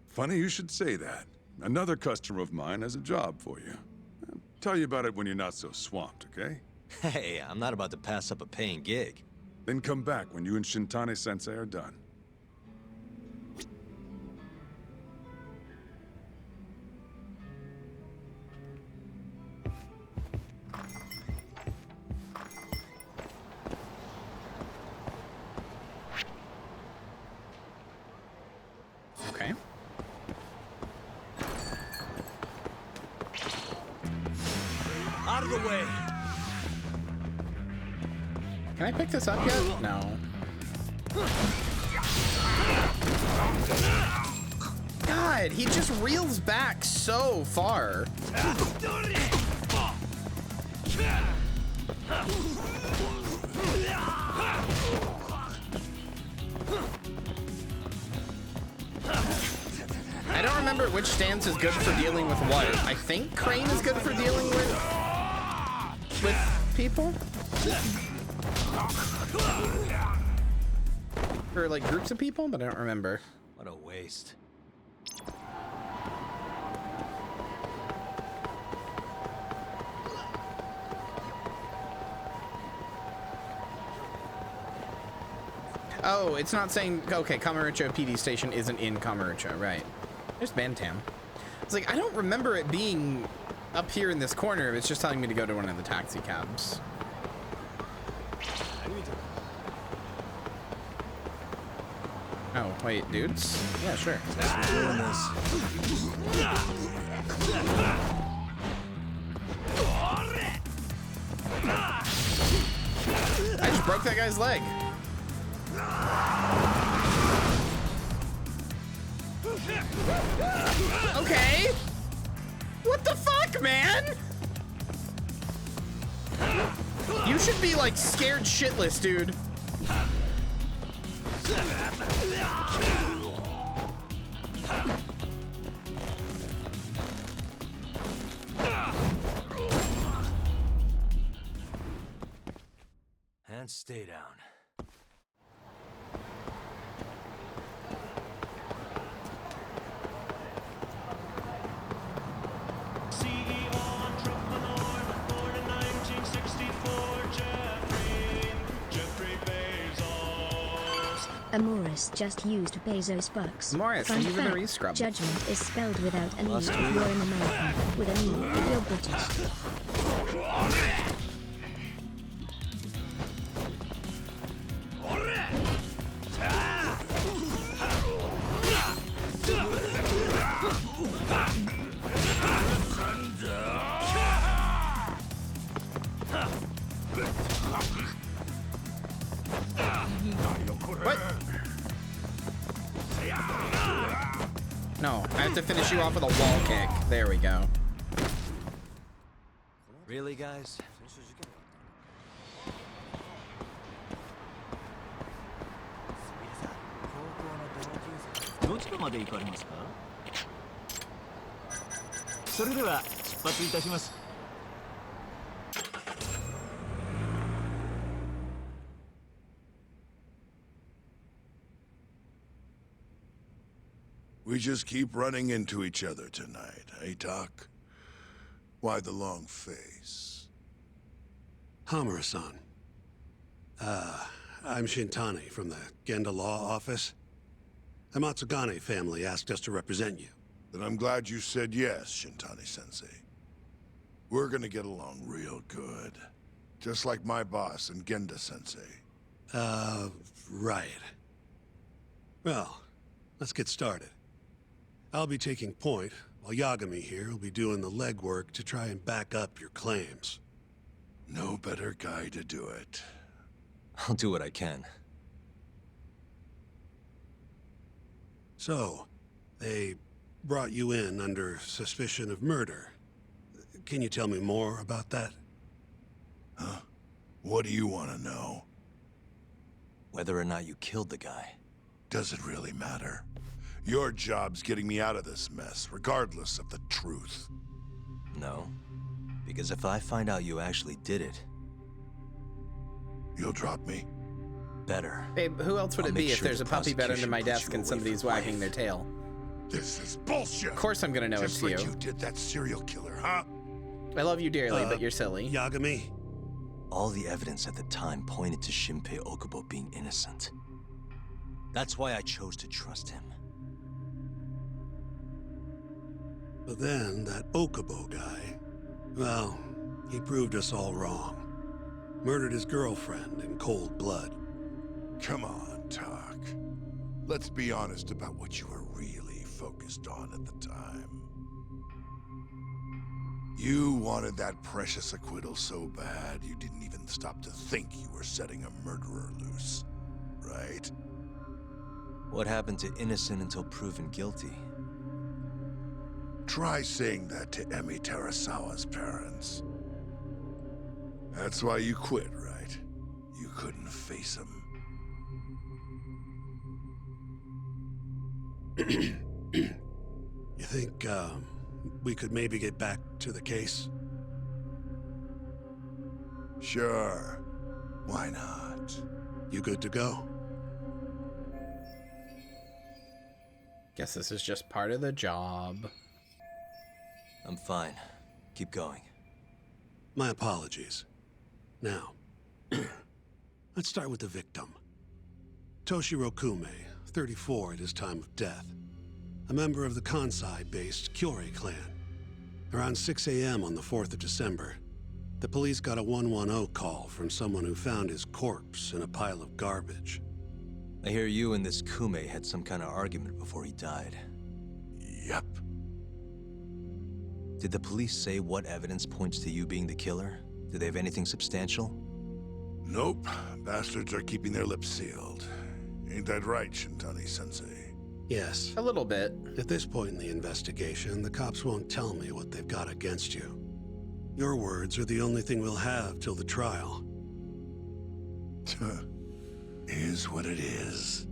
Funny you should say that. Another customer of mine has a job for you. I'll tell you about it when you're not so swamped, okay? Hey, I'm not about to pass up a paying gig. Then come back when you and Shintani-sensei are done. Okay. Out of the way. Can I pick this up yet? No. God, he just reels back so far. I don't remember which stance is good for dealing with what. I think Crane is good for dealing with people? Or like groups of people, but I don't remember. What a waste. Oh, it's not saying, okay, Kamurocho PD station isn't in Kamurocho, right. There's Bantam. It's like, I don't remember it being up here in this corner. It's just telling me to go to one of the taxi cabs. Oh, wait, dudes? Yeah, sure. Doing this. I just broke that guy's leg. Okay. What the fuck, man? You should be like scared shitless, dude. And stay down. Amoris just used Bezos bucks. Amoris, Fun leave the fact, rescrub. Judgment is spelled without an E. Lost You're an American. With an E, you're British. What? No, I have to finish you off with a wall kick. There we go. Really, guys? どちらまで行かれますか？それでは出発いたします。We just keep running into each other tonight, eh, Doc? Why the long face? Hamura-san. I'm Shintani from the Genda Law Office. The Matsugane family asked us to represent you. Then I'm glad you said yes, Shintani-sensei. We're gonna get along real good. Just like my boss and Genda-sensei. Right. Well, let's get started. I'll be taking point, while Yagami here will be doing the legwork to try and back up your claims. No better guy to do it. I'll do what I can. So, they brought you in under suspicion of murder. Can you tell me more about that? Huh? What do you want to know? Whether or not you killed the guy. Does it really matter? Your job's getting me out of this mess, regardless of the truth. No. Because if I find out you actually did it... You'll drop me? Better. Babe, who else would it be if there's a puppy bed under my desk and somebody's wagging their tail? This is bullshit! Of course I'm gonna know it's you. Just like you did that serial killer, huh? I love you dearly, but you're silly. Yagami? All the evidence at the time pointed to Shinpei Okubo being innocent. That's why I chose to trust him. But then, that Okubo guy, well, he proved us all wrong. Murdered his girlfriend in cold blood. Come on, Talk. Let's be honest about what you were really focused on at the time. You wanted that precious acquittal so bad, you didn't even stop to think you were setting a murderer loose, right? What happened to innocent until proven guilty? Try saying that to Emi Terasawa's parents. That's why you quit, right? You couldn't face him. You think, we could maybe get back to the case? Sure. Why not? You good to go? Guess this is just part of the job. I'm fine. Keep going. My apologies. Now, let's start with the victim. Toshiro Kume, 34 at his time of death. A member of the Kansai-based Kyria clan. Around 6 a.m. on the 4th of December, the police got a 110 call from someone who found his corpse in a pile of garbage. I hear you and this Kume had some kind of argument before he died. Yep. Did the police say what evidence points to you being the killer? Do they have anything substantial? Nope. Bastards are keeping their lips sealed. Ain't that right, Shintani-sensei? Yes. A little bit. At this point in the investigation, the cops won't tell me what they've got against you. Your words are the only thing we'll have till the trial. Is what it is.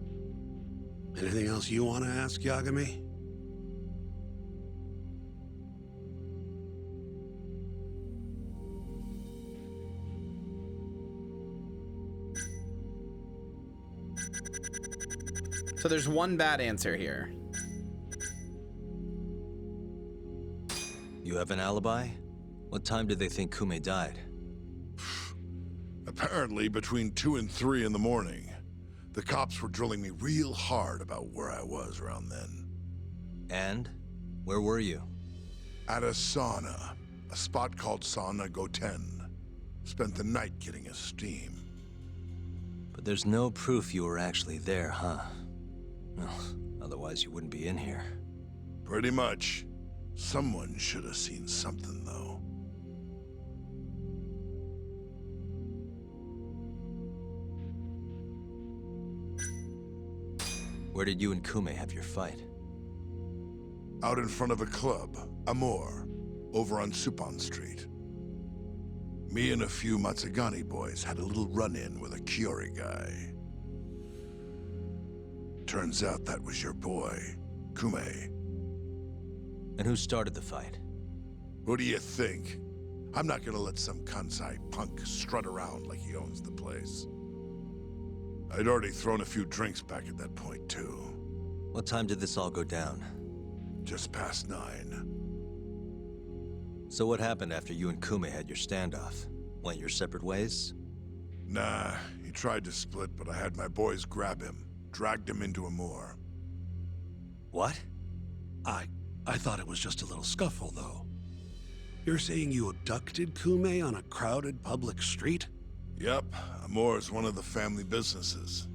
Anything else you want to ask, Yagami? So there's one bad answer here. You have an alibi? What time did they think Kume died? Apparently between 2 and 3 in the morning. The cops were drilling me real hard about where I was around then. And? Where were you? At a sauna. A spot called Sauna Goten. Spent the night getting a steam. But there's no proof you were actually there, huh? No, otherwise you wouldn't be in here. Pretty much. Someone should have seen something, though. Where did you and Kume have your fight? Out in front of a club, Amor, over on Supon Street. Me and a few Matsugane boys had a little run-in with a Kyria guy. Turns out that was your boy, Kume. And who started the fight? What do you think? I'm not gonna let some Kansai punk strut around like he owns the place. I'd already thrown a few drinks back at that point, too. What time did this all go down? Just past 9. So what happened after you and Kume had your standoff? Went your separate ways? Nah, he tried to split, but I had my boys grab him. Dragged him into a moor. What? I thought it was just a little scuffle, though. You're saying you abducted Kume on a crowded public street? Yep, a moor is one of the family businesses.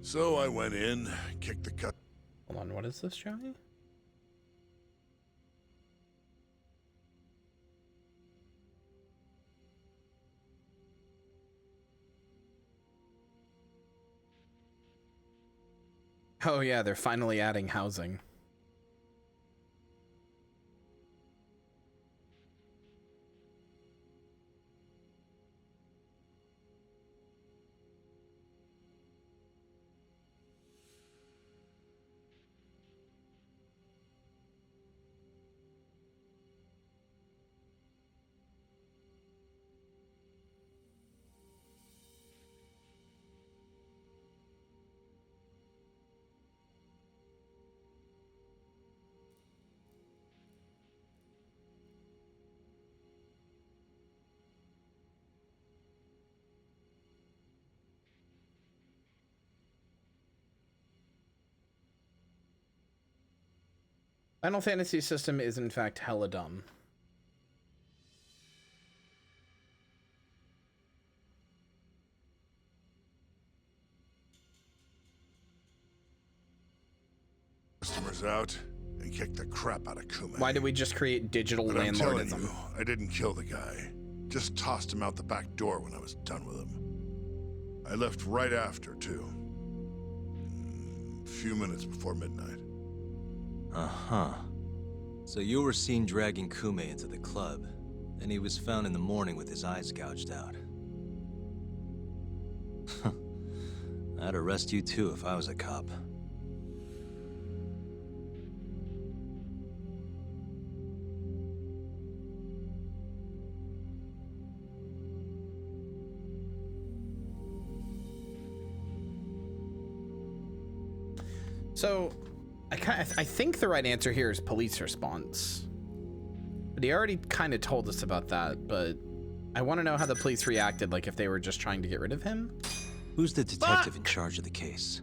So I went in, kicked the cut. Hold on, what is this, Johnny? Oh yeah, they're finally adding housing. Final Fantasy system is in fact hella dumb. Customers out and kicked the crap out of Kume. Why did we just create digital But I'm telling landlordism? you, I didn't kill the guy. Just tossed him out the back door when I was done with him. I left right after, too. A few minutes before midnight. Uh-huh. So you were seen dragging Kume into the club, and he was found in the morning with his eyes gouged out. I'd arrest you too if I was a cop. So, I think the right answer here is police response. But he already kind of told us about that, but I want to know how the police reacted, like if they were just trying to get rid of him. Who's the detective in charge of the case?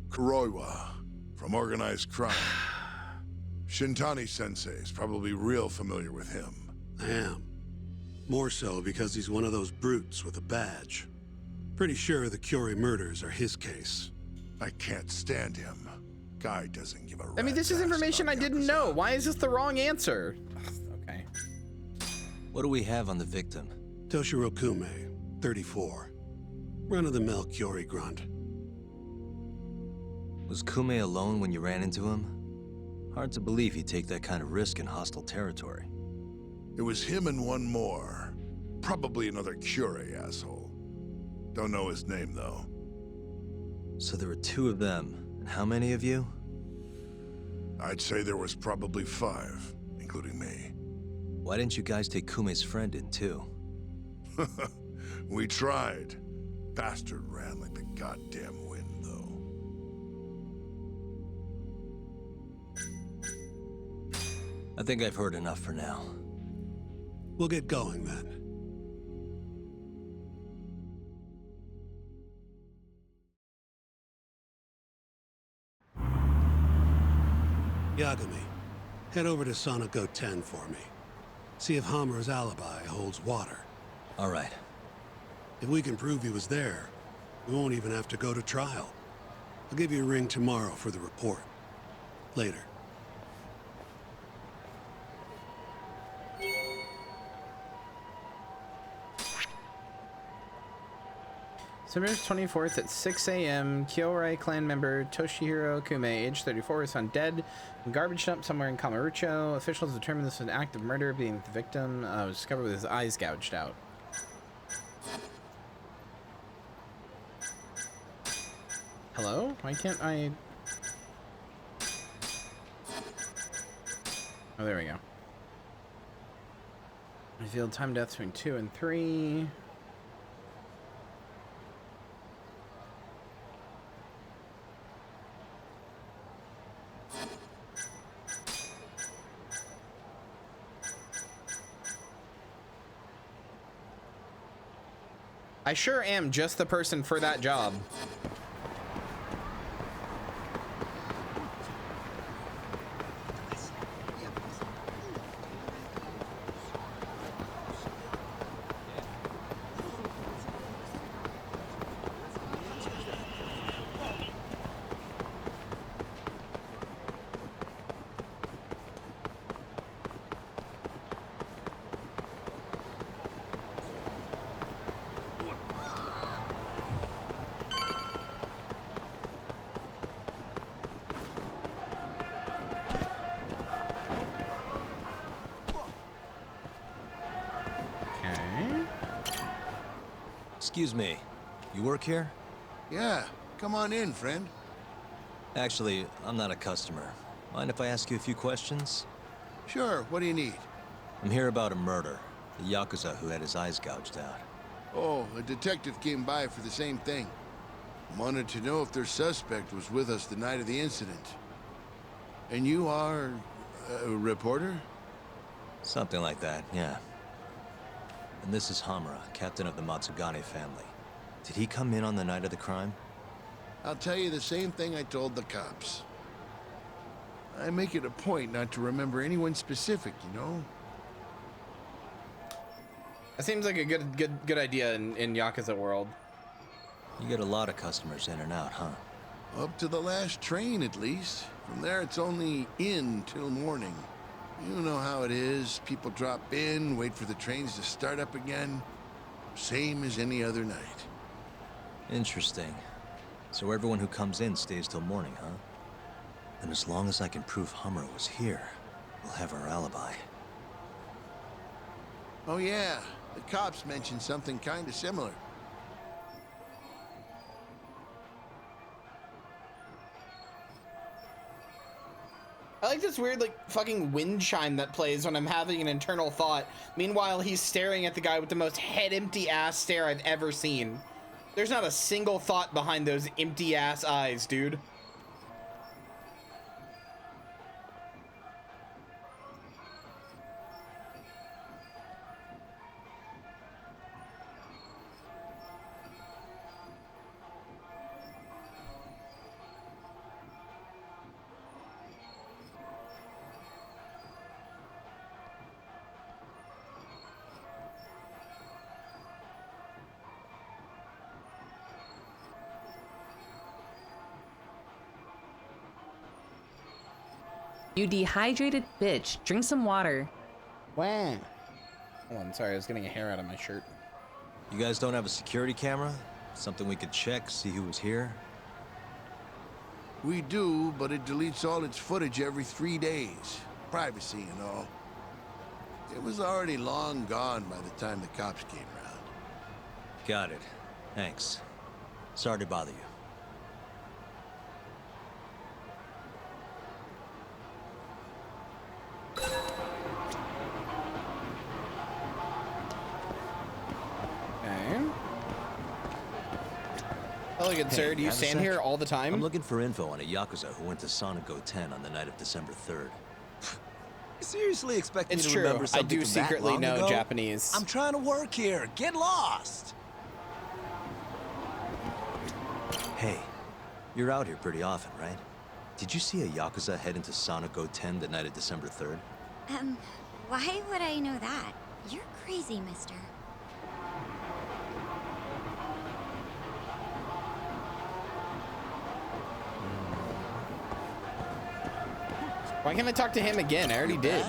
Kuroiwa, from organized crime. Shintani-sensei is probably real familiar with him. I am. More so because he's one of those brutes with a badge. Pretty sure the Kyria murders are his case. I can't stand him. Guy doesn't give a I mean, this is information I didn't know. Why is this the wrong answer? Okay. What do we have on the victim? Toshiro Kume, 34. Run-of-the-mill Kyori grunt. Was Kume alone when you ran into him? Hard to believe he'd take that kind of risk in hostile territory. It was him and one more. Probably another Kyria asshole. Don't know his name, though. So there were 2 of them. And how many of you? I'd say there was probably 5, including me. Why didn't you guys take Kume's friend in, too? We tried. Bastard ran like the goddamn wind, though. I think I've heard enough for now. We'll get going, then. Yagami, head over to Sonico 10 for me. See if Hammer's alibi holds water. All right. If we can prove he was there, we won't even have to go to trial. I'll give you a ring tomorrow for the report. Later. September 24th at 6 a.m. Kyorai clan member Toshihiro Kume, age 34, is found dead in garbage dump somewhere in Kamurocho. Officials determined this was an act of murder, being the victim was discovered with his eyes gouged out. Hello? Why can't I... Oh, there we go. Revealed time death between 2 and 3. I sure am just the person for that job. Excuse me, you work here? Yeah, come on in, friend. Actually, I'm not a customer. Mind if I ask you a few questions? Sure, what do you need? I'm here about a murder. The Yakuza who had his eyes gouged out. Oh, a detective came by for the same thing. Wanted to know if their suspect was with us the night of the incident. And you are a reporter? Something like that, yeah. And this is Hamura, captain of the Matsugane family. Did he come in on the night of the crime? I'll tell you the same thing I told the cops. I make it a point not to remember anyone specific, you know? That seems like a good idea in Yakuza world. You get a lot of customers in and out, huh? Up to the last train, at least. From there, it's only in till morning. You know how it is. People drop in, wait for the trains to start up again. Same as any other night. Interesting. So everyone who comes in stays till morning, huh? And as long as I can prove Hamura was here, we'll have our alibi. Oh yeah, the cops mentioned something kinda similar. I like this weird, like, fucking wind chime that plays when I'm having an internal thought. Meanwhile, he's staring at the guy with the most head-empty ass stare I've ever seen. There's not a single thought behind those empty ass eyes, dude. You dehydrated bitch. Drink some water. Wow. Hold on, sorry, I was getting a hair out of my shirt. You guys don't have a security camera? Something we could check, see who was here? We do, but it deletes all its footage every 3 days. Privacy and all. It was already long gone by the time the cops came around. Got it. Thanks. Sorry to bother you. Hello, good sir. Do you stand here all the time? I'm looking for info on a Yakuza who went to Sonic 10 on the night of December 3rd. You seriously expect me It's to true. remember I something do from that secretly long know ago? Japanese. I'm trying to work here. Get lost. Hey, you're out here pretty often, right? Did you see a Yakuza head into Sonic 10 the night of December 3rd? Why would I know that? You're crazy, mister. Why can't I talk to him again? I already did.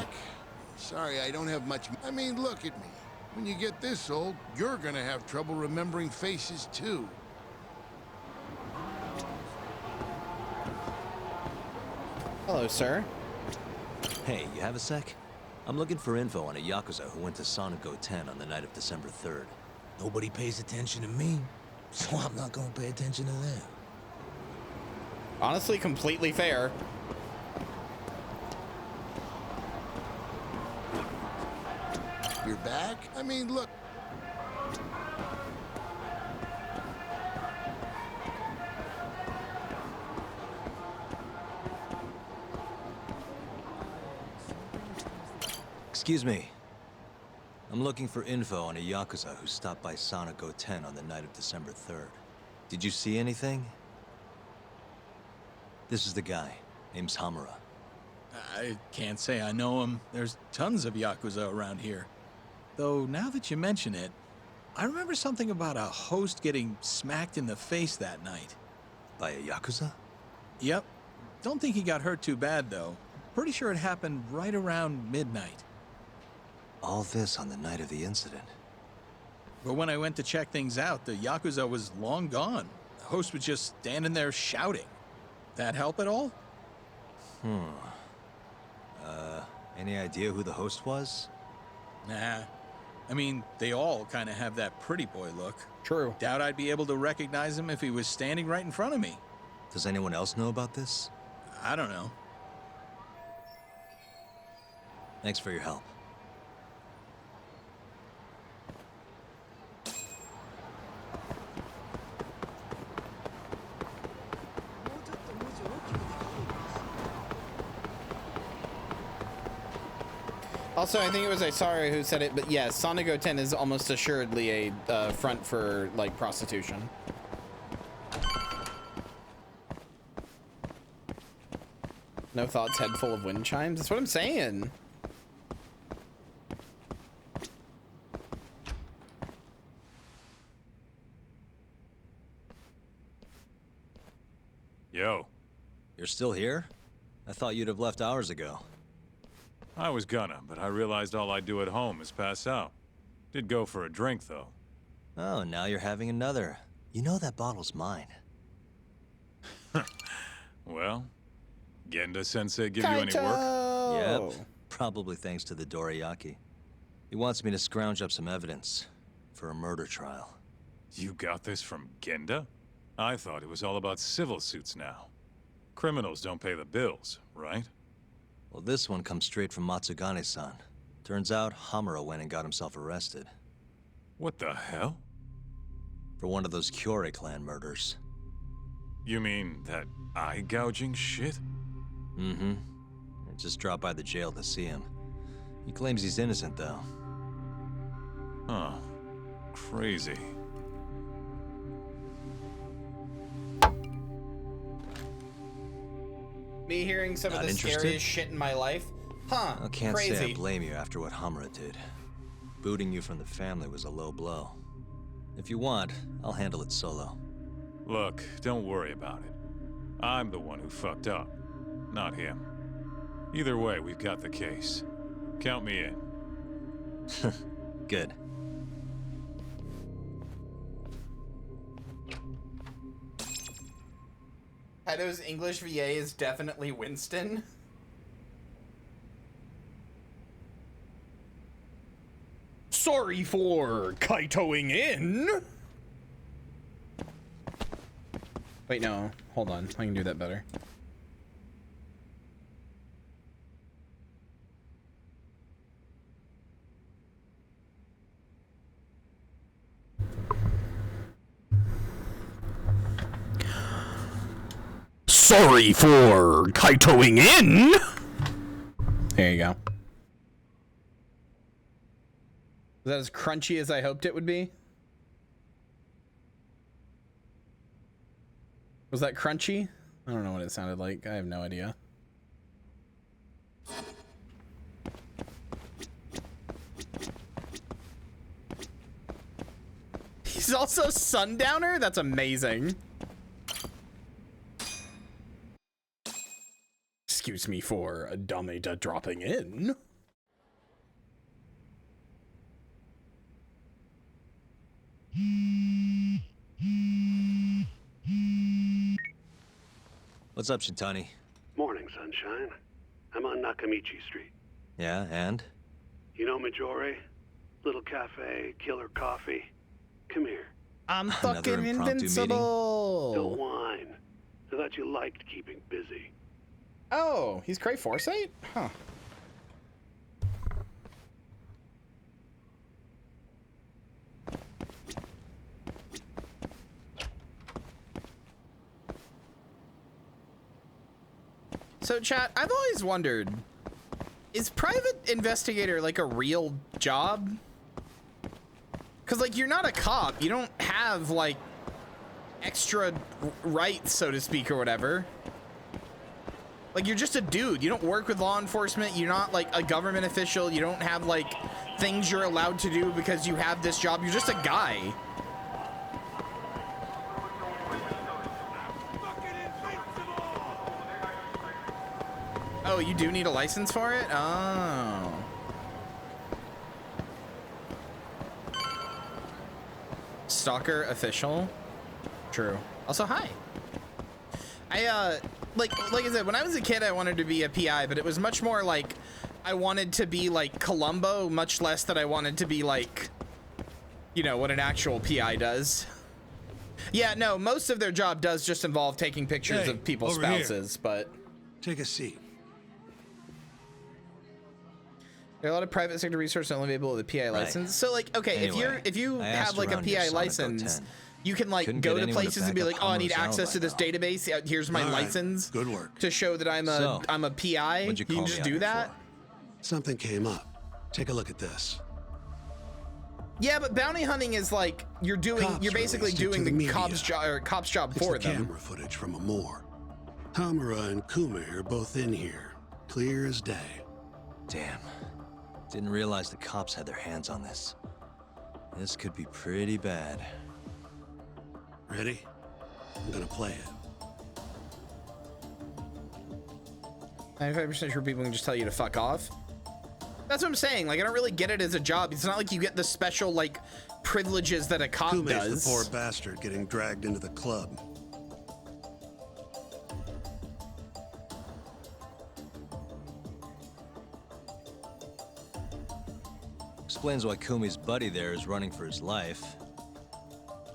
Sorry, I don't have much. I mean, look at me. When you get this old, you're gonna have trouble remembering faces, too. Hello, sir. Hey, you have a sec? I'm looking for info on a Yakuza who went to Sonic 10 on the night of December 3rd. Nobody pays attention to me, so I'm not gonna pay attention to them. Honestly, completely fair. You're back? I mean, look. Excuse me. I'm looking for info on a Yakuza who stopped by Sonico 10 on the night of December 3rd. Did you see anything? This is the guy. Name's Hamura. I can't say I know him. There's tons of Yakuza around here. Though, now that you mention it, I remember something about a host getting smacked in the face that night. By a Yakuza? Yep. Don't think he got hurt too bad, though. Pretty sure it happened right around midnight. All this on the night of the incident. But when I went to check things out, the Yakuza was long gone. The host was just standing there shouting. That help at all? Any idea who the host was? Nah. I mean, they all kind of have that pretty boy look. True. Doubt I'd be able to recognize him if he was standing right in front of me. Does anyone else know about this? I don't know. Thanks for your help. Also, I think it was Isaru who said it, but yes, Sonico 10 is almost assuredly a front for, like, prostitution. No thoughts, head full of wind chimes? That's what I'm saying. Yo. You're still here? I thought you'd have left hours ago. I was gonna, but I realized all I do at home is pass out. Did go for a drink, though. Oh, now you're having another. You know that bottle's mine. Well, Genda-sensei give you any work? Yep, probably thanks to the dorayaki. He wants me to scrounge up some evidence for a murder trial. You got this from Genda? I thought it was all about civil suits now. Criminals don't pay the bills, right? Well, this one comes straight from Matsugane-san. Turns out Hamura went and got himself arrested. What the hell? For one of those Kyria clan murders. You mean that eye-gouging shit? Mm-hmm. I just dropped by the jail to see him. He claims he's innocent, though. Huh. Crazy. Me hearing some of the scariest shit in my life? Huh, I can't crazy. say I blame you after what Hamura did. Booting you from the family was a low blow. If you want, I'll handle it solo. Look, don't worry about it. I'm the one who fucked up, not him. Either way, we've got the case. Count me in. Good. Kaido's English VA is definitely Winston. Sorry for Kaitoing in. Wait, no. Hold on. I can do that better. Sorry for Kaitoing in. There you go. Was that as crunchy as I hoped it would be? Was that crunchy? I don't know what it sounded like. I have no idea. He's also Sundowner? That's amazing. Excuse me for a dummy dropping in. What's up, Shintani? Morning, sunshine. I'm on Nakamichi Street. Yeah, and? You know Majore? Little cafe, killer coffee. Come here. I'm Another fucking impromptu invincible. Don't whine. I thought you liked keeping busy. Oh, he's Cray Foresight? Huh. So, chat, I've always wondered, is private investigator like a real job? Because, like, you're not a cop. You don't have, like, extra rights, so to speak, or whatever. Like, you're just a dude. You don't work with law enforcement. You're not, like, a government official. You don't have, like, things you're allowed to do because you have this job. You're just a guy. Oh, you do need a license for it? Oh. Stalker official. True. Also, hi. Like I said, when I was a kid, I wanted to be a PI, but it was much more like I wanted to be like Columbo, much less that I wanted to be like, you know, what an actual PI does. Yeah, no, most of their job does just involve taking pictures of people's spouses, but... Take a seat. There are a lot of private sector resources only available with a PI license. So, like, okay, Anyway, if you I have asked like a around your PI Sonic license, 010. you can like Couldn't go get to anyone to places and be back like, up oh, I need Homer's access to this alibi, database. Here's my All right, license. good work. To show that I'm a PI. What'd you can call just me do out that. for? Something came up. Take a look at this. Yeah, but bounty hunting is like you're basically doing the cop's job It's for the them. camera footage from a moor. Hamura and Kume are both in here, clear as day. Damn. Didn't realize the cops had their hands on this. This could be pretty bad. Ready? I'm gonna play it. 95% sure people can just tell you to fuck off. That's what I'm saying. Like, I don't really get it as a job. It's not like you get the special, like, privileges that a cop Kume's does. the poor bastard getting dragged into the club. Explains why Kumi's buddy there is running for his life.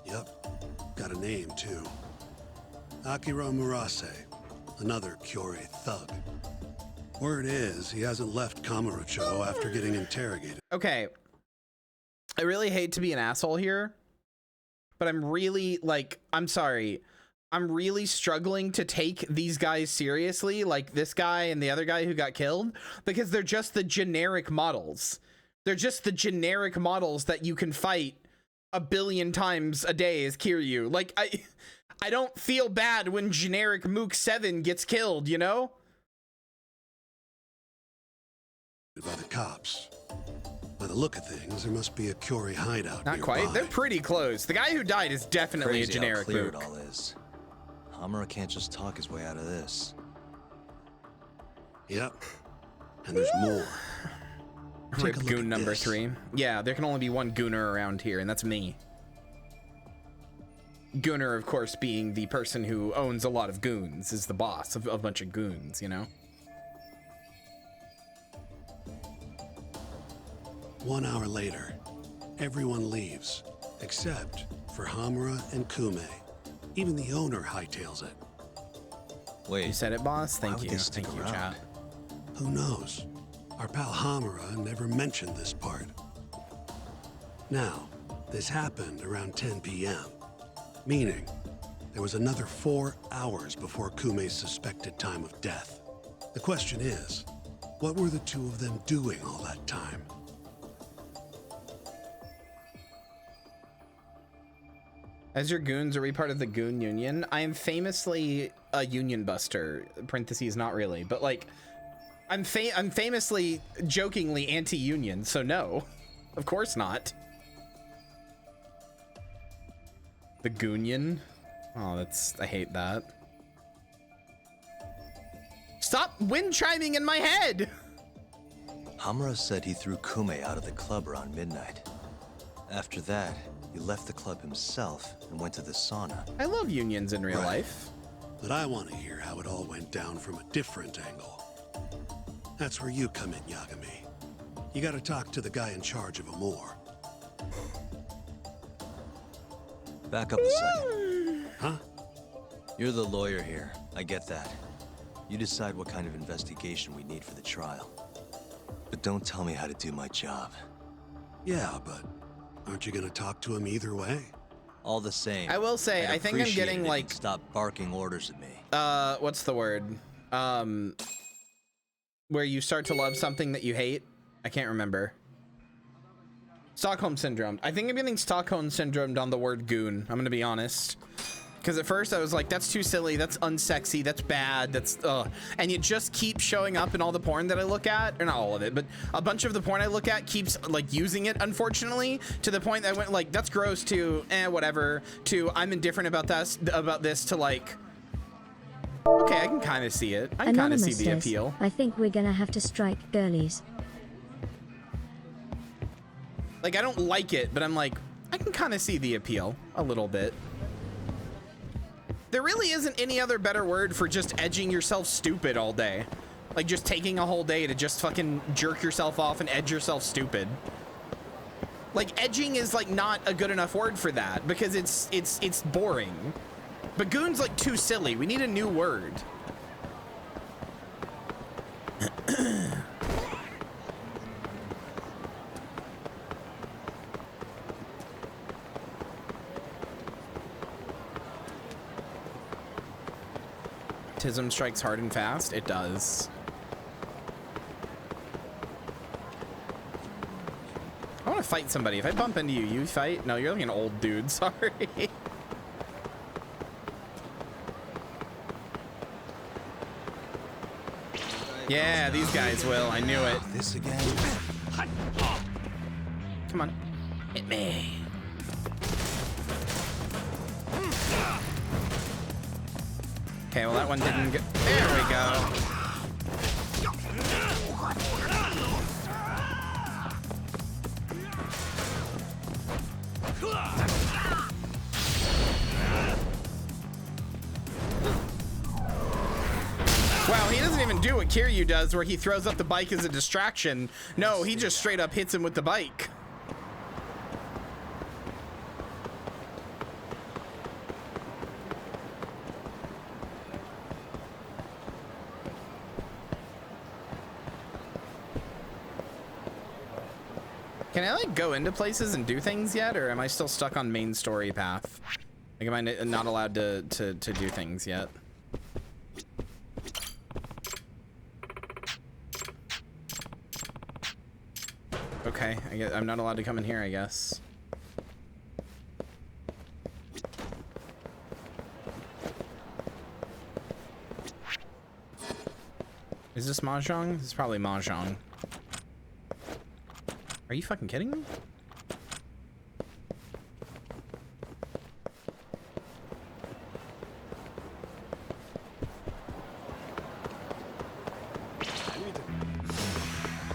Yep. Got a name, too. Akira Murase, another Kyria thug. Word is, he hasn't left Kamurocho after getting interrogated. Okay. I really hate to be an asshole here, but I'm really, like, I'm sorry. I'm really struggling to take these guys seriously, like this guy and the other guy who got killed, because they're just the generic models. They're just the generic models that you can fight a billion times a day as Kiryu. Like, I don't feel bad when generic Mook 7 gets killed, you know? By the cops. By the look of things, there must be a Kyria hideout Not nearby. quite. They're pretty close. The guy who died is definitely Crazy a generic how clear Mook. it all is. Hamura can't just talk his way out of this. Yep. And there's more. Rip goon number 3. Yeah, there can only be one gooner around here, and that's me. Gooner, of course, being the person who owns a lot of goons, is the boss of a bunch of goons, you know? 1 hour later, everyone leaves, except for Hamura and Kume. Even the owner hightails it. Wait. You said it, boss? Thank you. Stick Thank you, around? chat. Who knows? Our pal Hamura never mentioned this part. Now, this happened around 10 p.m., meaning there was another 4 hours before Kume's suspected time of death. The question is, what were the two of them doing all that time? As your goons, are we part of the goon union? I am famously a union buster, parentheses, not really, but like, I'm famously, jokingly anti-union, so no, of course not. The goonion? Oh, I hate that. Stop wind chiming in my head! Hamura said he threw Kume out of the club around midnight. After that, he left the club himself and went to the sauna. I love unions in real life. But I want to hear how it all went down from a different angle. That's where you come in, Yagami. You gotta talk to the guy in charge of Amor. Back up a second. Huh? You're the lawyer here. I get that. You decide what kind of investigation we need for the trial. But don't tell me how to do my job. Yeah, but aren't you gonna talk to him either way? All the same. I will say, I think I'm getting if like... you'd stop barking orders at me. What's the word? Where you start to love something that you hate? I can't remember. Stockholm Syndrome. I think I'm getting Stockholm Syndromed on the word goon. I'm gonna be honest. Because at first I was like, that's too silly, that's unsexy, that's bad, that's and it just keeps showing up in all the porn that I look at, or not all of it, but a bunch of the porn I look at keeps like using it, unfortunately, to the point that I went like, that's gross, to whatever, to I'm indifferent about this, to like, okay, I can kind of see it. I can kind of see the appeal. I think we're gonna have to strike girlies. Like, I don't like it, but I'm like, I can kind of see the appeal a little bit. There really isn't any other better word for just edging yourself stupid all day. Like just taking a whole day to just fucking jerk yourself off and edge yourself stupid. Like edging is like not a good enough word for that because it's boring. But goon's like too silly. We need a new word. Tism strikes hard and fast. It does. I want to fight somebody. If I bump into you, you fight? No, you're like an old dude. Sorry. Yeah, these guys will. I knew it. This again? Come on. Hit me. Okay, well that one didn't get... There we go. Wow, he doesn't even do what Kyria does, where he throws up the bike as a distraction. No, he just straight up hits him with the bike. Can I like go into places and do things yet, or am I still stuck on main story path? Like, am I not allowed to do things yet? Okay, I'm not allowed to come in here, I guess. Is this Mahjong? This is probably Mahjong. Are you fucking kidding me?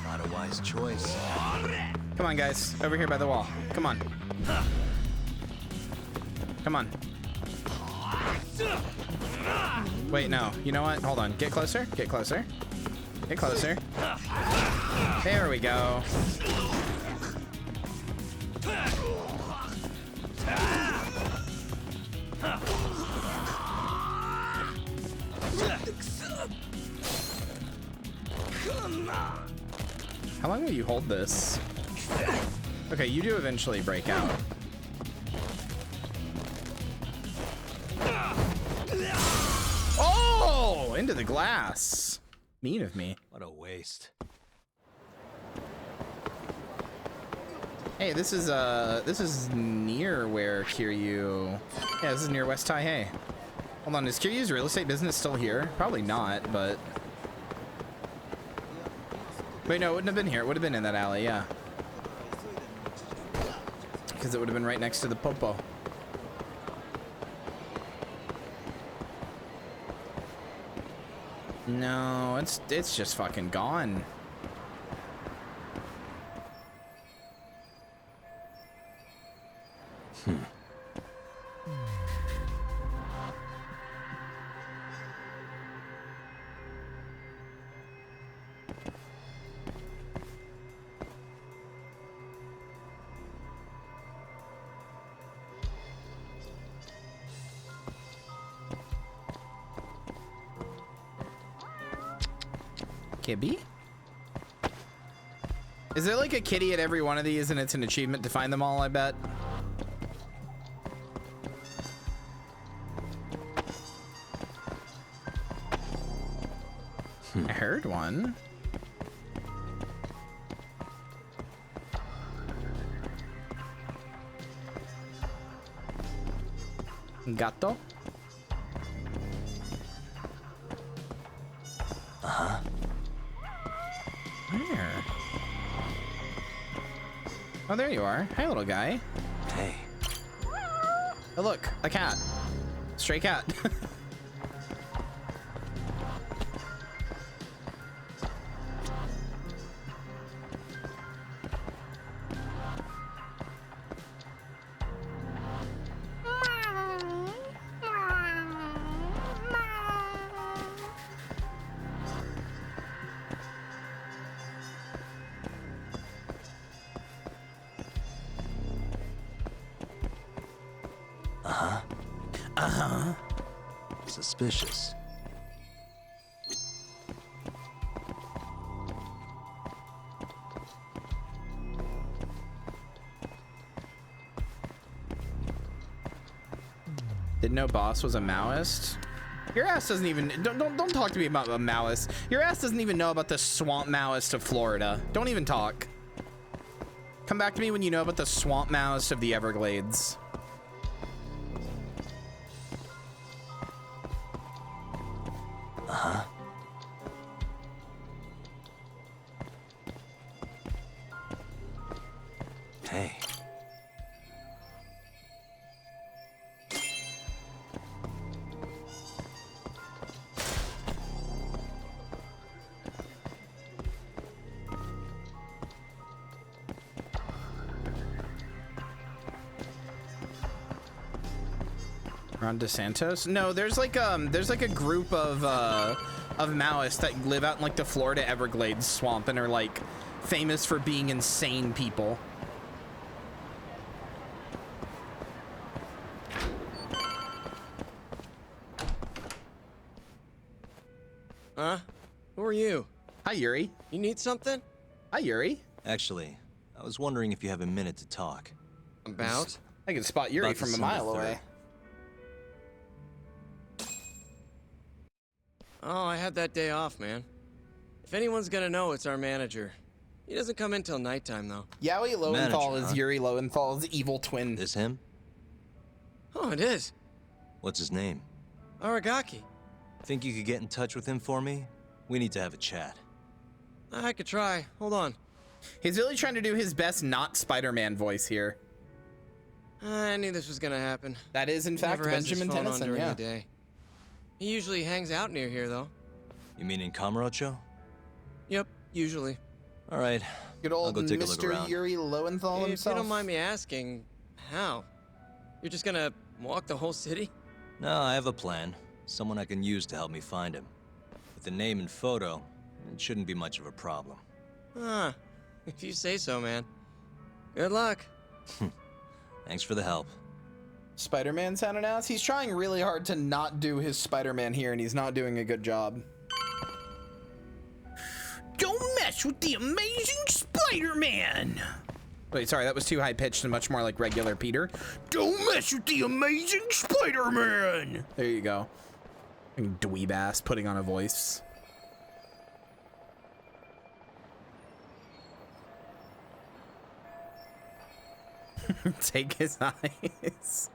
Not a wise choice. Come on, guys. Over here by the wall. Come on. Come on. Wait, no. You know what? Hold on. Get closer. Get closer. Get closer. There we go. How long will you hold this? Okay, you do eventually break out. Oh! Into the glass. Mean of me. What a waste. Hey, this is near where Kiryu... Yeah, this is near West Taihei. Hold on, is Kiryu's real estate business still here? Probably not, but... Wait, no, it wouldn't have been here. It would have been in that alley, yeah. Because it would have been right next to the Popo. No, it's just fucking gone. Kibby? Is there like a kitty at every one of these and it's an achievement to find them all, I bet? I heard one. Gato. Uh-huh. Where? Oh, there you are. Hi, little guy. Hey. Oh, look, a cat. Stray cat. Uh-huh. Uh-huh. Suspicious. Didn't know Boss was a Maoist. Your ass doesn't even don't talk to me about a Maoist. Your ass doesn't even know about the swamp Maoist of Florida. Don't even talk. Come back to me when you know about the swamp Maoist of the Everglades. Uh-huh. Hey. Ron DeSantos? No, there's like a group of Maoists that live out in like the Florida Everglades swamp and are like famous for being insane people. Huh? Who are you? Hi, Yuri. You need something? Hi, Yuri. Actually, I was wondering if you have a minute to talk. About? I can spot Yuri About from a December mile 3rd. away. Oh, I had that day off, man. If anyone's gonna know, it's our manager. He doesn't come in till nighttime, though. Yowie Lowenthal Manager, is huh? Yuri Lowenthal's evil twin. This him? Oh, it is. What's his name? Aragaki. Think you could get in touch with him for me? We need to have a chat. I could try. Hold on. He's really trying to do his best not Spider-Man voice here. I knew this was gonna happen. That is, in fact, Never has his Benjamin phone on Tennyson, during yeah. the day. He usually hangs out near here, though. You mean in Kamurocho? Yep, usually. All right. Good I'll old go take a look Mr. around. Yuri Lowenthal If himself. you don't mind me asking, how? You're just gonna walk the whole city? No, I have a plan. Someone I can use to help me find him. With the name and photo, it shouldn't be much of a problem. Huh. If you say so, man. Good luck. Thanks for the help. Spider-Man sounded ass. He's trying really hard to not do his Spider-Man here, and he's not doing a good job. Don't mess with the amazing Spider-Man! Wait, sorry, that was too high-pitched and much more like regular Peter. Don't mess with the amazing Spider-Man! There you go. Dweeb ass putting on a voice. Take his eyes.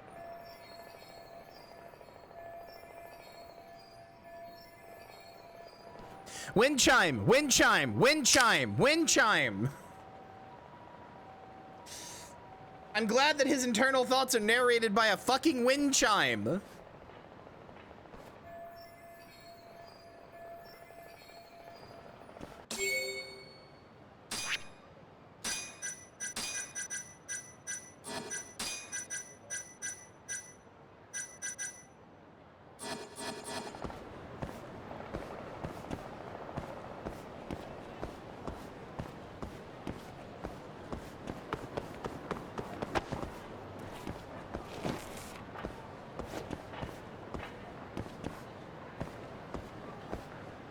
Wind chime, wind chime, wind chime, wind chime. I'm glad that his internal thoughts are narrated by a fucking wind chime.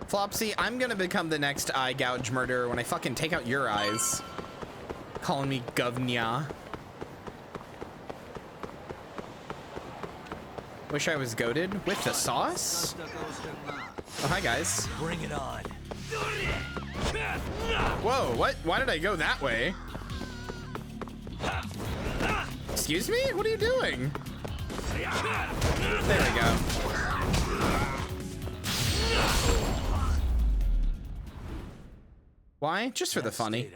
Flopsy, I'm gonna become the next eye gouge murderer when I fucking take out your eyes. Calling me govnya. Wish I was goated with the sauce? Oh, hi guys. Bring it on. Whoa, what? Why did I go that way? Excuse me? What are you doing? There we go. Why? Just for the funny.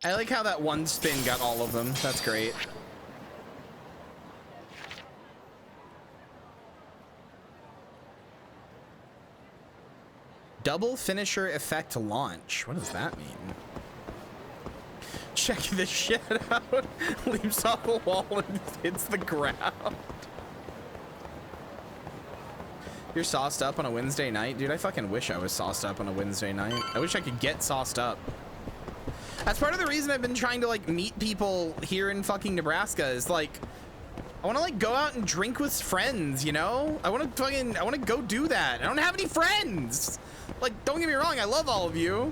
I like how that one spin got all of them. That's great. Double finisher effect launch. What does that mean? Check this shit out. Leaps off the wall and hits the ground. You're sauced up on a Wednesday night? Dude, I fucking wish I was sauced up on a Wednesday night. I wish I could get sauced up. That's part of the reason I've been trying to like meet people here in fucking Nebraska is like, I want to like go out and drink with friends, you know? I want to go do that. I don't have any friends. Like, don't get me wrong, I love all of you.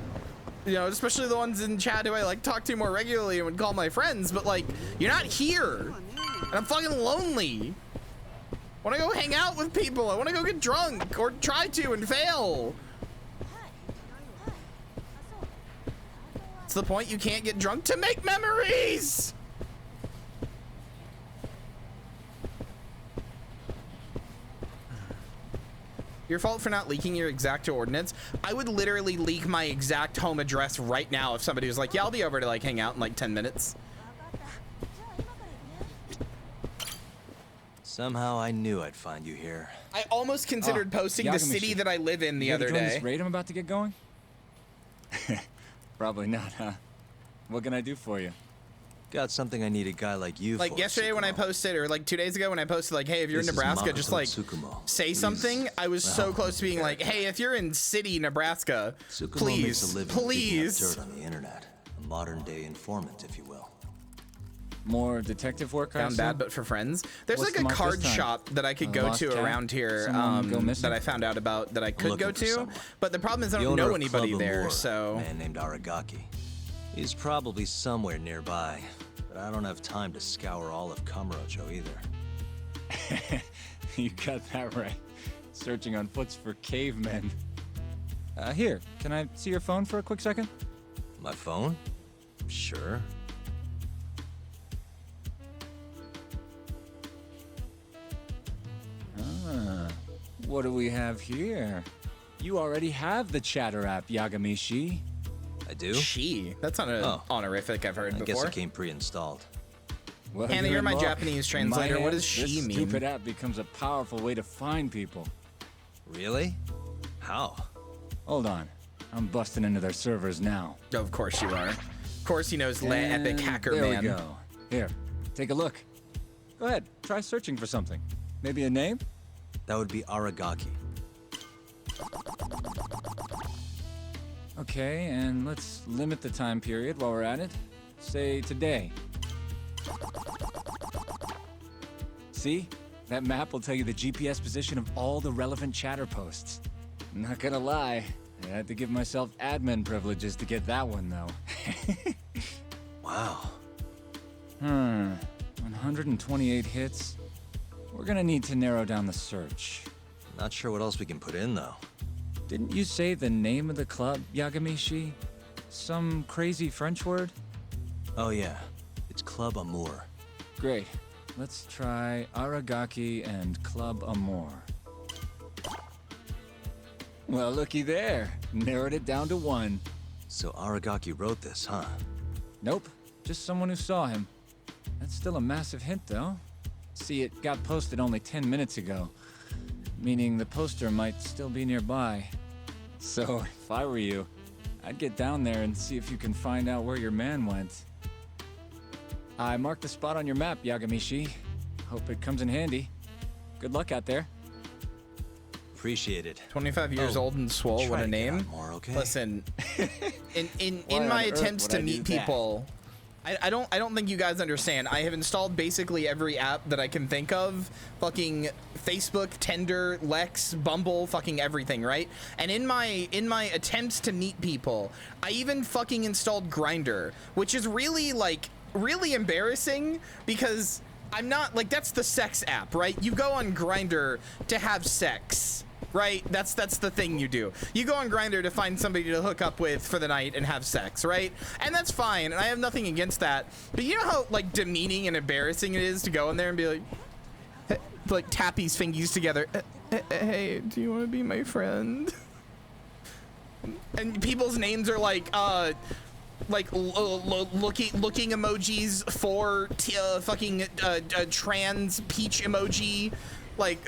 You know, especially the ones in chat who I like talk to more regularly and would call my friends, but like, you're not here. And I'm fucking lonely. I want to go hang out with people. I want to go get drunk or try to and fail. It's the point you can't get drunk to make memories. Your fault for not leaking your exact coordinates. I would literally leak my exact home address right now if somebody was like, yeah, I'll be over to like hang out in like 10 minutes. Somehow I knew I'd find you here. I almost considered posting the city that I live in the other day. This raid I'm about to get going? Probably not, huh? What can I do for you? Got something I need a guy like you like for, yesterday when I posted, or like 2 days ago when I posted like, hey, if you're in Nebraska, just like say something. I was so close to being like, hey, if you're in city Nebraska, please dirt on the internet. A modern day informant, if you will. More detective work. Down bad, but for friends. There's like a card shop that I could go to around here that I found out about that I could go to, but the problem is I don't know anybody there. So a man named Aragaki. He's probably somewhere nearby, but I don't have time to scour all of Kamurocho either. You got that right. Searching on foots for cavemen. Here, can I see your phone for a quick second? My phone? Sure. What do we have here? You already have the chatter app, Yagami-shi. I do? She? That's not an honorific I've heard before. I guess it came pre-installed. Well, Hannah, you're my Japanese translator. What does she this mean? Stupid app becomes a powerful way to find people. Really? How? Hold on. I'm busting into their servers now. Oh, of course you are. Of course he knows Le Epic Hacker there Man. There we go. Here, take a look. Go ahead, try searching for something. Maybe a name? That would be Aragaki. Okay, and let's limit the time period while we're at it. Say today. See? That map will tell you the GPS position of all the relevant chatter posts. Not gonna lie, I had to give myself admin privileges to get that one, though. Wow. 128 hits. We're gonna need to narrow down the search. Not sure what else we can put in, though. Didn't you say the name of the club, Yagami-shi? Some crazy French word? Oh yeah, it's Club Amour. Great. Let's try Aragaki and Club Amour. Well, looky there. Narrowed it down to 1. So Aragaki wrote this, huh? Nope. Just someone who saw him. That's still a massive hint, though. See, it got posted only 10 minutes ago, meaning the poster might still be nearby. So, if I were you, I'd get down there and see if you can find out where your man went. I marked the spot on your map, Yagami-shi. Hope it comes in handy. Good luck out there. Appreciate it. 25 years old and swole. What a name. More, okay? Listen, in my attempts to meet people, I don't think you guys understand. I have installed basically every app that I can think of. Fucking Facebook, Tinder, Lex, Bumble, fucking everything, right? And in my attempts to meet people, I even fucking installed Grindr, which is really really embarrassing because I'm not like, that's the sex app, right? You go on Grindr to have sex, right? That's the thing you do. You go on Grindr to find somebody to hook up with for the night and have sex, right? And that's fine, and I have nothing against that. But you know how like demeaning and embarrassing it is to go in there and be like, like tap his fingies together. Hey, do you want to be my friend? And people's names are like looking emojis for fucking trans peach emoji, like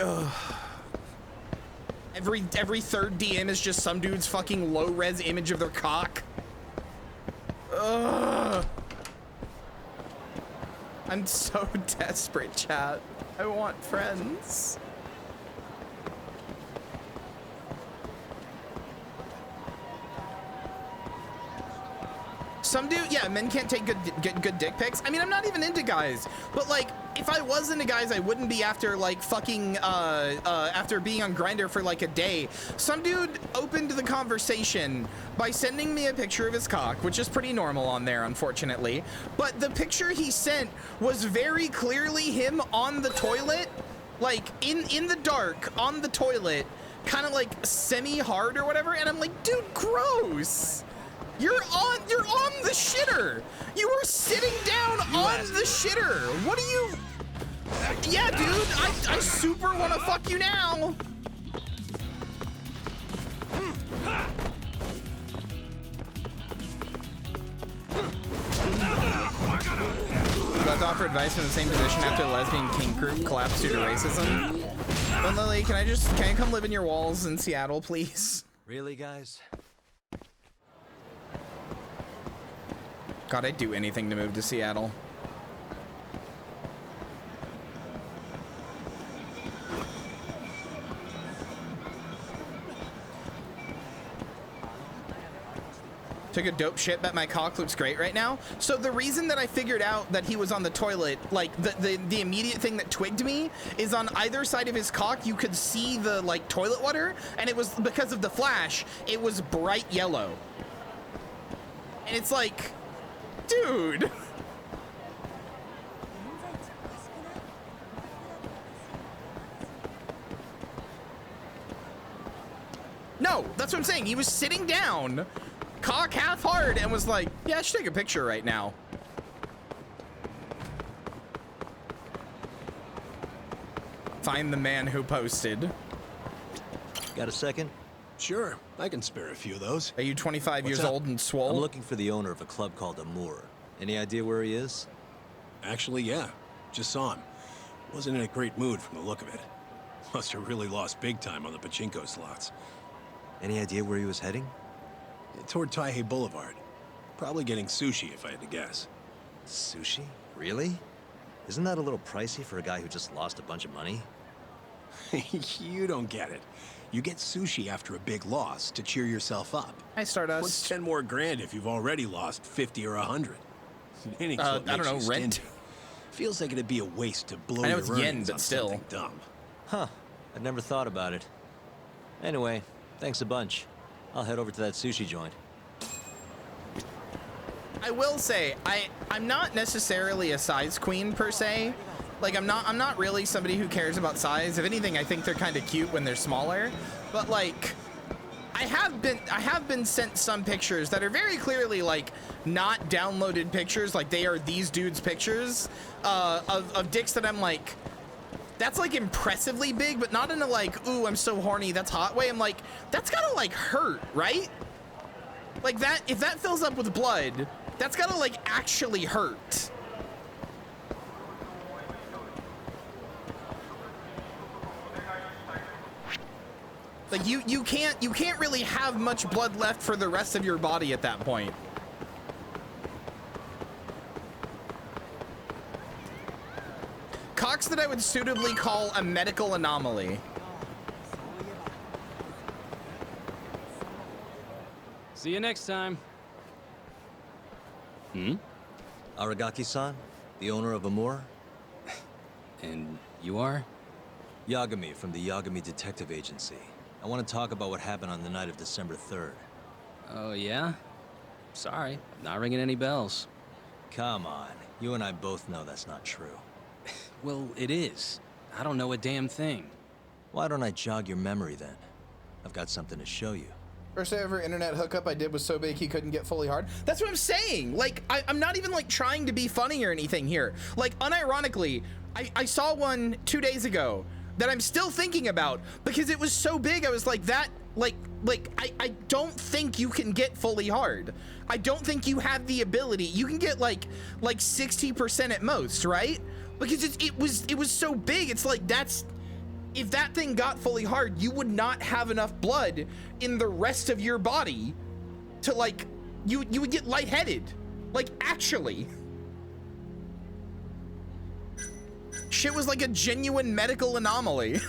every third DM is just some dude's fucking low res image of their cock. I'm so desperate, chat. I want friends. Some dude, yeah, men can't take good dick pics. I mean, I'm not even into guys, but like, if I was into guys, I wouldn't be after like fucking after being on Grindr for like a day. Some dude opened the conversation by sending me a picture of his cock, which is pretty normal on there, unfortunately. But the picture he sent was very clearly him on the toilet, like in the dark on the toilet, kind of like semi-hard or whatever. And I'm like, dude, gross. You're on the shitter. You are sitting down on the shitter. What are you? Yeah, dude, I super want to fuck you now. About to offer advice in the same position after the lesbian kink group collapsed due to racism. But Lily, can I come live in your walls in Seattle, please? Really, guys? God, I'd do anything to move to Seattle. Took a dope shit, bet my cock looks great right now. So the reason that I figured out that he was on the toilet, like the immediate thing that twigged me is on either side of his cock, you could see the like toilet water, and it was because of the flash, it was bright yellow. And it's like, dude. No, that's what I'm saying. He was sitting down, cock half hard, and was like, yeah, I should take a picture right now. Find the man who posted. Got a second? Sure, I can spare a few of those. Are you 25 years old and swole? I'm looking for the owner of a club called Amour. Any idea where he is? Actually, yeah. Just saw him. Wasn't in a great mood from the look of it. Must have really lost big time on the pachinko slots. Any idea where he was heading? Toward Taihei Boulevard. Probably getting sushi, if I had to guess. Sushi? Really? Isn't that a little pricey for a guy who just lost a bunch of money? You don't get it. You get sushi after a big loss to cheer yourself up. Hi, Stardust. What's 10 more grand if you've already lost 50 or 100? I don't know, rent? Feels like it'd be a waste to blow I know your it's earnings yen, but on still. something dumb. Huh. I'd never thought about it. Anyway, thanks a bunch. I'll head over to that sushi joint. I will say, I'm not necessarily a size queen per se. Like I'm not really somebody who cares about size. If anything, I think they're kind of cute when they're smaller. But like, I have been sent some pictures that are very clearly like not downloaded pictures. Like they are these dudes' pictures of dicks that I'm like, that's like impressively big, but not in a like, ooh, I'm so horny, that's hot way. I'm like, that's gotta like hurt, right? Like that, if that fills up with blood, that's gotta like actually hurt. Like you can't really have much blood left for the rest of your body at that point. Cocks that I would suitably call a medical anomaly. See you next time. Aragaki-san, the owner of Amour? And you are? Yagami from the Yagami Detective Agency. I want to talk about what happened on the night of December 3rd. Oh, yeah? Sorry, not ringing any bells. Come on, you and I both know that's not true. Well, it is. I don't know a damn thing. Why don't I jog your memory then? I've got something to show you. First ever internet hookup I did was so big he couldn't get fully hard. That's what I'm saying. Like, I'm not even like trying to be funny or anything here. Like, unironically, I saw one 2 days ago that I'm still thinking about because it was so big. I was like, that, I don't think you can get fully hard. I don't think you have the ability. You can get like 60% at most, right? Because it was so big. It's like, that's, if that thing got fully hard, you would not have enough blood in the rest of your body to like, you would get lightheaded. Like, actually. Shit was like a genuine medical anomaly.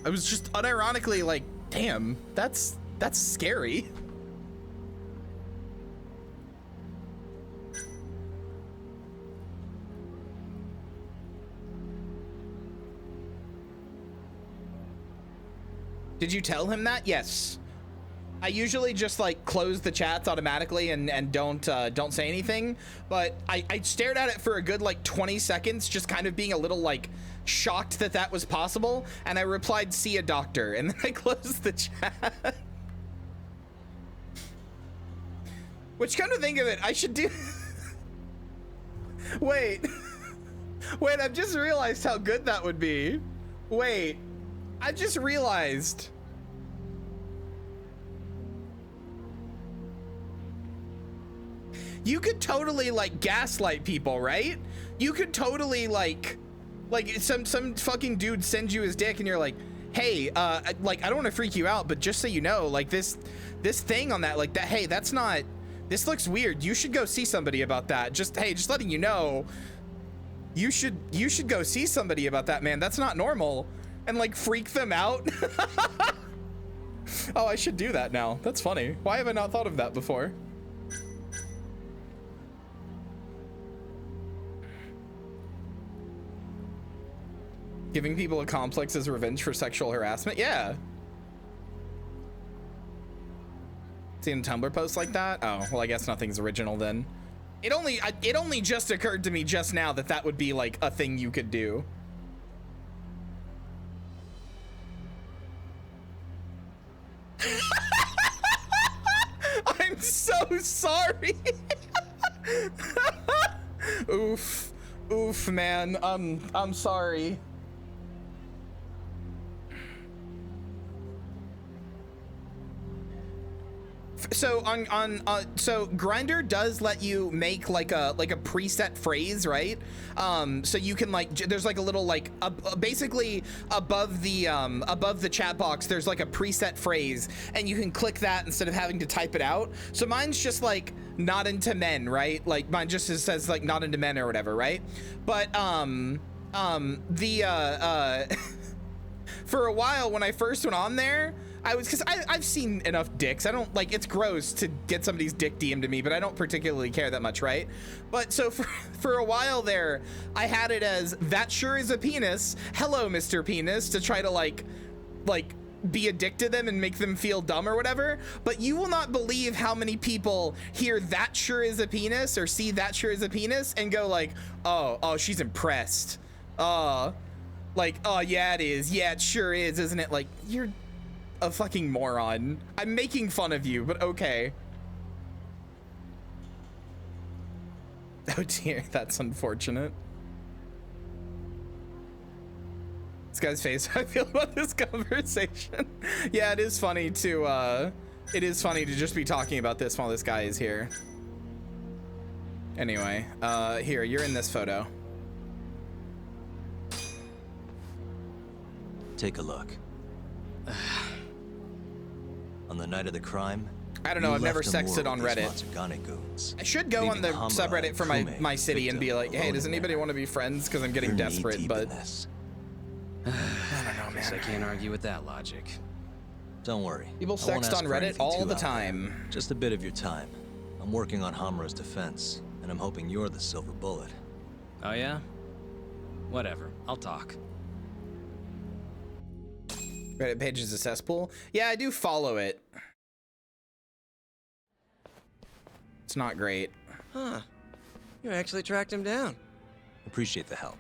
I was just unironically like, damn, that's scary. Did you tell him that? Yes. I usually just like close the chats automatically and don't say anything, but I stared at it for a good like 20 seconds, just kind of being a little like shocked that that was possible, and I replied, "See a doctor," and then I closed the chat. Which, come to think of it, I should do. Wait, I've just realized how good that would be. Wait, I just realized. You could totally like gaslight people, right? You could totally like some fucking dude sends you his dick and you're like, hey, like, I don't want to freak you out, but just so you know, like this thing on that, like that, hey, that's not, this looks weird. You should go see somebody about that. Just, hey, just letting you know, you should go see somebody about that, man. That's not normal. And like freak them out. Oh, I should do that now. That's funny. Why have I not thought of that before? Giving people a complex as revenge for sexual harassment? Yeah. Seen a Tumblr post like that? Oh, well, I guess nothing's original then. It only just occurred to me just now that that would be like a thing you could do. I'm so sorry. Oof, man. I'm sorry. So so Grindr does let you make like a preset phrase, right? So you can like, there's like a little like basically above the chat box, there's like a preset phrase, and you can click that instead of having to type it out. So mine's just like not into men, right? Like mine just says like not into men or whatever, right? But for a while when I first went on there, because I've seen enough dicks. I don't like, it's gross to get somebody's dick DM'd to me, but I don't particularly care that much, right? But so for a while there, I had it as, that sure is a penis. Hello, Mr. Penis, to try to like be a dick to them and make them feel dumb or whatever. But you will not believe how many people hear that sure is a penis or see that sure is a penis and go like, oh, she's impressed. Like, oh yeah, it is. Yeah, it sure is, isn't it? Like, you're a fucking moron. I'm making fun of you, but okay. Oh dear, that's unfortunate. This guy's face, how I feel about this conversation. Yeah, it is funny to just be talking about this while this guy is here. Anyway, here, you're in this photo. Take a look. On the night of the crime, I don't know, I've never sexted on Reddit. I should go on the subreddit for my city and be like, hey, does anybody want to be friends? Because I'm getting desperate, but I don't know, man. I can't argue with that logic. Don't worry. People sext on Reddit all the time. Just a bit of your time. I'm working on Hamura's defense, and I'm hoping you're the silver bullet. Oh yeah? Whatever, I'll talk. Reddit page is a cesspool. Yeah, I do follow it. It's not great. Huh. You actually tracked him down. Appreciate the help.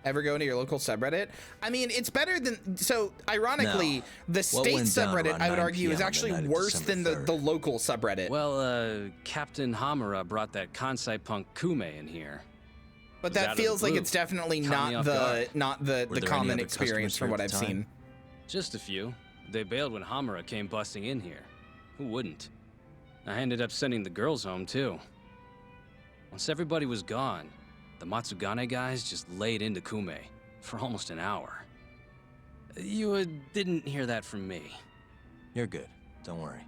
ever go into your local subreddit? I mean, it's better than, so ironically, the state subreddit, I would argue, is actually worse than the local subreddit. Well, Captain Hamura brought that Kansai punk Kume in here. But that feels like it's definitely not the common experience from what I've seen. Just a few. They bailed when Hamura came busting in here. Who wouldn't? I ended up sending the girls home, too. Once everybody was gone, the Matsugane guys just laid into Kume for almost an hour. You didn't hear that from me. You're good. Don't worry.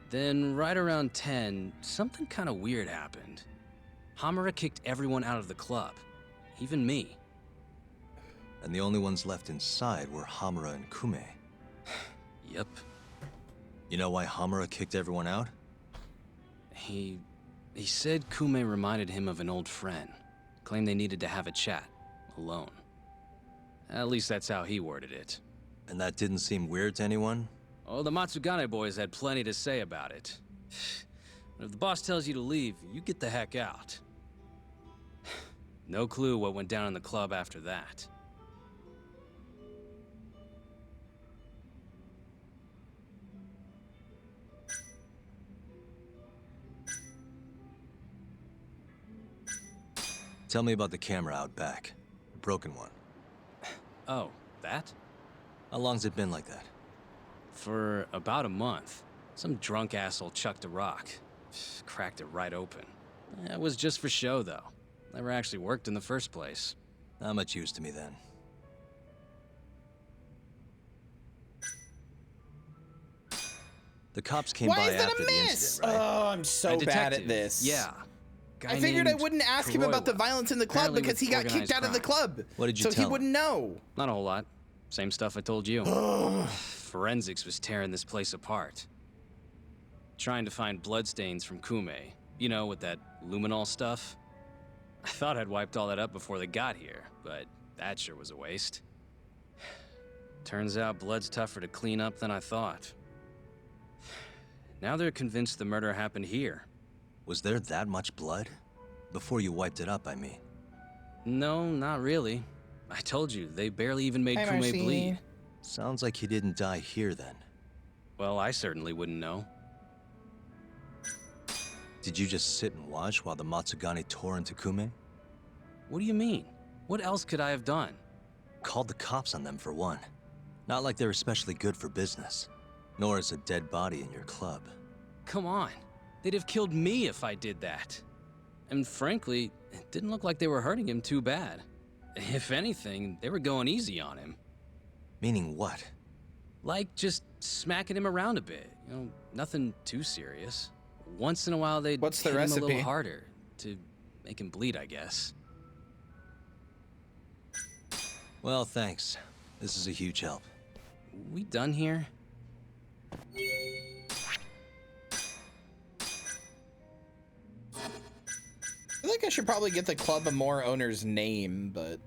Then, right around 10, something kind of weird happened. Hamura kicked everyone out of the club, even me. And the only ones left inside were Hamura and Kume. Yep. You know why Hamura kicked everyone out? He said Kume reminded him of an old friend. Claimed they needed to have a chat, alone. At least that's how he worded it. And that didn't seem weird to anyone? Oh, the Matsugane boys had plenty to say about it. But if the boss tells you to leave, you get the heck out. No clue what went down in the club after that. Tell me about the camera out back. The broken one. Oh, that? How long's it been like that? For about a month. Some drunk asshole chucked a rock. Cracked it right open. It was just for show, though. Never actually worked in the first place. Not much use to me, then. The cops came by after the incident, right? Oh, I'm so bad at this. Yeah. I figured I wouldn't ask him about the violence in the club because he got kicked out of the club. What did you tell him? So he him? wouldn't know. Not a whole lot. Same stuff I told you. Forensics was tearing this place apart. Trying to find bloodstains from Kume. You know, with that luminol stuff. I thought I'd wiped all that up before they got here, but that sure was a waste. Turns out blood's tougher to clean up than I thought. Now they're convinced the murder happened here. Was there that much blood? Before you wiped it up, I mean. No, not really. I told you, they barely even made Kume bleed. Sounds like he didn't die here, then. Well, I certainly wouldn't know. Did you just sit and watch while the Matsugane tore into Kume? What do you mean? What else could I have done? Called the cops on them, for one. Not like they're especially good for business. Nor is a dead body in your club. Come on. They'd have killed me if I did that. And frankly, it didn't look like they were hurting him too bad. If anything, they were going easy on him. Meaning what? Like just smacking him around a bit. You know, nothing too serious. Once in a while they'd hit him a little harder to make him bleed, I guess. Well, thanks. This is a huge help. We done here? I feel like I should probably get the Club Amore owner's name, but...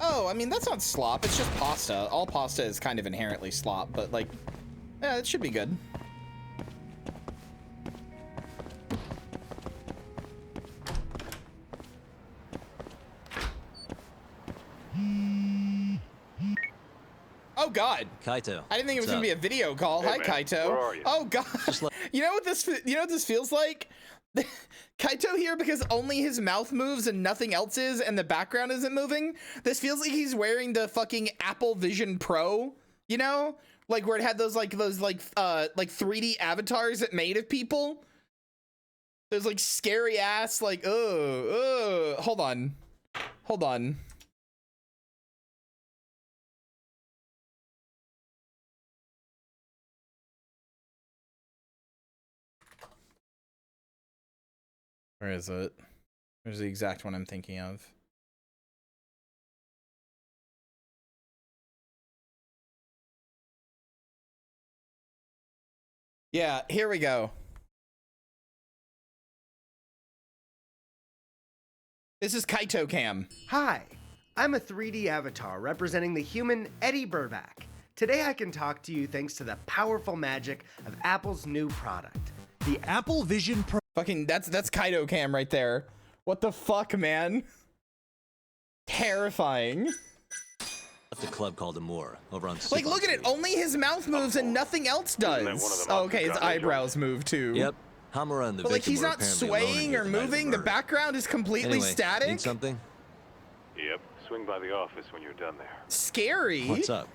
Oh, I mean, that's not slop. It's just pasta. All pasta is kind of inherently slop, but, like, yeah, it should be good. Oh God, Kaito. I didn't think it was gonna be a video call. Hey, Hi, man. Kaito. Where are you? Oh God, you know what this feels like? Kaito here because only his mouth moves and nothing else is, and the background isn't moving. This feels like he's wearing the fucking Apple Vision Pro. You know, like where it had those 3D avatars it made of people. Those like scary ass like hold on. Where is it? Where's the exact one I'm thinking of? Yeah, here we go. This is Kaito Cam. Hi, I'm a 3D avatar representing the human Eddie Burback. Today I can talk to you thanks to the powerful magic of Apple's new product, The Apple Vision Pro. Fucking, that's Kaido cam right there. What the fuck, man? Terrifying. Left a club called Amor over on. Like, look at it. Only his mouth moves and nothing else does. Oh, okay, his eyebrows move too. Yep. Hamura and the but like, victim he's were not apparently alone swaying here or the night of moving. The murder. background is completely Anyway, static. Need something? Yep. Swing by the office when you're done there. Scary. What's up?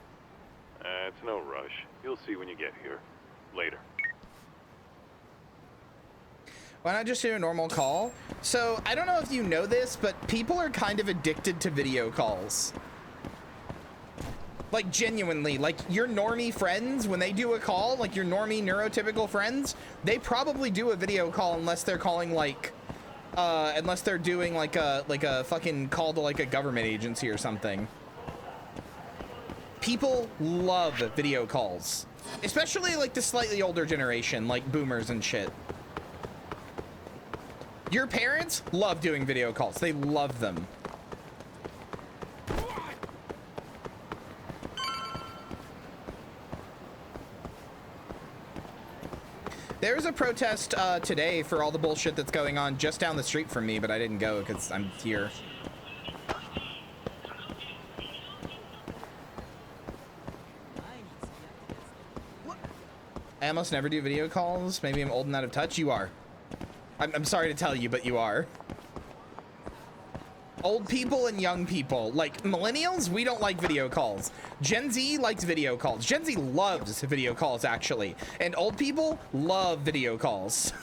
It's no rush. You'll see when you get here. Later. Why not just do a normal call? So, I don't know if you know this, but people are kind of addicted to video calls. Like, genuinely, like, your normie friends, when they do a call, like your normie neurotypical friends, they probably do a video call unless they're calling, like, unless they're doing, like a fucking call to, like, a government agency or something. People love video calls. Especially, like, the slightly older generation, like boomers and shit. Your parents love doing video calls. They love them. There's a protest today for all the bullshit that's going on just down the street from me, but I didn't go because I'm here. I almost never do video calls. Maybe I'm old and out of touch. You are. I'm sorry to tell you, but you are. Old people and young people. Like, millennials, we don't like video calls. Gen Z likes video calls. Gen Z loves video calls, actually. And old people love video calls.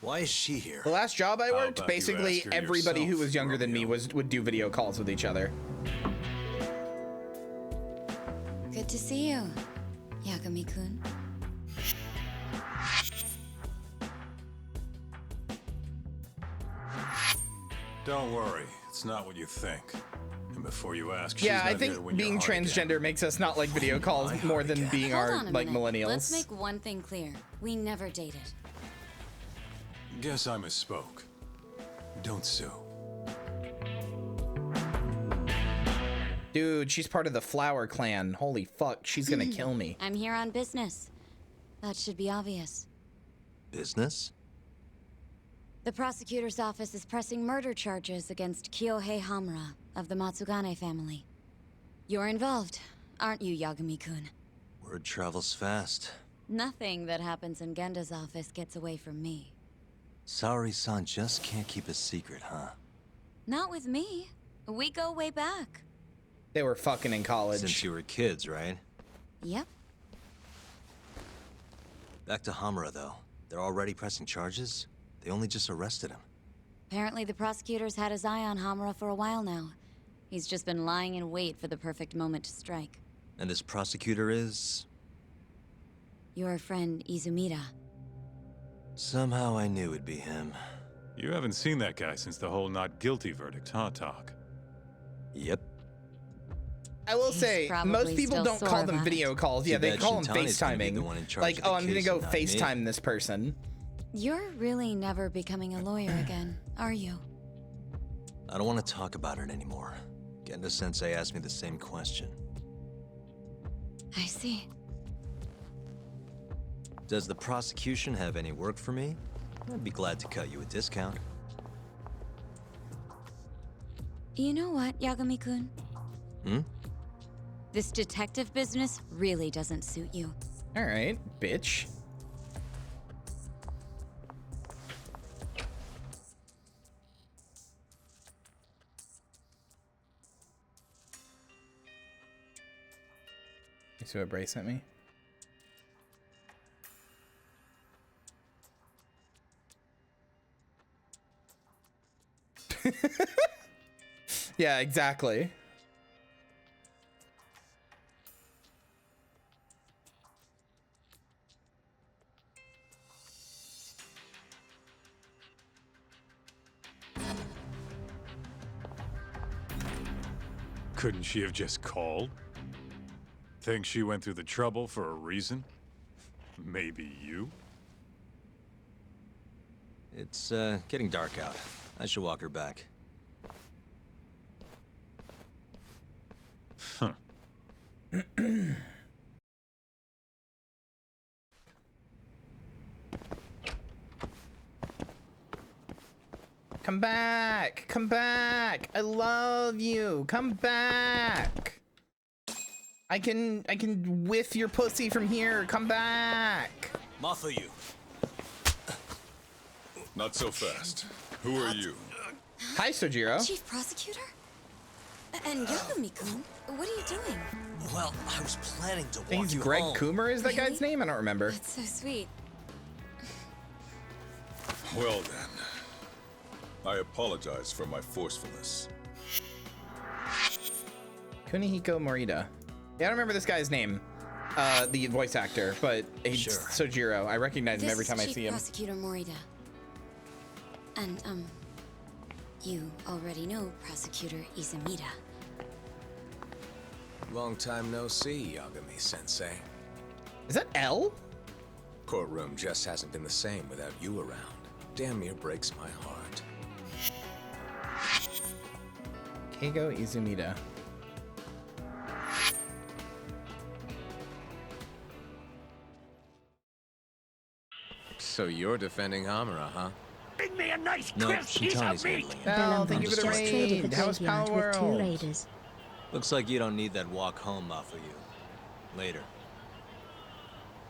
Why is she here? The last job I worked, about you basically ask her everybody who yourself, was younger than me would do video calls with each other. Good to see you, Yagami-kun. Don't worry, it's not what you think. And before you ask, Yeah, she's I not think here when being you're hard transgender makes us not like video calls more than being Hold our on a like minute. millennials. Let's make one thing clear. We never dated. Guess I misspoke. Don't sue. Dude, she's part of the Flower Clan. Holy fuck, she's gonna kill me. I'm here on business. That should be obvious. Business? The prosecutor's office is pressing murder charges against Kyohei Hamura of the Matsugane family. You're involved, aren't you, Yagami-kun? Word travels fast. Nothing that happens in Genda's office gets away from me. Saori-san just can't keep a secret, huh? Not with me. We go way back. They were fucking in college. Since you were kids, right? Yep. Back to Hamura, though. They're already pressing charges? They only just arrested him. Apparently the prosecutor's had his eye on Hamura for a while now. He's just been lying in wait for the perfect moment to strike. And this prosecutor is... Your friend Izumida. Somehow I knew it'd be him. You haven't seen that guy since the whole not guilty verdict, huh, Talk? Yep. I will say, probably most people still don't sore call them about video calls. Yeah, Too they bad call them Shintani's gonna be the one in FaceTiming. charge Like, of the oh, I'm gonna case go and not me. FaceTime this person. You're really never becoming a lawyer again, are you? I don't want to talk about it anymore. Genda-sensei asked me the same question. I see. Does the prosecution have any work for me? I'd be glad to cut you a discount. You know what, Yagami-kun? Hmm? This detective business really doesn't suit you. Alright, bitch. You see what Bray sent me? Yeah, exactly. Couldn't she have just called? Think she went through the trouble for a reason? Maybe you? It's, getting dark out. I should walk her back. Huh. Come back! Come back! I love you! Come back! I can whiff your pussy from here. Come back! Muffle you. Not so fast. Who are you? Hi, Sojiro. Chief Prosecutor? And Yagami-kun, what are you doing? Well, I was planning to I think walk it's you Greg home. Coomer is that guy's name? I don't remember. That's so sweet. Well then. I apologize for my forcefulness. Kunihiko Morita. Yeah, I don't remember this guy's name. The voice actor, but he's Sure. Sojiro. I recognize him every time I see him. This is Chief Prosecutor Morita. And, you already know Prosecutor Izumida. Long time no see, Yagami-sensei. Is that L? Courtroom just hasn't been the same without you around. Damn near breaks my heart. Keigo Izumida. So you're defending Hamura, huh? Bring me a nice No, crisp piece Shintani's of meat! handling it. Bell, thank you for the Just traded raid. the How's graveyard Power with 2 World? raiders. Looks like you don't need that walk home, Muffle you. Later.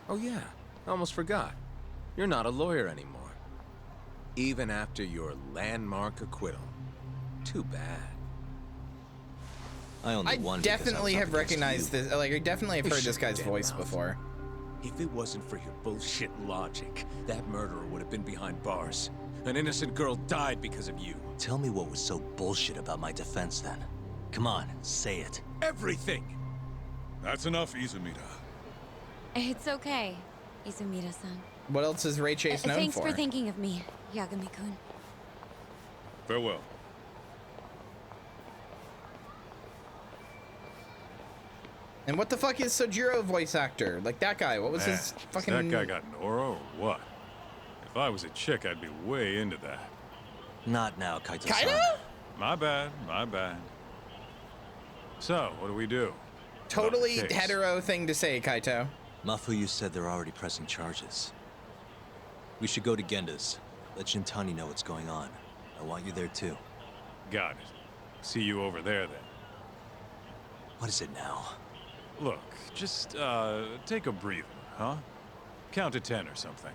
Oh yeah, I almost forgot. You're not a lawyer anymore. Even after your landmark acquittal. Too bad. I only I won because I was definitely up have against recognized you. this. Like, I definitely have You heard this shut guy's your voice damn mouth. before. If it wasn't for your bullshit logic, that murderer would have been behind bars. An innocent girl died because of you. Tell me what was so bullshit about my defense then. Come on, say it. Everything! That's enough, Izumida. It's okay, Izumida-san. What else is Ray Chase known Thanks for? for thinking of me, Yagami-kun. Farewell. And what the fuck is Sojiro voice actor? Like that guy. What was his fucking... That guy got Nora or what? If I was a chick, I'd be way into that. Not now, Kaito-san. Kaito? My bad, my bad. So, what do we do? Totally About the case? hetero thing to say, Kaito. Mafuyu said they're already pressing charges. We should go to Genda's. Let Shintani know what's going on. I want you there too. Got it. See you over there then. What is it now? Look, just, take a breather, huh? Count to 10 or something.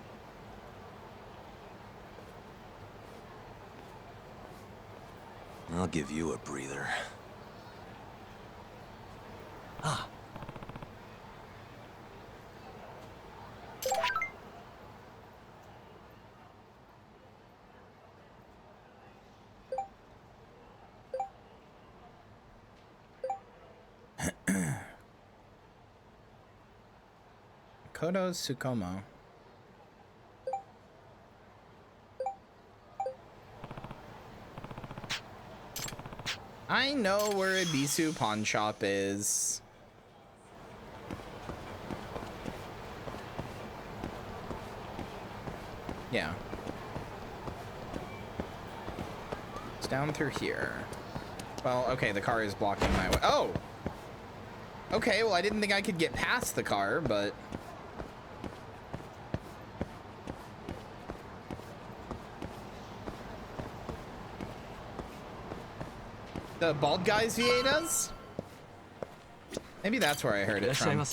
I'll give you a breather. Ah. Kodo Tsukumo. I know where Ibisu Pawn Shop is. Yeah. It's down through here. Well, okay, the car is blocking my way. Oh! Okay, well, I didn't think I could get past the car, but... The bald guy's VA does? Maybe that's where I heard it from.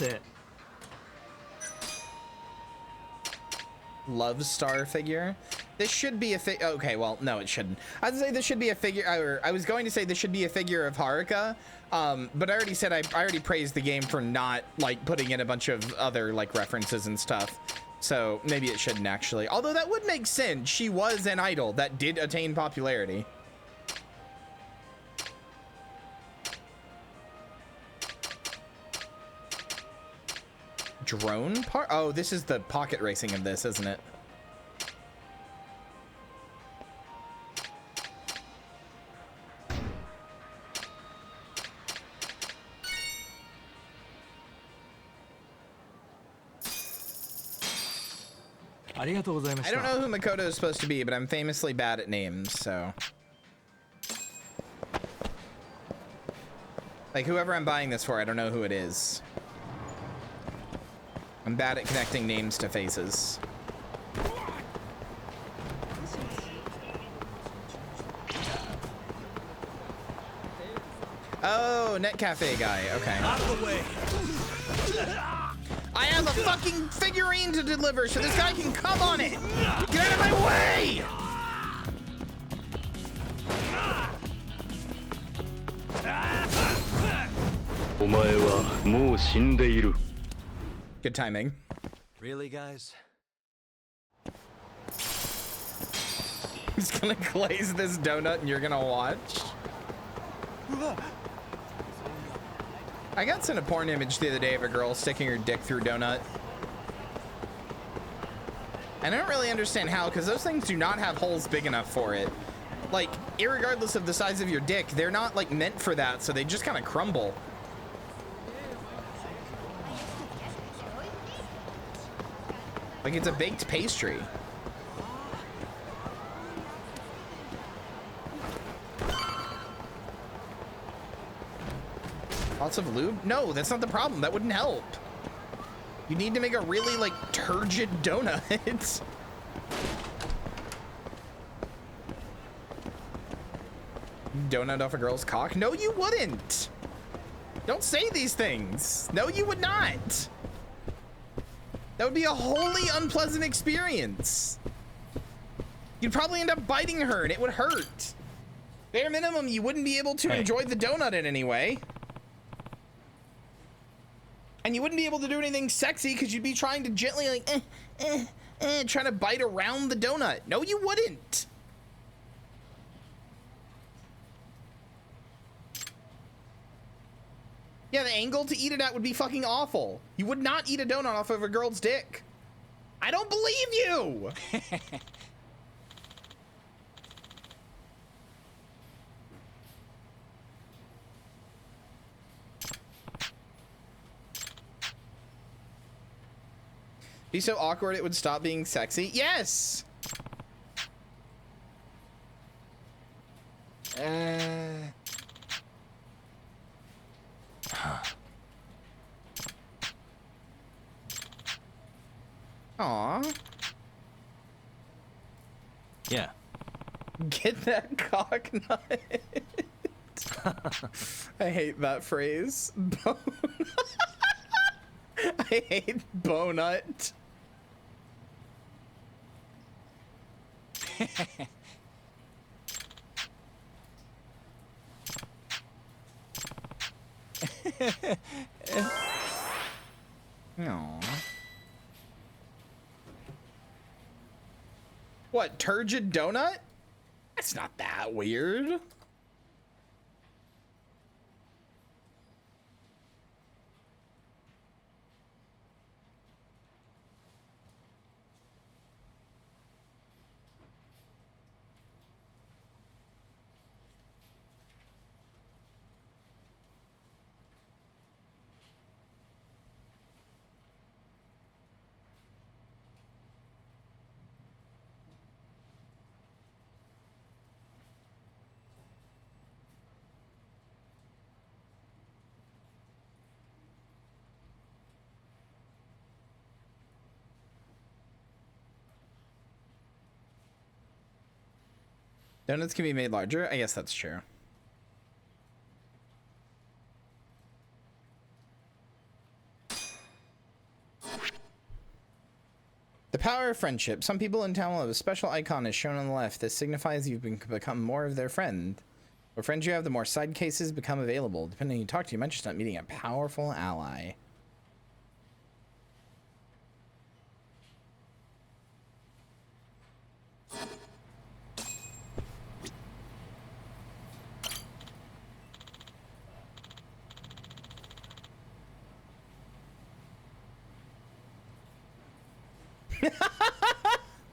Love Star figure. This should be a okay, well, no, it shouldn't. I'd say this should be a figure, or I was going to say this should be a figure of Haruka, but I already said I already praised the game for not, like, putting in a bunch of other, like, references and stuff. So maybe it shouldn't actually. Although that would make sense. She was an idol that did attain popularity. Drone part? Oh, this is the pocket racing of this, isn't it? I don't know who Makoto is supposed to be, but I'm famously bad at names, so. Like, whoever I'm buying this for, I don't know who it is. I'm bad at connecting names to faces. Oh, Net Cafe guy. Okay. Out of the way. I have a fucking figurine to deliver, so this guy can come on it. Get out of my way! Good timing. Really, guys? He's gonna glaze this donut and you're gonna watch. I got sent a porn image the other day of a girl sticking her dick through a donut. And I don't really understand how, because those things do not have holes big enough for it. Like, irregardless of the size of your dick, they're not like meant for that, so they just kind of crumble. Like it's a baked pastry. Lots of lube? No, that's not the problem. That wouldn't help. You need to make a really, like, turgid donut. Donut off a girl's cock? No, you wouldn't. Don't say these things. No, you would not. That would be a wholly unpleasant experience. You'd probably end up biting her and it would hurt. Bare minimum, you wouldn't be able to enjoy the donut in any way. And you wouldn't be able to do anything sexy because you'd be trying to gently like, trying to bite around the donut. No, you wouldn't. Yeah, the angle to eat it at would be fucking awful. You would not eat a donut off of a girl's dick. I don't believe you. Be so awkward it would stop being sexy? Yes! Aww. Yeah. Get that cock nut. I hate that phrase. I hate bonut. No. What, turgid donut? That's not that weird. Donuts can be made larger? I guess that's true. The power of friendship. Some people in town will have a special icon as shown on the left. This signifies you've become more of their friend. The more friends you have, the more side cases become available. Depending on who you talk to, you might just end up meeting a powerful ally.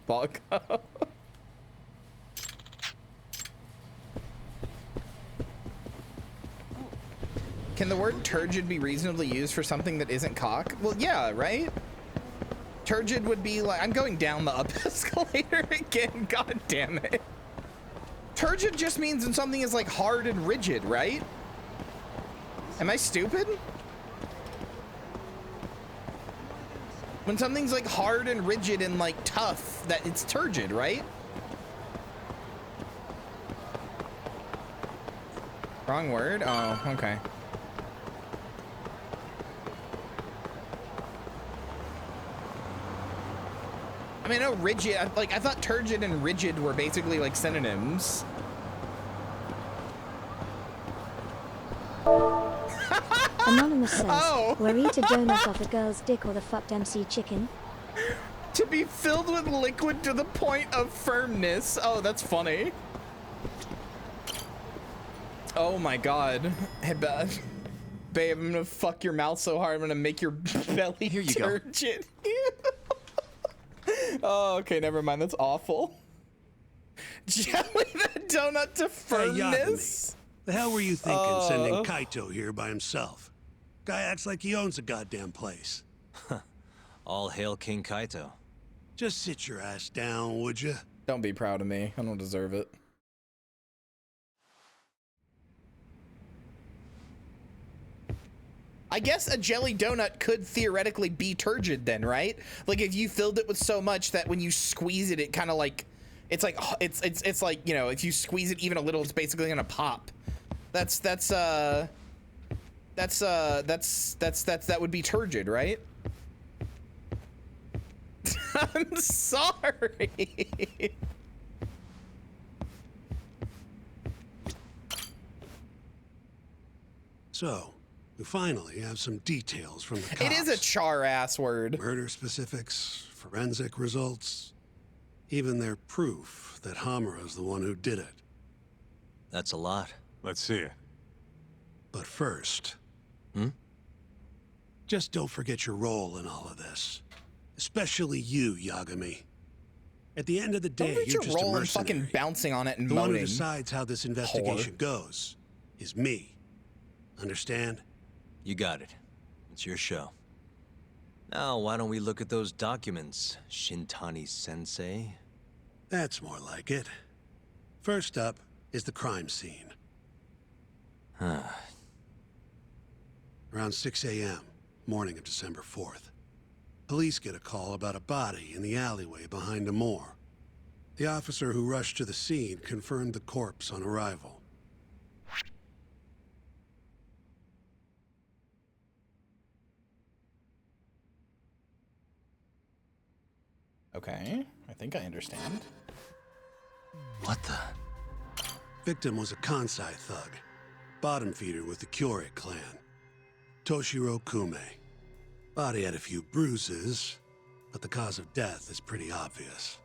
Balco. Can the word turgid be reasonably used for something that isn't cock? Well, yeah, right? Turgid would be like, I'm going down the up escalator again. God damn it. Turgid just means when something is like hard and rigid, right? Am I stupid? When something's like hard and rigid and like tough, that it's turgid, right? Wrong word? Oh, okay. I mean, I know rigid, like, I thought turgid and rigid were basically like synonyms. Anonymous says, were eat a donut off a girl's dick or the fucked MC chicken? To be filled with liquid to the point of firmness. Oh, that's funny. Oh my god. Hey, babe, I'm gonna fuck your mouth so hard, I'm gonna make your belly Here you turgid. Oh, okay, never mind. That's awful. Jelly that donut to firmness. Hey, the hell were you thinking sending Kaito here by himself? Guy acts like he owns the goddamn place. All hail King Kaito. Just sit your ass down, would you? Don't be proud of me. I don't deserve it. I guess a jelly donut could theoretically be turgid then, right? Like if you filled it with so much that when you squeeze it, it kind of like, it's like, it's like, you know, if you squeeze it even a little, it's basically gonna pop. That would be turgid, right? I'm sorry. So, we finally have some details from the cops. It is a char-ass word. Murder specifics, forensic results, even their proof that Hamura's the one who did it. That's a lot. Let's see it. But first... Just don't forget your role in all of this. Especially you, Yagami. At the end of the day, you're just a mercenary. Fucking bouncing on it and the one who moaning. decides how this investigation goes is me. Understand? You got it. It's your show. Now, why don't we look at those documents, Shintani-sensei? That's more like it. First up is the crime scene. Around 6 a.m., morning of December 4th. Police get a call about a body in the alleyway behind a moor. The officer who rushed to the scene confirmed the corpse on arrival. Okay, I think I understand. What the? Victim was a Kansai thug, bottom feeder with the Kyria clan. Toshiro Kume. Body had a few bruises, but the cause of death is pretty obvious.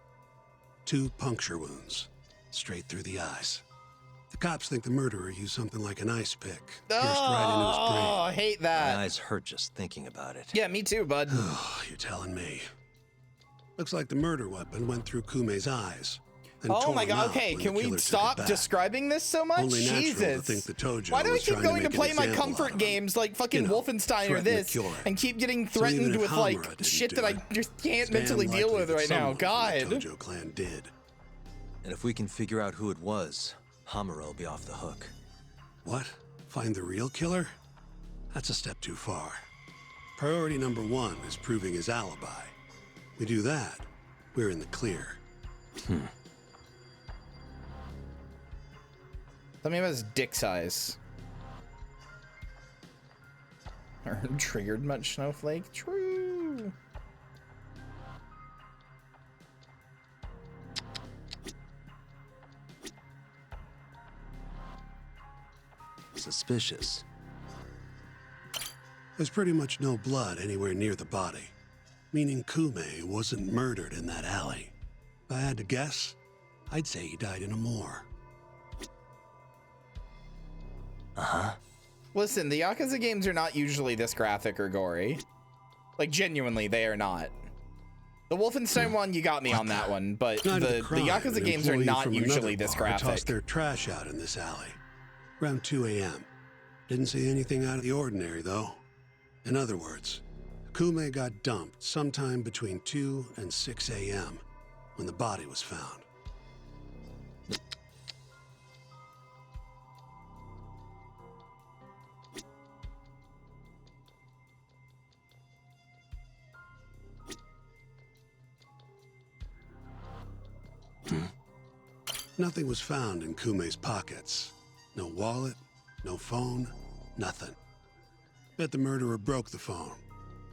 2 puncture wounds, straight through the eyes. The cops think the murderer used something like an ice pick, pierced right into his brain. Oh, I hate that. My eyes hurt just thinking about it. Yeah, me too, bud. You're telling me. Looks like the murder weapon went through Kume's eyes. Oh my god, okay, can we stop describing this so much? Only natural Jesus. to think the Tojo Why do I was keep trying to going to make play an my example comfort out of him? games like fucking You know, Wolfenstein or threaten the this cure. and keep getting So threatened even if with like Hamura didn't shit do that I it, just can't it's mentally damn deal likely with that right now? someone from God. the Tojo clan did. And if we can figure out who it was, Hamura will be off the hook. What? Find the real killer? That's a step too far. Priority number 1 is proving his alibi. We do that, we're in the clear. Tell me about his dick size. Triggered much, Snowflake? True. Suspicious. There's pretty much no blood anywhere near the body, meaning Kume wasn't murdered in that alley. If I had to guess, I'd say he died in a moor. Listen, the Yakuza games are not usually this graphic or gory. Like, genuinely, they are not. The Wolfenstein one, you got me on that one, but the Yakuza games are not usually this graphic. Tossed their trash out in this alley. Around 2 a.m. Didn't see anything out of the ordinary, though. In other words, Kume got dumped sometime between 2 and 6 a.m. when the body was found. Nothing was found in Kume's pockets. No wallet, no phone, nothing. Bet the murderer broke the phone.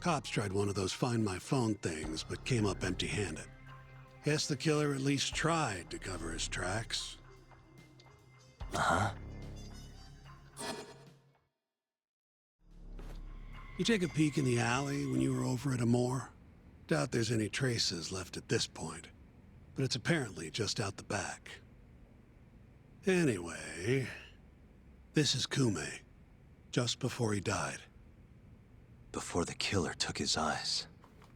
Cops tried one of those Find My Phone things, but came up empty-handed. Guess the killer at least tried to cover his tracks. Uh-huh. You take a peek in the alley when you were over at Amor? Doubt there's any traces left at this point, but it's apparently just out the back. Anyway, this is Kume, just before he died. Before the killer took his eyes.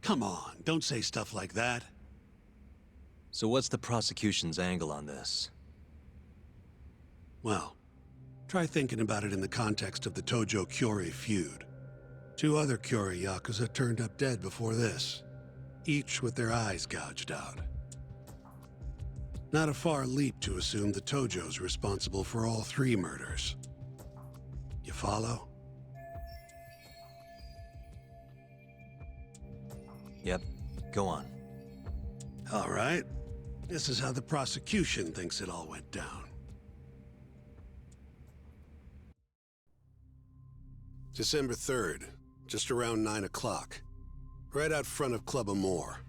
Come on, don't say stuff like that. So what's the prosecution's angle on this? Well, try thinking about it in the context of the Tojo-Kyori feud. 2 other Kyori Yakuza turned up dead before this, each with their eyes gouged out. Not a far leap to assume the Tojo's responsible for all 3 murders. You follow? Yep, go on. All right. This is how the prosecution thinks it all went down. December 3rd, just around 9 o'clock, right out front of Club Amor.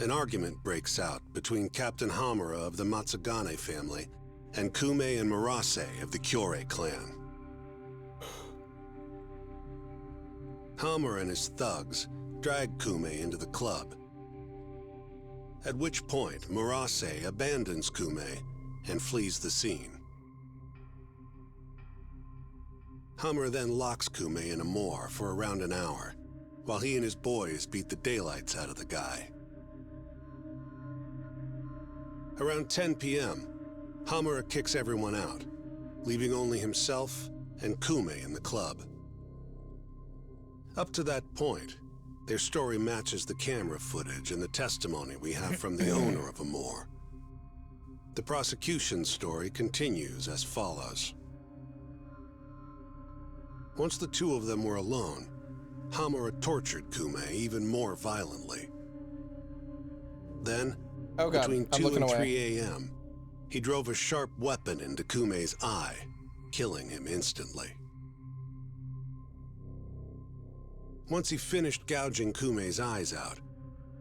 An argument breaks out between Captain Hamura of the Matsugane family and Kume and Murase of the Kyore clan. Hamura and his thugs drag Kume into the club, at which point Murase abandons Kume and flees the scene. Hamura then locks Kume in Amor for around an hour, while he and his boys beat the daylights out of the guy. Around 10 p.m., Hamura kicks everyone out, leaving only himself and Kume in the club. Up to that point, their story matches the camera footage and the testimony we have from the owner of Amor. The prosecution's story continues as follows. Once the 2 of them were alone, Hamura tortured Kume even more violently. Then, between 2 and 3 a.m., he drove a sharp weapon into Kume's eye, killing him instantly. Once he finished gouging Kume's eyes out,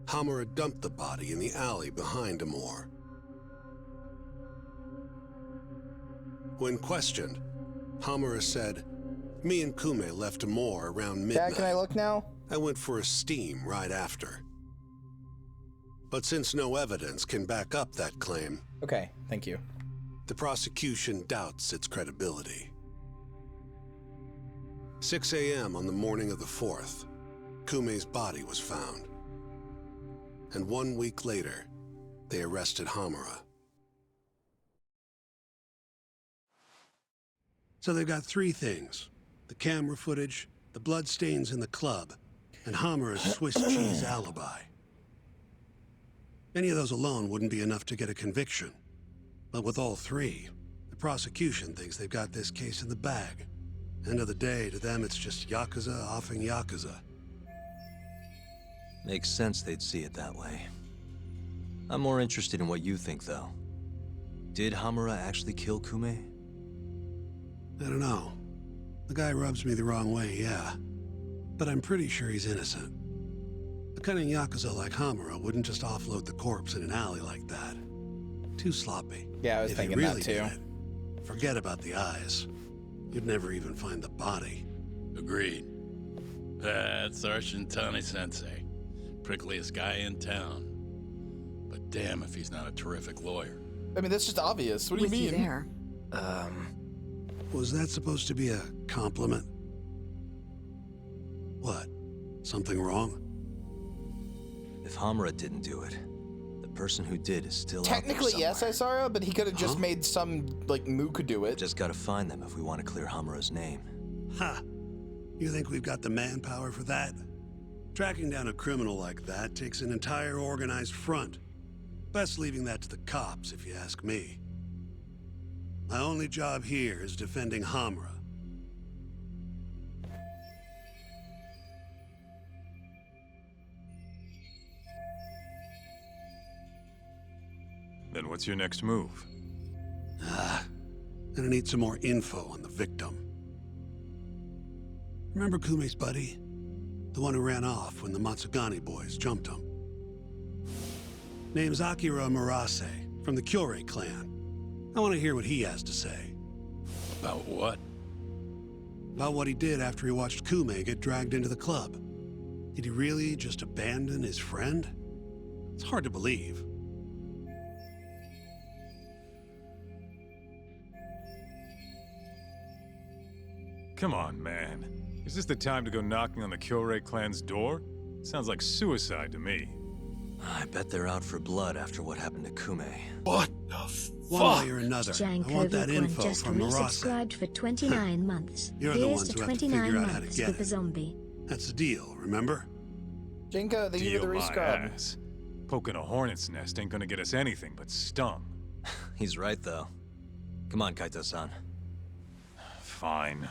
Hamura dumped the body in the alley behind Amor. When questioned, Hamura said, "Me and Kume left Amor around midnight. Dad, can I look now? I went for a steam right after." But since no evidence can back up that claim... Okay, thank you. The prosecution doubts its credibility. 6 a.m. on the morning of the 4th, Kume's body was found. And 1 week later, they arrested Hamura. So they've got 3 things: the camera footage, the bloodstains in the club, and Hamura's Swiss cheese alibi. Any of those alone wouldn't be enough to get a conviction. But with all 3, the prosecution thinks they've got this case in the bag. End of the day, to them it's just Yakuza offing Yakuza. Makes sense they'd see it that way. I'm more interested in what you think, though. Did Hamura actually kill Kume? I don't know. The guy rubs me the wrong way, yeah. But I'm pretty sure he's innocent. A cunning Yakuza like Hamura wouldn't just offload the corpse in an alley like that. Too sloppy. Yeah, I was thinking really that too. did it, forget about the eyes. You'd never even find the body. Agreed. That's our Shintani-sensei. Prickliest guy in town. But damn if he's not a terrific lawyer. I mean, that's just obvious. What do you mean? There. Was that supposed to be a compliment? What? Something wrong? If Hamura didn't do it, the person who did is still Technically, out there yes, Isara, but he could have just Huh? made some, like, Mook do it. Just gotta find them if we want to clear Hamura's name. Ha! You think we've got the manpower for that? Tracking down a criminal like that takes an entire organized front. Best leaving that to the cops, if you ask me. My only job here is defending Hamra. Then what's your next move? Gonna need some more info on the victim. Remember Kume's buddy? The one who ran off when the Matsugane boys jumped him. Name's Akira Murase, from the Kyria clan. I want to hear what he has to say. About what? About what he did after he watched Kume get dragged into the club. Did he really just abandon his friend? It's hard to believe. Come on, man. Is this the time to go knocking on the Kyria clan's door? Sounds like suicide to me. I bet they're out for blood after what happened to Kume. What the One way or another, I want that info just from Murase. resubscribed for 29 months. You're the Here's ones to who have to 29 figure out how to months get with it. the zombie. That's the deal, remember? Jinko, thank you for the Deal my rescrub. ass. Poking a hornet's nest ain't gonna get us anything but stung. He's right, though. Come on, Kaito-san. Fine.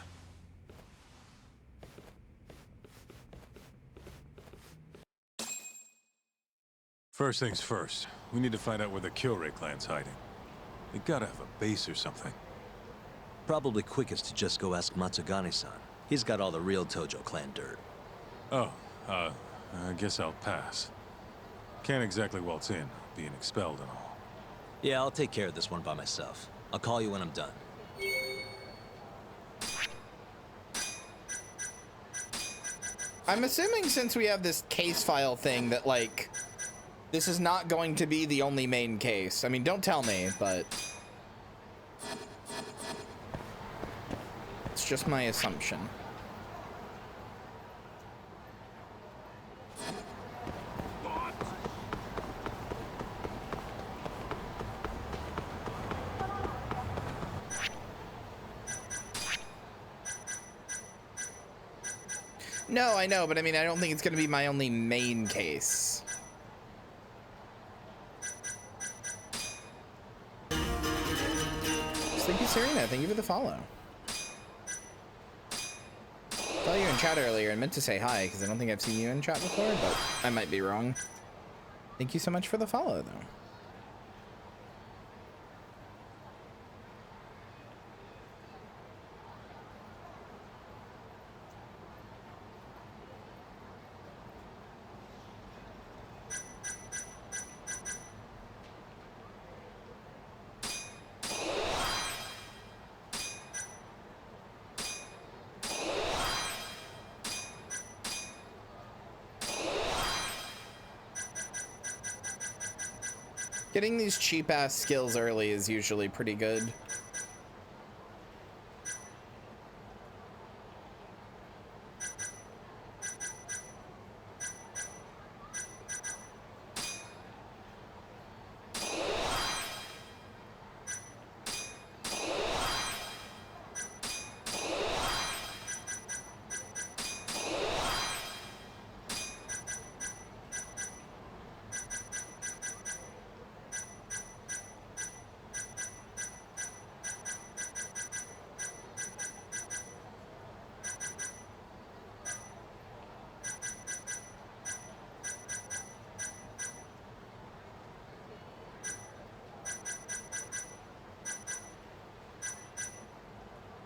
First things first, we need to find out where the Kyria clan's hiding. They gotta have a base or something. Probably quickest to just go ask Matsugane-san. He's got all the real Tojo clan dirt. Oh, I guess I'll pass. Can't exactly waltz in, being expelled and all. Yeah, I'll take care of this one by myself. I'll call you when I'm done. I'm assuming since we have this case file thing that, like, this is not going to be the only main case. I mean, don't tell me, but it's just my assumption. No, I know, but I mean, I don't think it's going to be my only main case. Thank you, Serena. Thank you for the follow. I saw you in chat earlier and meant to say hi because I don't think I've seen you in chat before, but I might be wrong. Thank you so much for the follow, though. Getting these cheap-ass skills early is usually pretty good.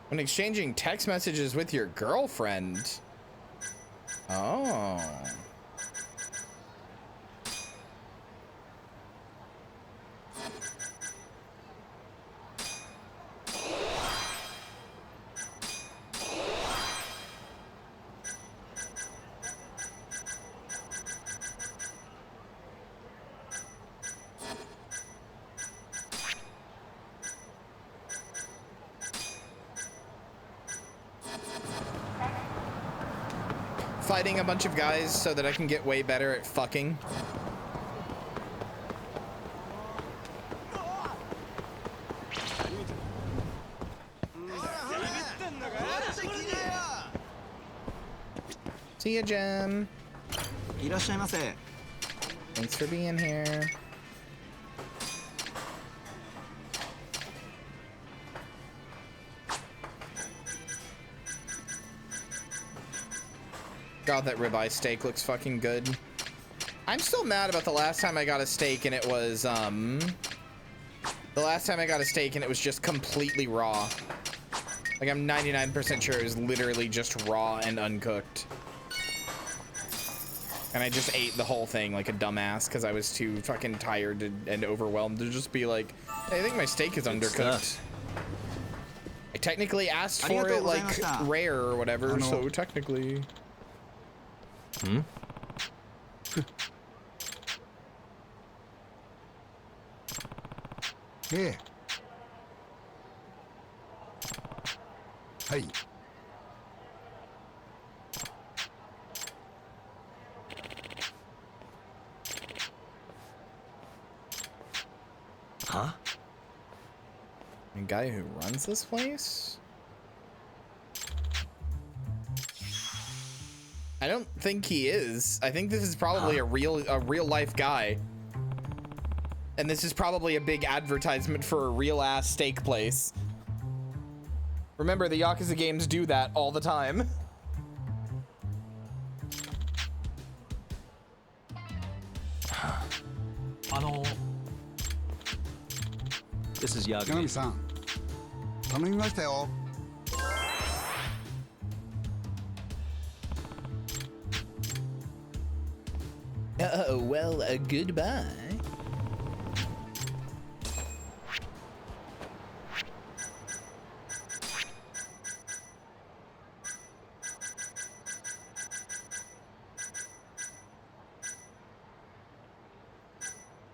When exchanging text messages with your girlfriend. Oh. Fighting a bunch of guys so that I can get way better at fucking. See ya, Jem. Thanks for being here. God, that ribeye steak looks fucking good. I'm still mad about the last time I got a steak and it was, just completely raw. Like, I'm 99% sure it was literally just raw and uncooked. And I just ate the whole thing like a dumbass because I was too fucking tired and overwhelmed to just be like, hey, I think my steak is undercooked. I technically asked for it like rare or whatever, so technically. Hmm? Here. Hey. Huh? The guy who runs this place? I don't think he is. I think this is probably a real life guy. And this is probably a big advertisement for a real ass steak place. Remember, the Yakuza games do that all the time. This is Yagami. Well, goodbye.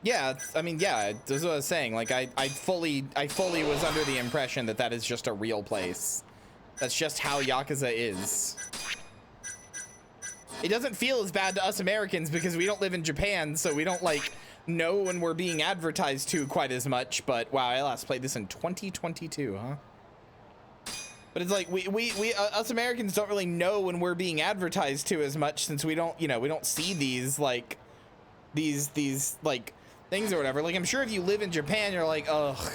Yeah, I mean, yeah, that's what I was saying. Like, I fully was under the impression that that is just a real place. That's just how Yakuza is. It doesn't feel as bad to us Americans because we don't live in Japan, so we don't, like, know when we're being advertised to quite as much. But, wow, I last played this in 2022, huh? But it's like, us Americans don't really know when we're being advertised to as much since we don't, you know, we don't see these, like, these like, things or whatever. Like, I'm sure if you live in Japan, you're like, ugh,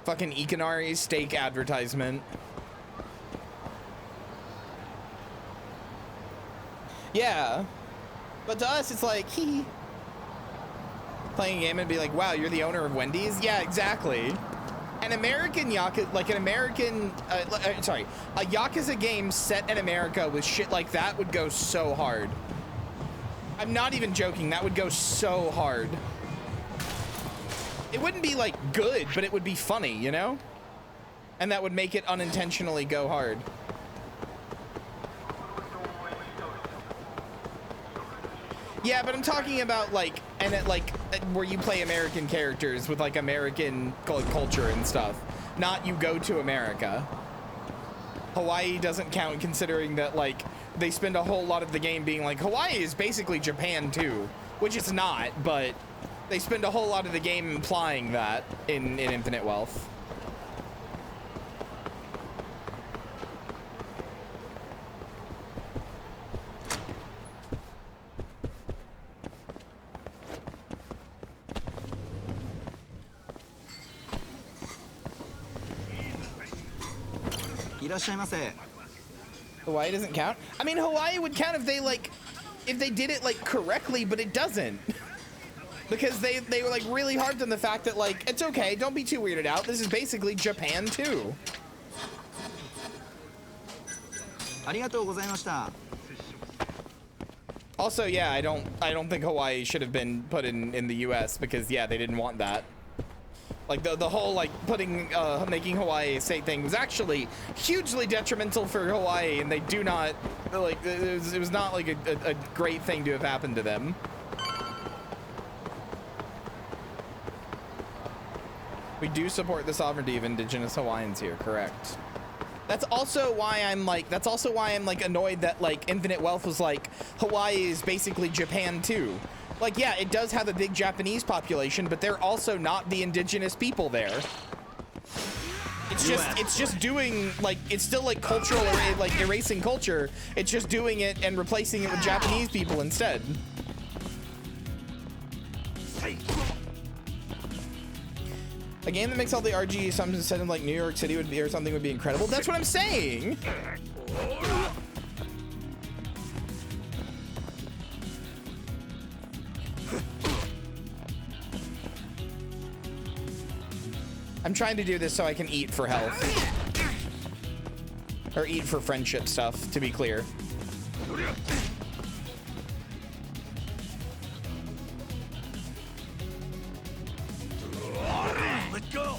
fucking Ikanari steak advertisement. Yeah, but to us, it's like, hee. Playing a game and be like, wow, you're the owner of Wendy's? Yeah, exactly. An American Yakuza, like an American, a Yakuza game set in America with shit like that would go so hard. I'm not even joking, that would go so hard. It wouldn't be like good, but it would be funny, you know? And that would make it unintentionally go hard. Yeah, but I'm talking about like, where you play American characters with like American culture and stuff. Not you go to America. Hawaii doesn't count considering that like, they spend a whole lot of the game being like, Hawaii is basically Japan too. Which it's not, but they spend a whole lot of the game implying that in Infinite Wealth. Hawaii doesn't count? I mean, Hawaii would count if they did it like correctly, but it doesn't. Because they were like really hard on the fact that like, it's okay, don't be too weirded out. This is basically Japan too. Also, yeah, I don't think Hawaii should have been put in the US because yeah, they didn't want that. Like the whole like making Hawaii a state thing was actually hugely detrimental for Hawaii, and they do not like it was not like a great thing to have happened to them. We do support the sovereignty of indigenous Hawaiians here, correct? That's also why I'm like annoyed that like Infinite Wealth was like Hawaii is basically Japan too. Like, yeah, it does have a big Japanese population, but they're also not the indigenous people there. It it's just doing like it's still like cultural like erasing culture. It's just doing it and replacing it with Japanese people instead. A game that makes all the RG something set in like New York City would be or something would be incredible. That's what I'm saying. I'm trying to do this so I can eat for health. Or eat for friendship stuff, to be clear. Let go.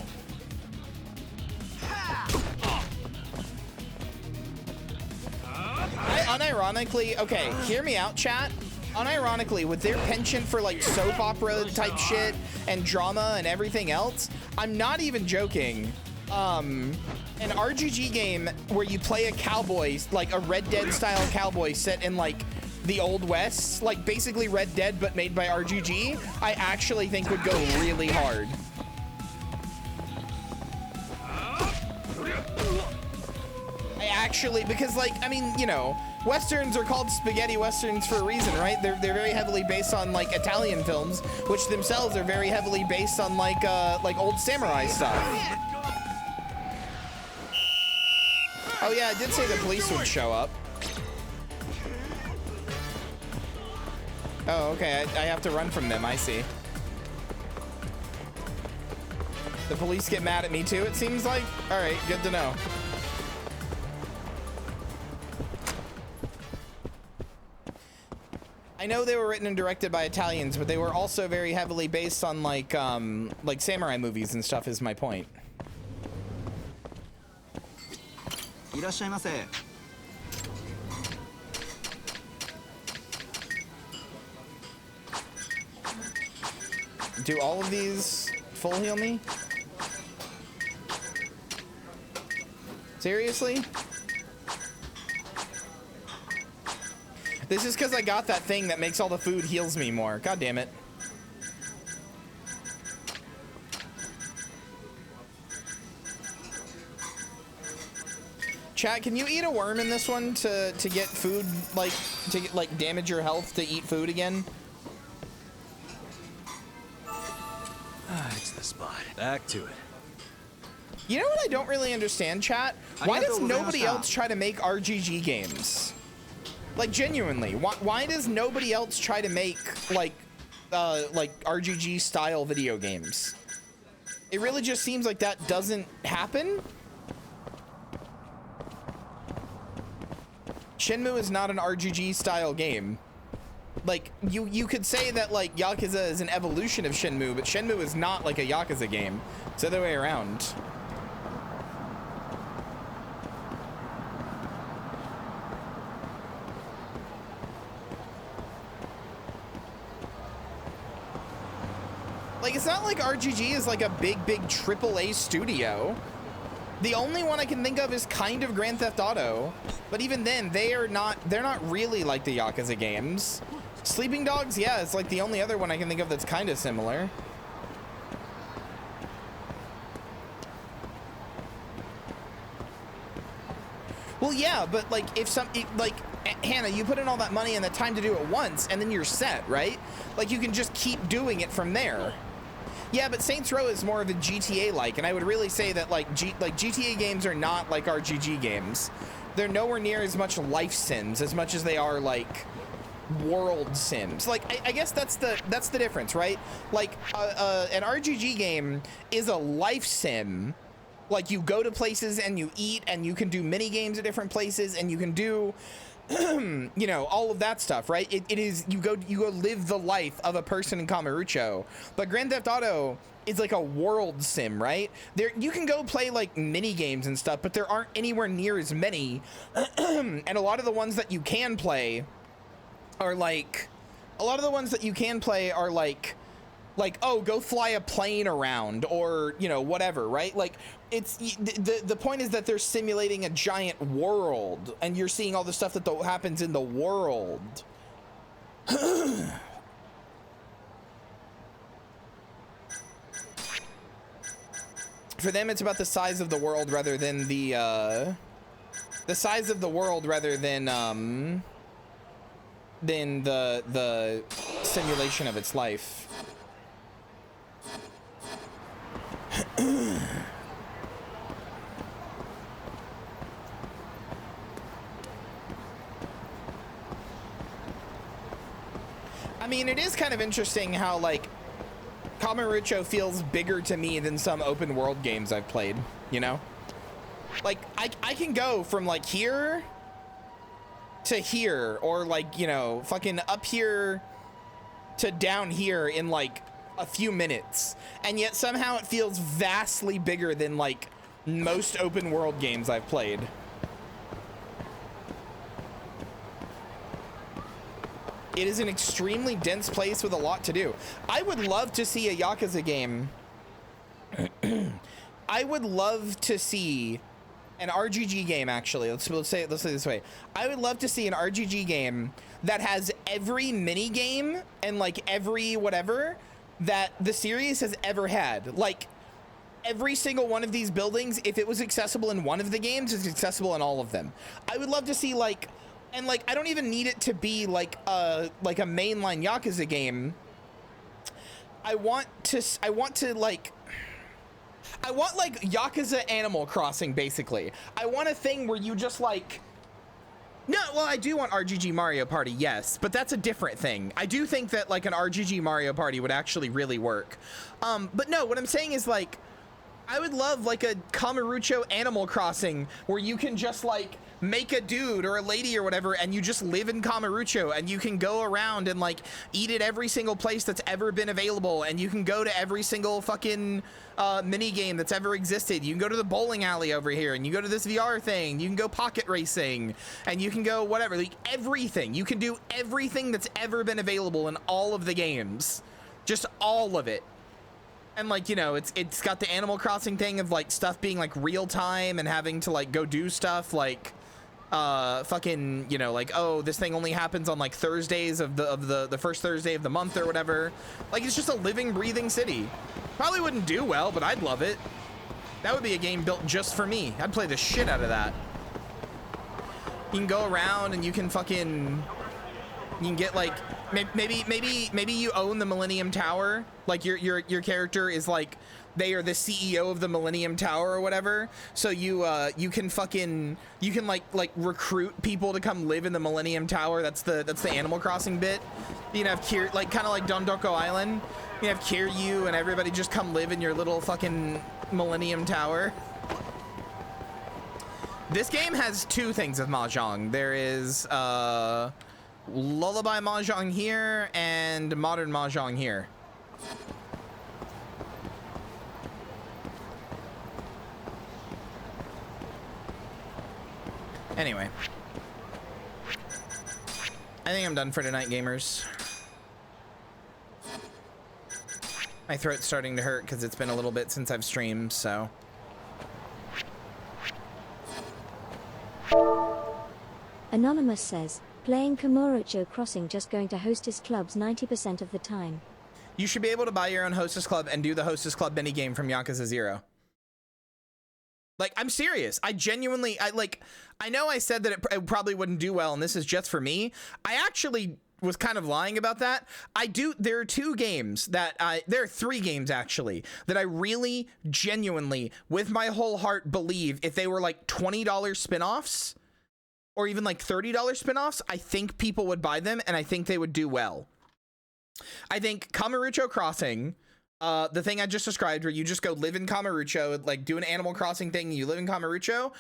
Unironically, okay, hear me out, chat. Unironically, with their penchant for like soap opera type shit and drama and everything else, I'm not even joking. An RGG game where you play a cowboy, like a Red Dead style cowboy set in like the Old West, like basically Red Dead but made by RGG, I actually think would go really hard. Because like, I mean, you know, Westerns are called spaghetti Westerns for a reason, right? They're very heavily based on like Italian films, which themselves are very heavily based on like old samurai stuff. Oh yeah, I did say the police would show up. Oh, okay, I have to run from them, I see. The police get mad at me too, it seems like? All right, good to know. I know they were written and directed by Italians, but they were also very heavily based on like samurai movies and stuff is my point. Do all of these full heal me? Seriously? This is because I got that thing that makes all the food heals me more. God damn it. Chat, can you eat a worm in this one to get food, like, to get, like, damage your health to eat food again? It's the spot. Back to it. You know what I don't really understand, chat? Why does nobody else try to make RGG games? Like, genuinely, why does nobody else try to make, like RGG style video games? It really just seems like that doesn't happen. Shenmue is not an RGG style game. Like, you could say that, like, Yakuza is an evolution of Shenmue, but Shenmue is not like a Yakuza game. It's the other way around. Like, it's not like RGG is like a big AAA studio. The only one I can think of is kind of Grand Theft Auto, but even then, they're not really like the Yakuza games. Sleeping Dogs, yeah, it's like the only other one I can think of that's kind of similar. Well, yeah, but like like Hannah, you put in all that money and the time to do it once, and then you're set, right? Like you can just keep doing it from there. Yeah, but Saints Row is more of a GTA-like, and I would really say that like GTA games are not like RGG games. They're nowhere near as much life sims as much as they are like world sims. Like I guess that's the difference, right? Like an RGG game is a life sim. Like you go to places and you eat and you can do mini games at different places and you can do you know, all of that stuff, right? It is you go live the life of a person in Kamurocho. But Grand Theft Auto is like a world sim, right? There you can go play like mini games and stuff, but there aren't anywhere near as many. And a lot of the ones that you can play are like oh, go fly a plane around, or you know, whatever, right? Like it's the point is that they're simulating a giant world and you're seeing all the stuff that happens in the world. For them, it's about the size of the world rather than the size of the world rather than the simulation of its life. I mean, it is kind of interesting how, like, Kamurocho feels bigger to me than some open world games I've played, you know? Like, I can go from, like, here to here, or, like, you know, fucking up here to down here in, like, a few minutes. And yet somehow it feels vastly bigger than, like, most open world games I've played. It is an extremely dense place with a lot to do. I would love to see a Yakuza game. I would love to see an RGG game, actually. Let's say it this way. I would love to see an RGG game that has every mini game and, like, every whatever that the series has ever had. Like, every single one of these buildings, if it was accessible in one of the games, it's accessible in all of them. I would love to see, like, and, like, I don't even need it to be like a mainline Yakuza game. I want like Yakuza Animal Crossing, basically. I want a thing where you just, like, no, well, I do want RGG Mario Party, yes, but that's a different thing. I do think that, like, an RGG Mario Party would actually really work. But no, what I'm saying is, like, I would love, like, a Kamurocho Animal Crossing where you can just, like, make a dude or a lady or whatever, and you just live in Kamurocho, and you can go around and, like, eat at every single place that's ever been available, and you can go to every single fucking mini game that's ever existed. You can go to the bowling alley over here, and you go to this VR thing, you can go pocket racing, and you can go whatever, like, everything. You can do everything that's ever been available in all of the games, just all of it. And, like, you know, it's got the Animal Crossing thing of, like, stuff being, like, real time and having to, like, go do stuff, like, fucking, you know, like, oh, this thing only happens on, like, Thursdays of the first Thursday of the month or whatever. Like, it's just a living, breathing city. Probably wouldn't do well, but I'd love it. That would be a game built just for me. I'd play the shit out of that. You can go around and you can fucking, you can get, like, maybe you own the Millennium Tower. Like, your character is, like, they are the CEO of the Millennium Tower or whatever. So you can like recruit people to come live in the Millennium Tower. That's the Animal Crossing bit. You can have like kind of like Dondoko Island. You have Kiryu and everybody just come live in your little fucking Millennium Tower. This game has two things of Mahjong. There is Lullaby Mahjong here and Modern Mahjong here. Anyway, I think I'm done for tonight, gamers. My throat's starting to hurt because it's been a little bit since I've streamed, so. Anonymous says, playing Kamurocho Crossing just going to Hostess Clubs 90% of the time. You should be able to buy your own Hostess Club and do the Hostess Club minigame from Yakuza 0. Like, I'm serious. I genuinely, I know I said that it probably wouldn't do well, and this is just for me. I actually was kind of lying about that. There are two games that there are three games actually that I really genuinely, with my whole heart, believe if they were like $20 spin-offs or even like $30 spin-offs, I think people would buy them and I think they would do well. I think Kamurocho Crossing, the thing I just described, where you just go live in Kamurocho, like do an Animal Crossing thing, and you live in Kamurocho,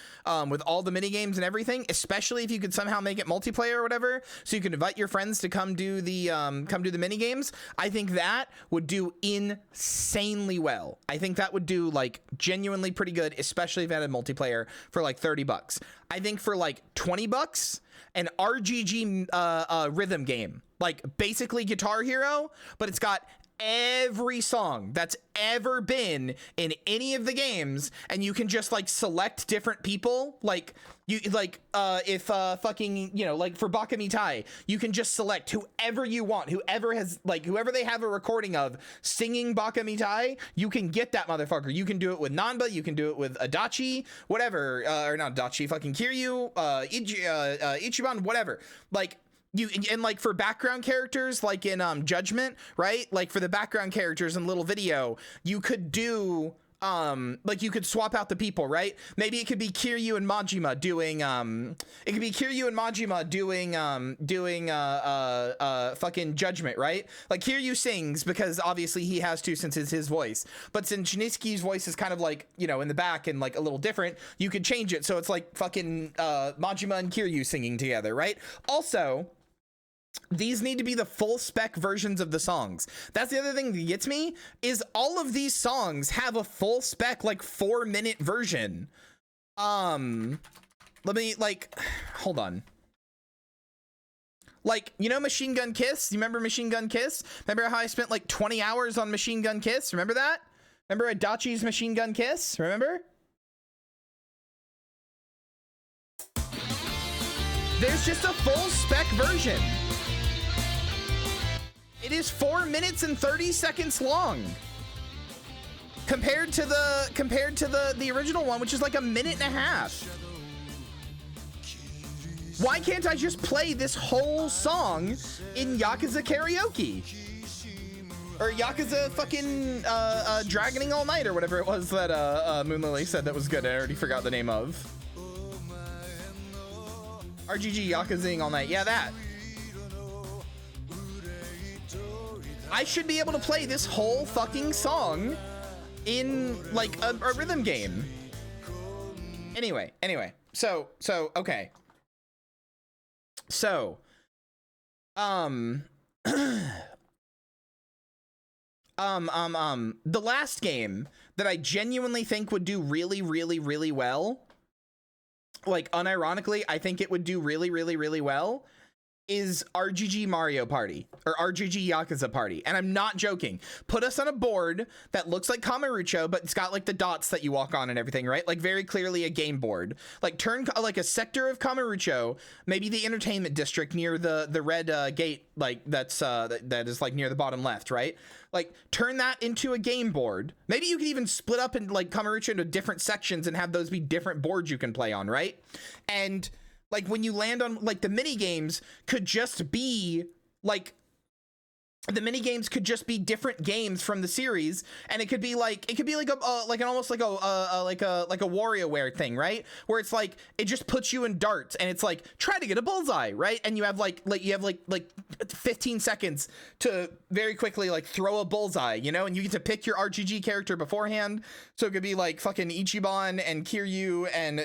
with all the mini games and everything. Especially if you could somehow make it multiplayer or whatever, so you can invite your friends to come do the mini games. I think that would do insanely well. I think that would do like genuinely pretty good, especially if it had a multiplayer for like $30. I think for like $20, an RGG rhythm game, like basically Guitar Hero, but it's got every song that's ever been in any of the games, and you can just like select different people. Like you if fucking, you know, like for Baka Mitai, you can just select whoever you want, whoever they have a recording of singing Baka Mitai, you can get that motherfucker. You can do it with Nanba, you can do it with Adachi, whatever, or not Adachi, fucking Kiryu, Ichiban, whatever. Like you, and like for background characters, like in Judgement, right? Like for the background characters in Little Video, you could do like you could swap out the people, right? Maybe it could be Kiryu and Majima doing fucking Judgment, right? Like Kiryu sings because obviously he has to, since it's his voice, but since Shiniski's voice is kind of like, you know, in the back and like a little different, you could change it so it's like fucking Majima and Kiryu singing together, right? Also, these need to be the full spec versions of the songs. That's the other thing that gets me, is all of these songs have a full spec, like 4-minute version. Let me, like, hold on. Like, you know Machine Gun Kiss? You remember Machine Gun Kiss? Remember how I spent like 20 hours on Machine Gun Kiss? Remember that? Remember Adachi's Machine Gun Kiss? Remember? There's just a full spec version. It is 4 minutes and 30 seconds long. Compared to the original one, which is like 1.5 minutes. Why can't I just play this whole song in Yakuza karaoke? Or Yakuza fucking Dragoning All Night, or whatever it was that Moon Lily said that was good. I already forgot the name of. RGG Yakuzaing All Night. Yeah, that. I should be able to play this whole fucking song in like a rhythm game. Anyway, so okay. So the last game that I genuinely think would do really well, like unironically, I think it would do really well, is RGG Mario Party, or RGG Yakuza Party. And I'm not joking. Put us on a board that looks like Kamurocho, but it's got like the dots that you walk on and everything, right? Like very clearly a game board. Like turn like a sector of Kamurocho, maybe the entertainment district near the red gate, like that's that is like near the bottom left, right? Like turn that into a game board. Maybe you could even split up in like Kamurocho into different sections and have those be different boards you can play on, right? And like when you land on, like, the mini games could just be like, the mini games could just be different games from the series, and it could be like a like an almost like a WarioWare thing, right? Where it's like it just puts you in darts, and it's like try to get a bullseye, right? And you have like 15 seconds to very quickly like throw a bullseye, you know, and you get to pick your RGG character beforehand. So it could be like fucking Ichiban and Kiryu and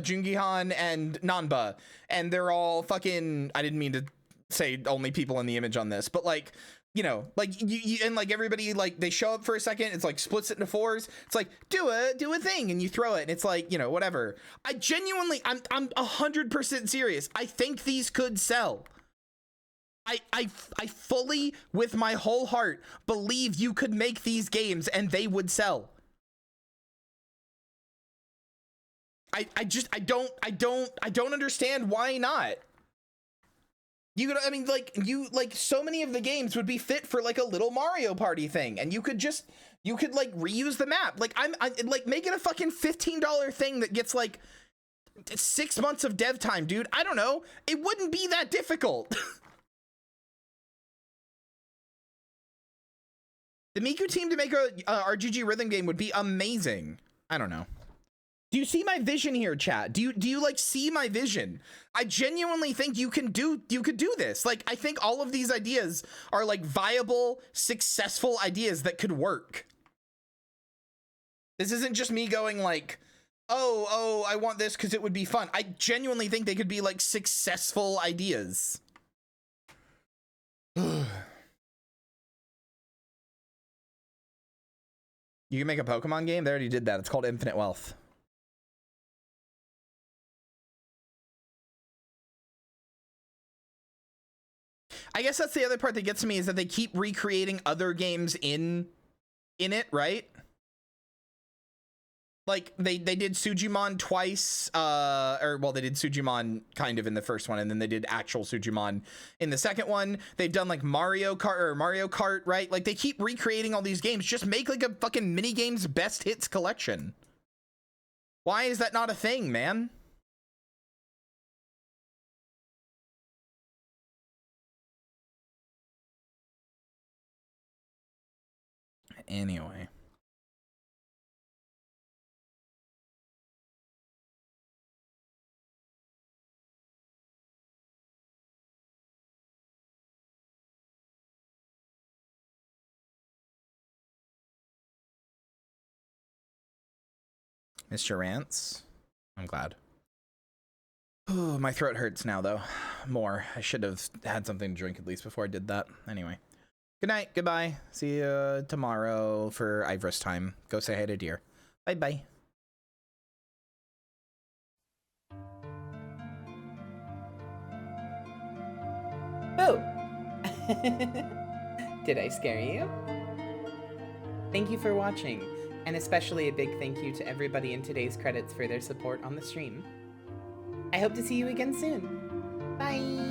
Jungihan and Nanba, and they're all fucking, I didn't mean to say only people in the image on this, but like, you know, like you and like everybody, like they show up for a second, it's like splits it into fours, it's like do a thing, and you throw it, and it's like, you know, whatever. I'm 100% serious. I think these could sell. I fully, with my whole heart, believe you could make these games and they would sell. I don't understand why not. You could, I mean, like, so many of the games would be fit for like a little Mario Party thing, and you could like reuse the map. Like I like make it a fucking $15 thing that gets like 6 months of dev time, dude. I don't know. It wouldn't be that difficult. The Miku team to make a RGG rhythm game would be amazing. I don't know. Do you see my vision here, chat? Do you like see my vision? I genuinely think you could do this. Like, I think all of these ideas are like viable, successful ideas that could work. This isn't just me going like, oh, I want this because it would be fun. I genuinely think they could be like successful ideas. You can make a Pokemon game? They already did that. It's called Infinite Wealth. I guess that's the other part that gets to me, is that they keep recreating other games in it, right? Like they did Sujimon twice, or well, they did Sujimon kind of in the first one, and then they did actual Sujimon in the second one. They've done like Mario Kart, right? Like they keep recreating all these games. Just make like a fucking mini games best hits collection. Why is that not a thing, man? Anyway. Mr. Rants, I'm glad. Oh, my throat hurts now, though. More. I should have had something to drink at least before I did that. Anyway. Good night. Goodbye. See you tomorrow for Ivor's time. Go say hi to deer. Bye-bye. Oh! Did I scare you? Thank you for watching, and especially a big thank you to everybody in today's credits for their support on the stream. I hope to see you again soon. Bye!